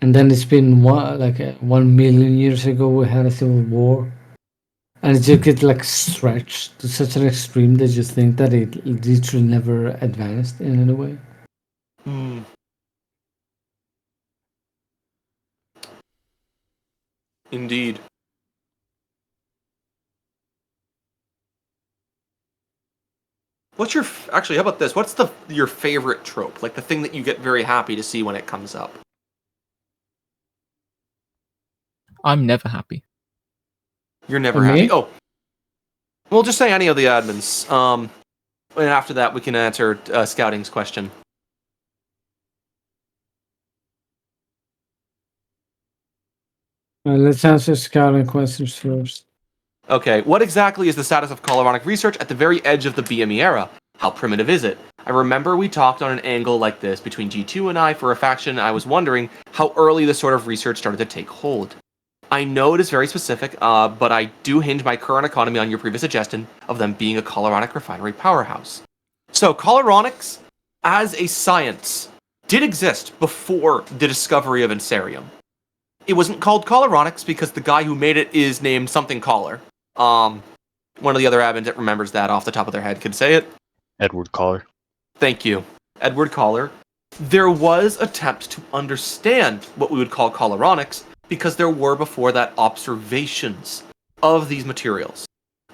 and then it's been 1 million years ago we had a civil war, and it just gets like stretched to such an extreme that you think that it literally never advanced in any way. Hmm. Indeed. What's your actually? How about this? What's your favorite trope? Like the thing that you get very happy to see when it comes up. I'm never happy. You're never For happy. me, Oh, we'll just say any of the admins. And after that, we can answer Scouting's question. let's answer scouting questions first. Okay, what exactly is the status of coloronic research at the very edge of the BME era? How primitive is it? I remember we talked on an angle like this between G2 and I for a faction, and I was wondering how early this sort of research started to take hold. I know it is very specific, but I do hinge my current economy on your previous suggestion of them being a coloronic refinery powerhouse. So, coloronics, as a science, did exist before the discovery of Ancerium. It wasn't called coloronics because the guy who made it is named something Collar. One of the other admins that remembers that off the top of their head could say it. Edward Collar. Thank you. Edward Collar. There was attempt to understand what we would call coloronics because there were before that observations of these materials.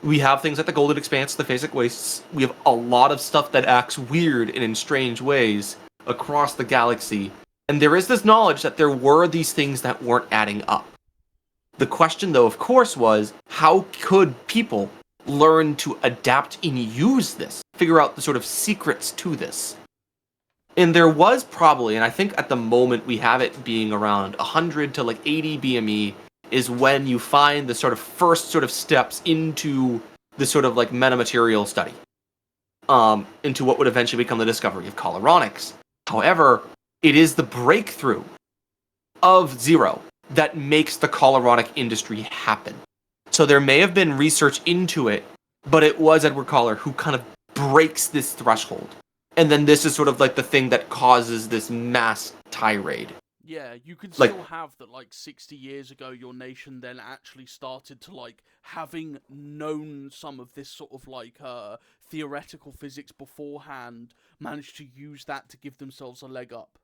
We have things like the Golden Expanse, the Phasic Wastes. We have a lot of stuff that acts weird and in strange ways across the galaxy. And there is this knowledge that there were these things that weren't adding up. The question, though, of course, was how could people learn to adapt and use this, figure out the sort of secrets to this? And there was probably, and I think at the moment we have it being around 100 to like 80 BME is when you find the sort of first sort of steps into the sort of like metamaterial study, into what would eventually become the discovery of coloronics. However, it is the breakthrough of Zero that makes the coloronic industry happen. So there may have been research into it, but it was Edward Collar who kind of breaks this threshold. And then this is sort of like the thing that causes this mass tirade. Yeah, you could Like- still have that, like, 60 years ago, your nation then actually started to, like, having known some of this sort of, like, theoretical physics beforehand, managed to use that to give themselves a leg up.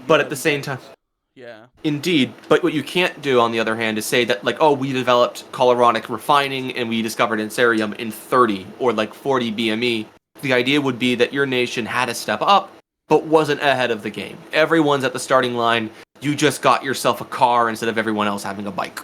But at the same time, Yeah. indeed, but what you can't do, on the other hand, is say that, like, oh, we developed coloronic refining and we discovered Ancerium in 30 or, like, 40 BME. The idea would be that your nation had to step up, but wasn't ahead of the game. Everyone's at the starting line. You just got yourself a car instead of everyone else having a bike.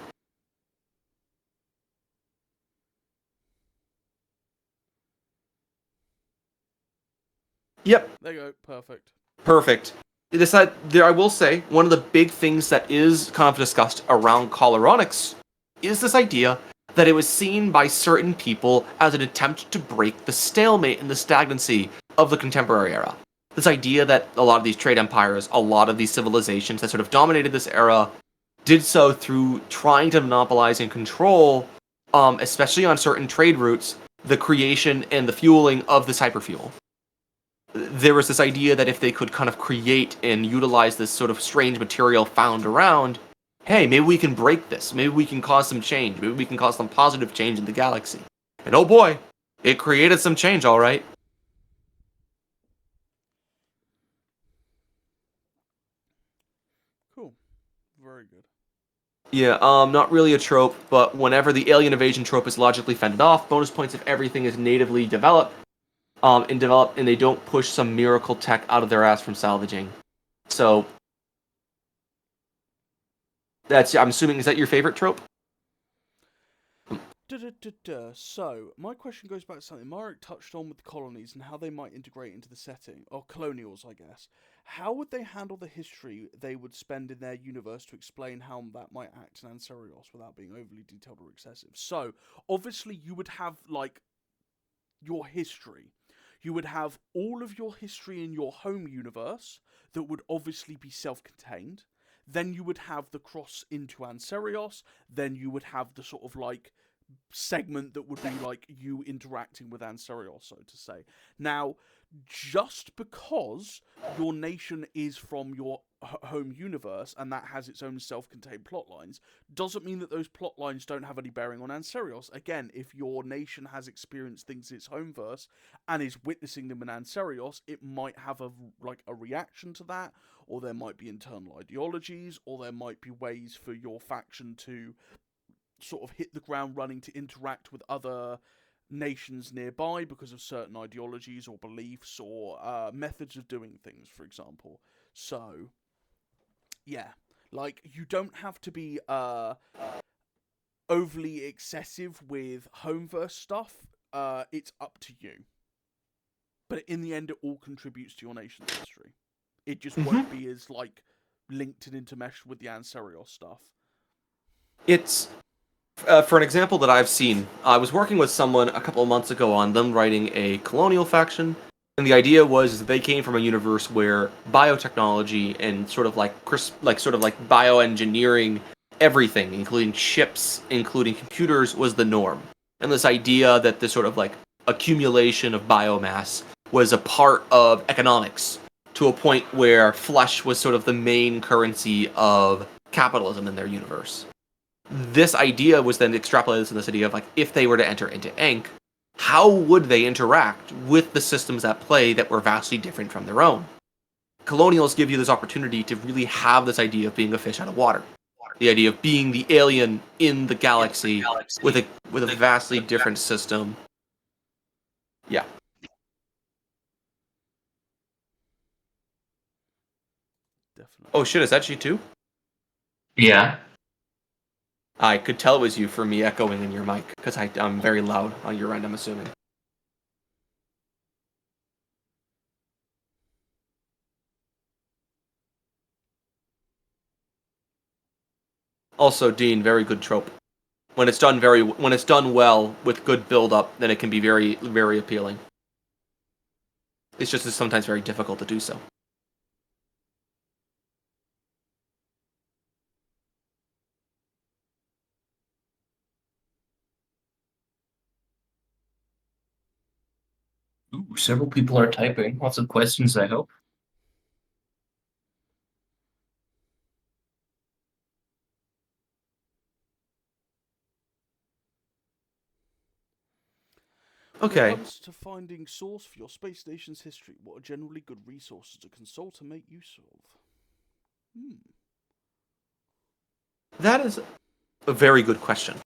Yep, There you go. Perfect. perfect. I will say, one of the big things that is kind of discussed around coloronics is this idea that it was seen by certain people as an attempt to break the stalemate and the stagnancy of the contemporary era. This idea that a lot of these trade empires, a lot of these civilizations that sort of dominated this era, did so through trying to monopolize and control, especially on certain trade routes, the creation and the fueling of this hyperfuel. There was this idea that if they could kind of create and utilize this sort of strange material found around, hey, maybe we can break this. Maybe we can cause some change. Maybe we can cause some positive change in the galaxy. And oh boy, it created some change, all right. Cool. Very good. Yeah, not really a trope, but whenever the alien invasion trope is logically fended off, bonus points if everything is natively developed, and they don't push some miracle tech out of their ass from salvaging. So I'm assuming, is that your favorite trope? So, my question goes back to something Marek touched on with the colonies and how they might integrate into the setting, or colonials, I guess. How would they handle the history they would spend in their universe to explain how that might act in Ancerios without being overly detailed or excessive? So, obviously, you would have, like, your history. You would have all of your history in your home universe that would obviously be self-contained. then you would have the cross into Ancerios, then you would have the sort of like segment that would be like you interacting with Ancerios, so to say. Now, just because your nation is from your home universe and that has its own self-contained plot lines doesn't mean that those plot lines don't have any bearing on Ancerios. Again, if your nation has experienced things in its homeverse and is witnessing them in Ancerios, it might have a reaction to that, or there might be internal ideologies, or there might be ways for your faction to sort of hit the ground running to interact with other nations nearby because of certain ideologies or beliefs or methods of doing things, for example. So, yeah, like, you don't have to be overly excessive with homeverse stuff. It's up to you. But in the end, it all contributes to your nation's history. It just won't be as, like, linked and intermeshed with the Ancerios stuff. It's for an example that I've seen, I was working with someone a couple of months ago on them writing a colonial faction, and the idea was that they came from a universe where biotechnology and sort of like bioengineering everything, including ships, including computers, was the norm. And this idea that this sort of like accumulation of biomass was a part of economics, to a point where flesh was sort of the main currency of capitalism in their universe. This idea was then extrapolated to this idea of, like, if they were to enter into Ankh, how would they interact with the systems at play that were vastly different from their own? Colonials give you this opportunity to really have this idea of being a fish out of water. The idea of being the alien in the galaxy with a vastly different system. Yeah. Definitely. Oh shit, is that you too? Yeah. I could tell it was you for me echoing in your mic, because I'm very loud on your end, I'm assuming. Also, Dean, very good trope. When it's done well with good build-up, then it can be very, very appealing. It's just sometimes very difficult to do so. Ooh, several people are typing. Lots of questions, I hope. When Okay. it comes to finding source for your space station's history, what are generally good resources to consult and make use of? That is a very good question.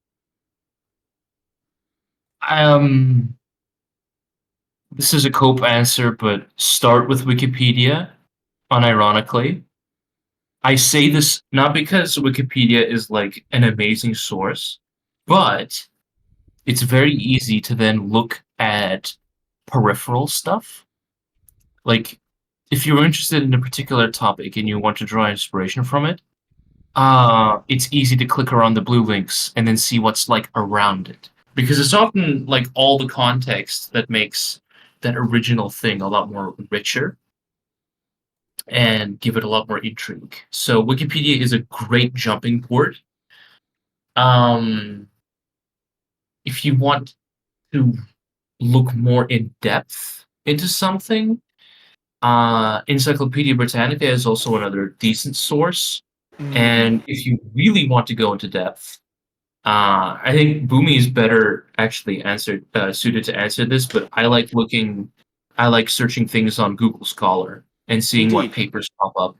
This is a cope answer, but start with Wikipedia, unironically. I say this not because Wikipedia is like an amazing source, but it's very easy to then look at peripheral stuff. Like, if you're interested in a particular topic and you want to draw inspiration from it, it's easy to click around the blue links and then see what's like around it. Because it's often like all the context that makes that original thing a lot more richer and give it a lot more intrigue. So Wikipedia is a great jumping board. If you want to look more in depth into something, Encyclopedia Britannica is also another decent source. And if you really want to go into depth, I think Boomy is better actually suited to answer this, but I like searching things on Google Scholar and seeing what Indeed. papers pop up.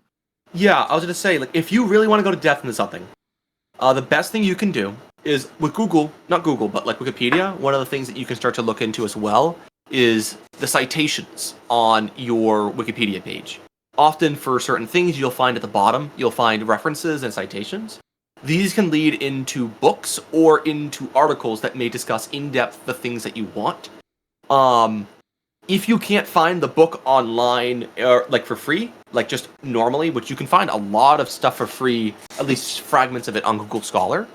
Yeah, I was going to say, like, if you really want to go to depth into something, the best thing you can do is with Google, not Google, but like Wikipedia, one of the things that you can start to look into as well is the citations on your Wikipedia page. Often for certain things, you'll find at the bottom, you'll find references and citations. These can lead into books or into articles that may discuss in depth the things that you want. If you can't find the book online, or like for free, like just normally, which you can find a lot of stuff for free, at least fragments of it on Google Scholar.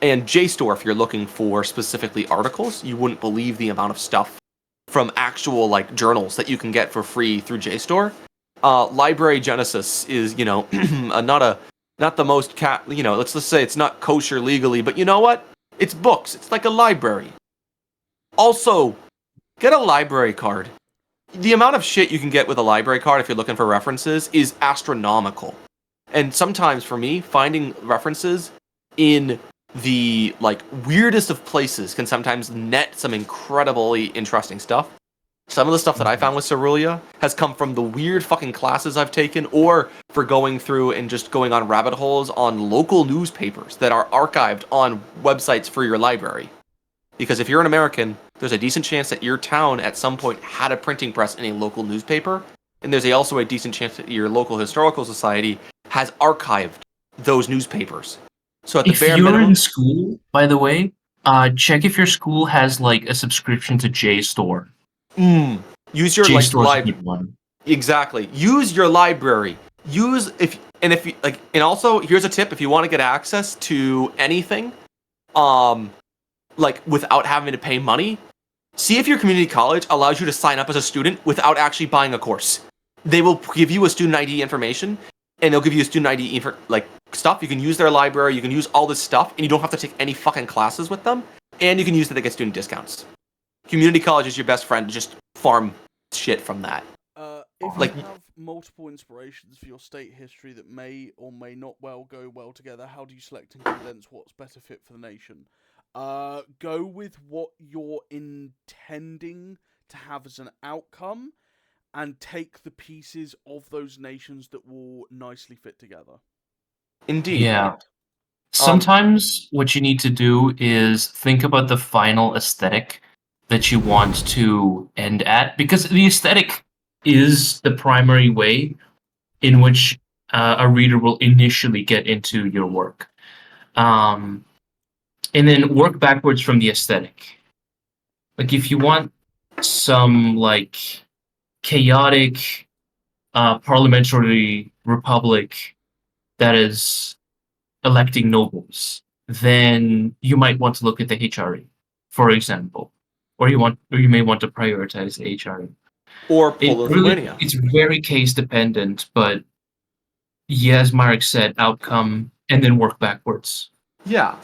And JSTOR, if you're looking for specifically articles, you wouldn't believe the amount of stuff from actual like journals that you can get for free through JSTOR. Library Genesis is, not a not the most let's just say it's not kosher legally, but you know what? It's books. It's like a library. Also, get a library card. The amount of shit you can get with a library card if you're looking for references is astronomical. And sometimes for me, finding references in the like weirdest of places can sometimes net some incredibly interesting stuff. Some of the stuff that I found with Cerulean has come from the weird fucking classes I've taken, or for going through and just going on rabbit holes on local newspapers that are archived on websites for your library. Because if you're an American, there's a decent chance that your town at some point had a printing press in a local newspaper, and there's also a decent chance that your local historical society has archived those newspapers. So at the bare minimum, if you're in school, by the way, check if your school has like a subscription to JSTOR. Use your library. Exactly. Use your library. And also here's a tip: if you want to get access to anything, like without having to pay money, see if your community college allows you to sign up as a student without actually buying a course. They will give you a student ID information, and they'll give you a student ID stuff. You can use their library. You can use all this stuff, and you don't have to take any fucking classes with them. And you can use it to get student discounts. Community college is your best friend to just farm shit from that. If you have multiple inspirations for your state history that may or may not go well together, how do you select and condense what's better fit for the nation? Go with what you're intending to have as an outcome, and take the pieces of those nations that will nicely fit together. Indeed. Yeah. Sometimes what you need to do is think about the final aesthetic that you want to end at, because the aesthetic is the primary way in which a reader will initially get into your work. And then work backwards from the aesthetic. Like if you want some like chaotic parliamentary republic that is electing nobles, then you might want to look at the HRE, for example. Or you may want to prioritize HRE. Or Lithuania. It's very case dependent, but as Marek said, outcome and then work backwards. Yeah.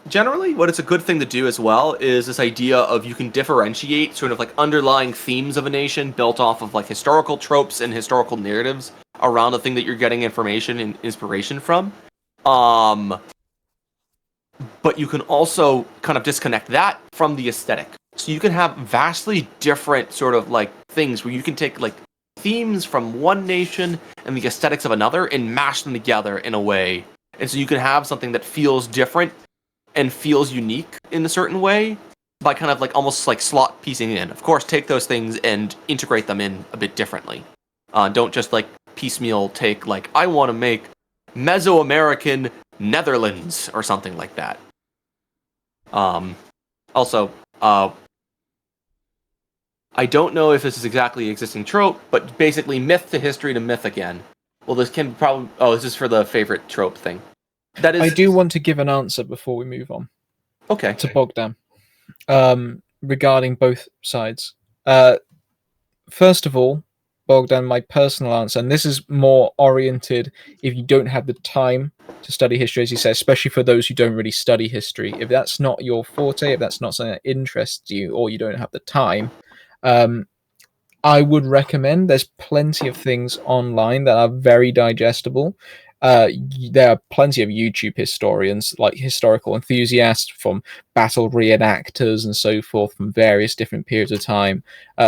Generally, what it's a good thing to do as well is this idea of you can differentiate sort of like underlying themes of a nation built off of like historical tropes and historical narratives around the thing that you're getting information and inspiration from. But you can also kind of disconnect that from the aesthetic. So you can have vastly different sort of like things where you can take like themes from one nation and the aesthetics of another and mash them together in a way. And so you can have something that feels different and feels unique in a certain way by kind of like almost like slot piecing in. Of course, take those things and integrate them in a bit differently. Don't just like piecemeal take like, I want to make Mesoamerican Netherlands or something like that. Also, I don't know if this is exactly an existing trope, but basically myth to history to myth again. Well, this can probably... Oh, this is for the favorite trope thing. That is... I do want to give an answer before we move on. Okay. To Bogdan. Regarding both sides. First of all, Bogdan, my personal answer, and this is more oriented if you don't have the time to study history, as you say, especially for those who don't really study history. If that's not your forte, if that's not something that interests you, or you don't have the time, I would recommend, there's plenty of things online that are very digestible. There are plenty of YouTube historians, like historical enthusiasts from battle reenactors and so forth from various different periods of time,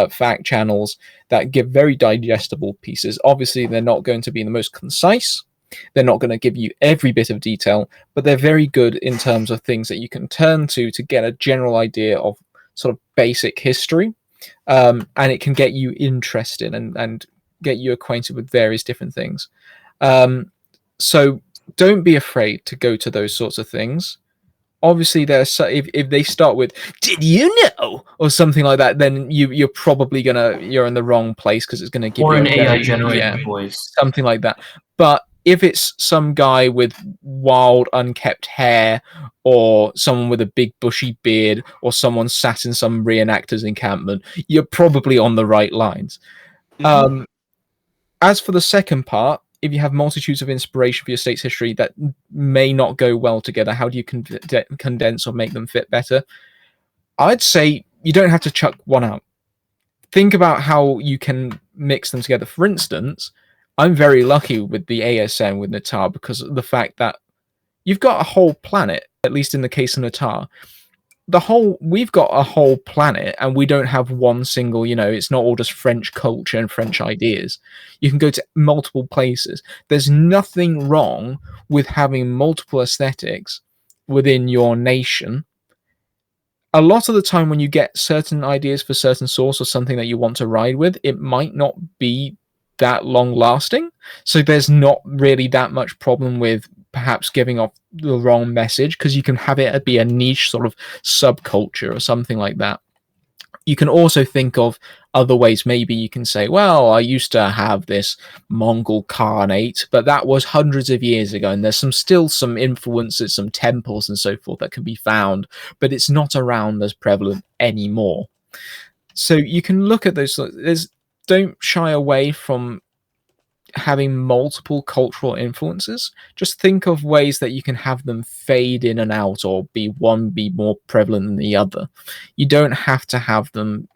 fact channels that give very digestible pieces. Obviously, they're not going to be the most concise. They're not going to give you every bit of detail, but they're very good in terms of things that you can turn to get a general idea of sort of basic history. And it can get you interested and get you acquainted with various different things. So don't be afraid to go to those sorts of things. Obviously, if they start with "Did you know?" or something like that, then you're probably you're in the wrong place, because it's gonna give you an AI generated voice, something like that. But if it's some guy with wild, unkept hair, or someone with a big bushy beard, or someone sat in some reenactor's encampment, you're probably on the right lines. Mm-hmm. As for the second part, if you have multitudes of inspiration for your state's history that may not go well together, how do you condense or make them fit better? I'd say you don't have to chuck one out. Think about how you can mix them together. For instance, I'm very lucky with the ASN with Natar because of the fact that you've got a whole planet, at least in the case of Natar. We've got a whole planet, and we don't have one single, it's not all just French culture and French ideas. You can go to multiple places. There's nothing wrong with having multiple aesthetics within your nation. A lot of the time when you get certain ideas for certain source or something that you want to ride with, it might not be that long lasting. So there's not really that much problem with perhaps giving off the wrong message, because you can have it be a niche sort of subculture or something like that. You can also think of other ways. Maybe you can say, well, I used to have this Mongol Khanate, but that was hundreds of years ago, and there's still some influences, some temples and so forth that can be found, but it's not around as prevalent anymore. So you can look at those. Don't shy away from having multiple cultural influences. Just think of ways that you can have them fade in and out, or be more prevalent than the other. You don't have to have them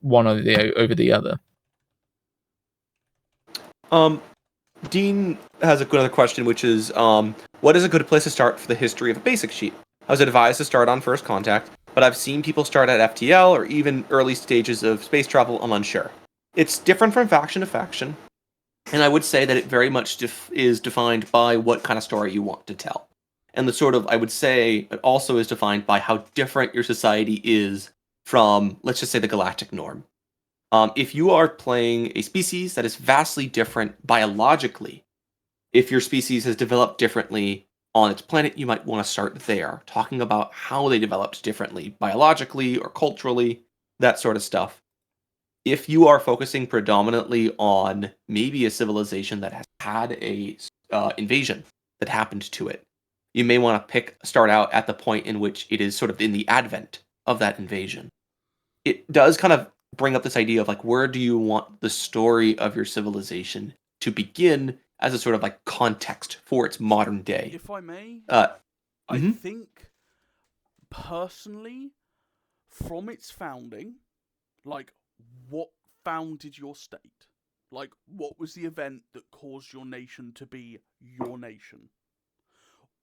one over the other. Dean has another question, which is, what is a good place to start for the history of a basic sheet? I was advised to start on First Contact, but I've seen people start at FTL or even early stages of space travel. I'm unsure. It's different from faction to faction, and I would say that it very much is defined by what kind of story you want to tell. And I would say, it also is defined by how different your society is from, let's just say, the galactic norm. If you are playing a species that is vastly different biologically, if your species has developed differently on its planet, you might want to start there, talking about how they developed differently biologically or culturally, that sort of stuff. If you are focusing predominantly on maybe a civilization that has had a invasion that happened to it, you may want to start out at the point in which it is sort of in the advent of that invasion. It does kind of bring up this idea of, like, where do you want the story of your civilization to begin as a sort of like context for its modern day. If I may, I mhm. think personally, from its founding, like, what founded your state? Like, what was the event that caused your nation to be your nation?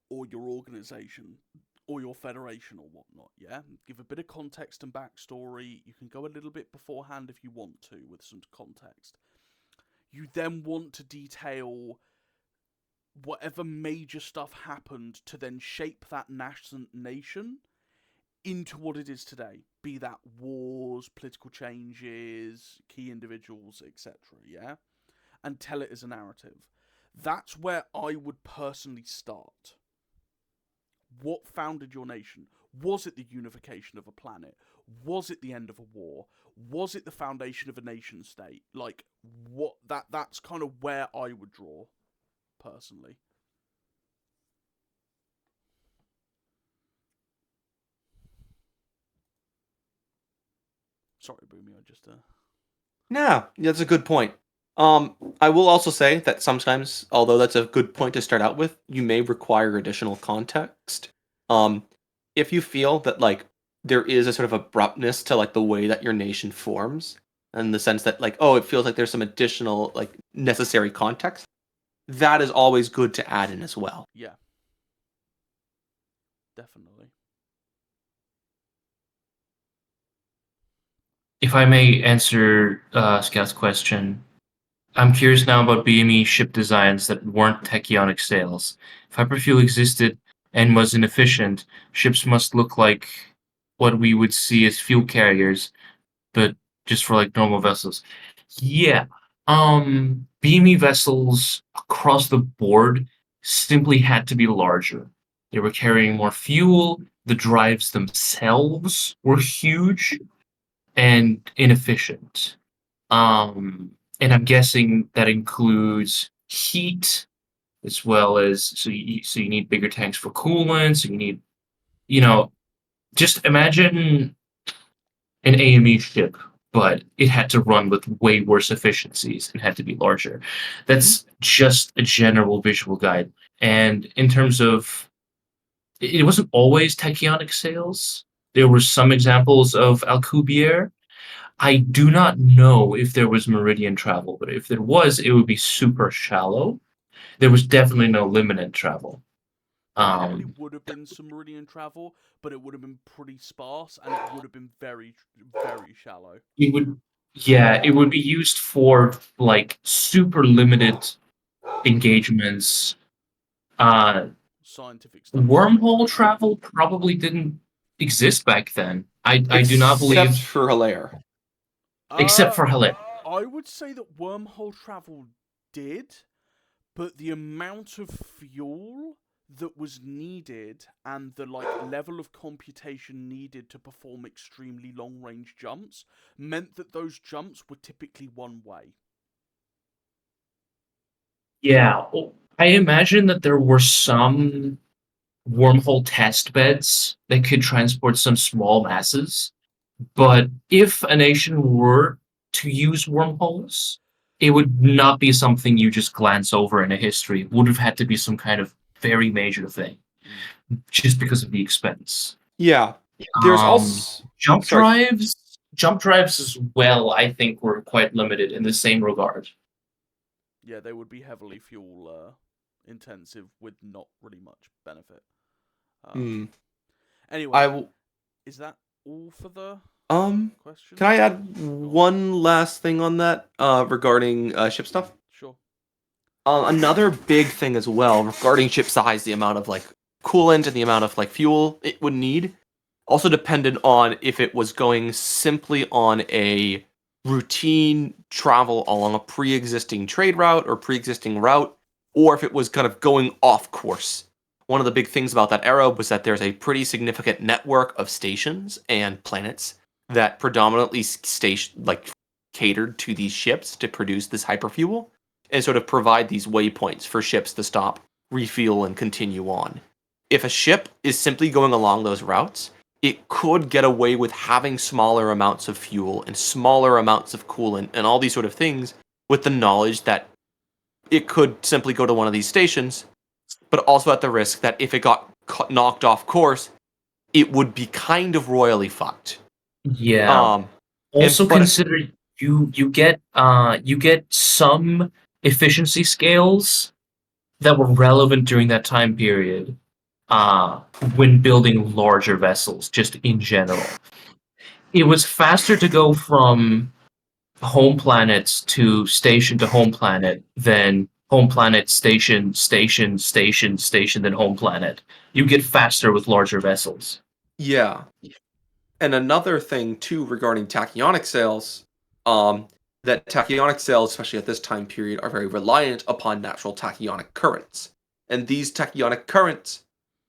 Or your organization? Or your federation or whatnot, yeah? Give a bit of context and backstory. You can go a little bit beforehand if you want to, with some context. You then want to detail whatever major stuff happened to then shape that nascent nation into what it is today, be that wars, political changes, key individuals, etc., yeah? And tell it as a narrative. That's where I would personally start. What founded your nation? Was it the unification of a planet? Was it the end of a war? Was it the foundation of a nation state? Like, what that's kind of where I would draw, personally. Sorry, Boomy, I just No, that's a good point. I will also say that sometimes, although that's a good point to start out with, you may require additional context. If you feel that, like, there is a sort of abruptness to, like, the way that your nation forms, in the sense that, like, oh, it feels like there's some additional, like, necessary context, that is always good to add in as well. Yeah. Definitely. If I may answer Scout's question, I'm curious now about BME ship designs that weren't tachyonic sails. If hyperfuel existed and was inefficient, ships must look like what we would see as fuel carriers, but just for like normal vessels. Yeah. BME vessels across the board simply had to be larger. They were carrying more fuel, the drives themselves were huge and inefficient. And I'm guessing that includes heat as well as so you need bigger tanks for coolant. So you need, just imagine an AME ship but it had to run with way worse efficiencies and had to be larger. That's just a general visual guide. And in terms of, it wasn't always tachyonic sails. There were some examples of Alcubierre. I do not know if there was meridian travel, but if there was, it would be super shallow. There was definitely no liminant travel. There probably Um, would have been some meridian travel, but it would have been pretty sparse, and it would have been very, very shallow. it would, yeah, it would be used for like super limited engagements. Scientific stuff. Wormhole travel probably didn't exist back then. I do not Except believe, for Hilaire. except for Helle. I would say that wormhole travel did, but the amount of fuel that was needed and the level of computation needed to perform extremely long range jumps meant that those jumps were typically one way. Yeah, I imagine that there were some wormhole test beds that could transport some small masses. But if a nation were to use wormholes, it would not be something you just glance over in a history. It would have had to be some kind of very major thing, just because of the expense. Yeah. There's Um, also jump sorry. drives as well, I think, were quite limited in the same regard. Yeah, they would be heavily fuel intensive with not really much benefit. Anyway, is that all for the question? Can I add one last thing on that regarding ship stuff? Sure. Another big thing as well regarding ship size, the amount of like coolant and the amount of like fuel it would need, also depended on if it was going simply on a routine travel along a pre-existing trade route or pre-existing route, or if it was kind of going off course. One of the big things about that era was that there's a pretty significant network of stations and planets that predominantly catered to these ships to produce this hyperfuel and sort of provide these waypoints for ships to stop, refuel, and continue on. If a ship is simply going along those routes, it could get away with having smaller amounts of fuel and smaller amounts of coolant and all these sort of things with the knowledge that it could simply go to one of these stations, but also at the risk that if it got knocked off course, it would be kind of royally fucked. Yeah. Also consider you get some efficiency scales that were relevant during that time period when building larger vessels, just in general. It was faster to go from home planets to home planet than home planet, station, then home planet. You get faster with larger vessels. Yeah. And another thing too regarding tachyonic sails, that tachyonic sails, especially at this time period, are very reliant upon natural tachyonic currents. And these tachyonic currents,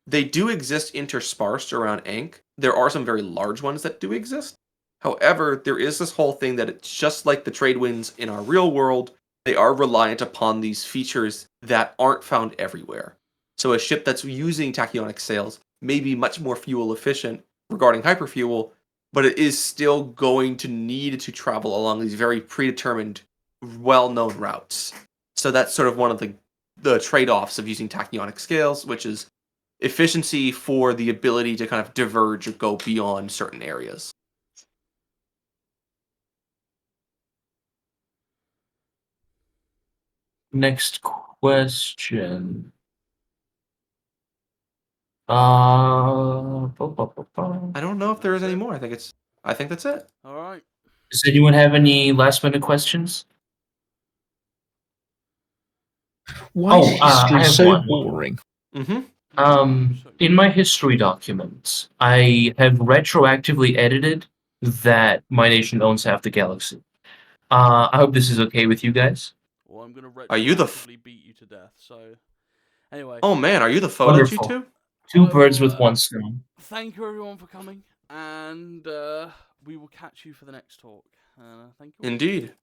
they do exist interspersed around Ankh. There are some very large ones that do exist. However, there is this whole thing that it's just like the trade winds in our real world, they are reliant upon these features that aren't found everywhere. So a ship that's using tachyonic sails may be much more fuel efficient regarding hyperfuel, but it is still going to need to travel along these very predetermined, well-known routes. So that's sort of one of the trade-offs of using tachyonic scales, which is efficiency for the ability to kind of diverge or go beyond certain areas. Next question. I don't know if there is any more. I think that's it. All right. Does anyone have any last minute questions? Why is history I have so one. boring? In my history documents, I have retroactively edited that my nation owns half the galaxy. I hope this is okay with you guys. Well, I'm gonna Are you the beat you to death. So, anyway. Oh man, are you the photo Wonderful. G2? Two birds with one stone. Thank you everyone for coming, and we will catch you for the next talk. Thank you. Indeed.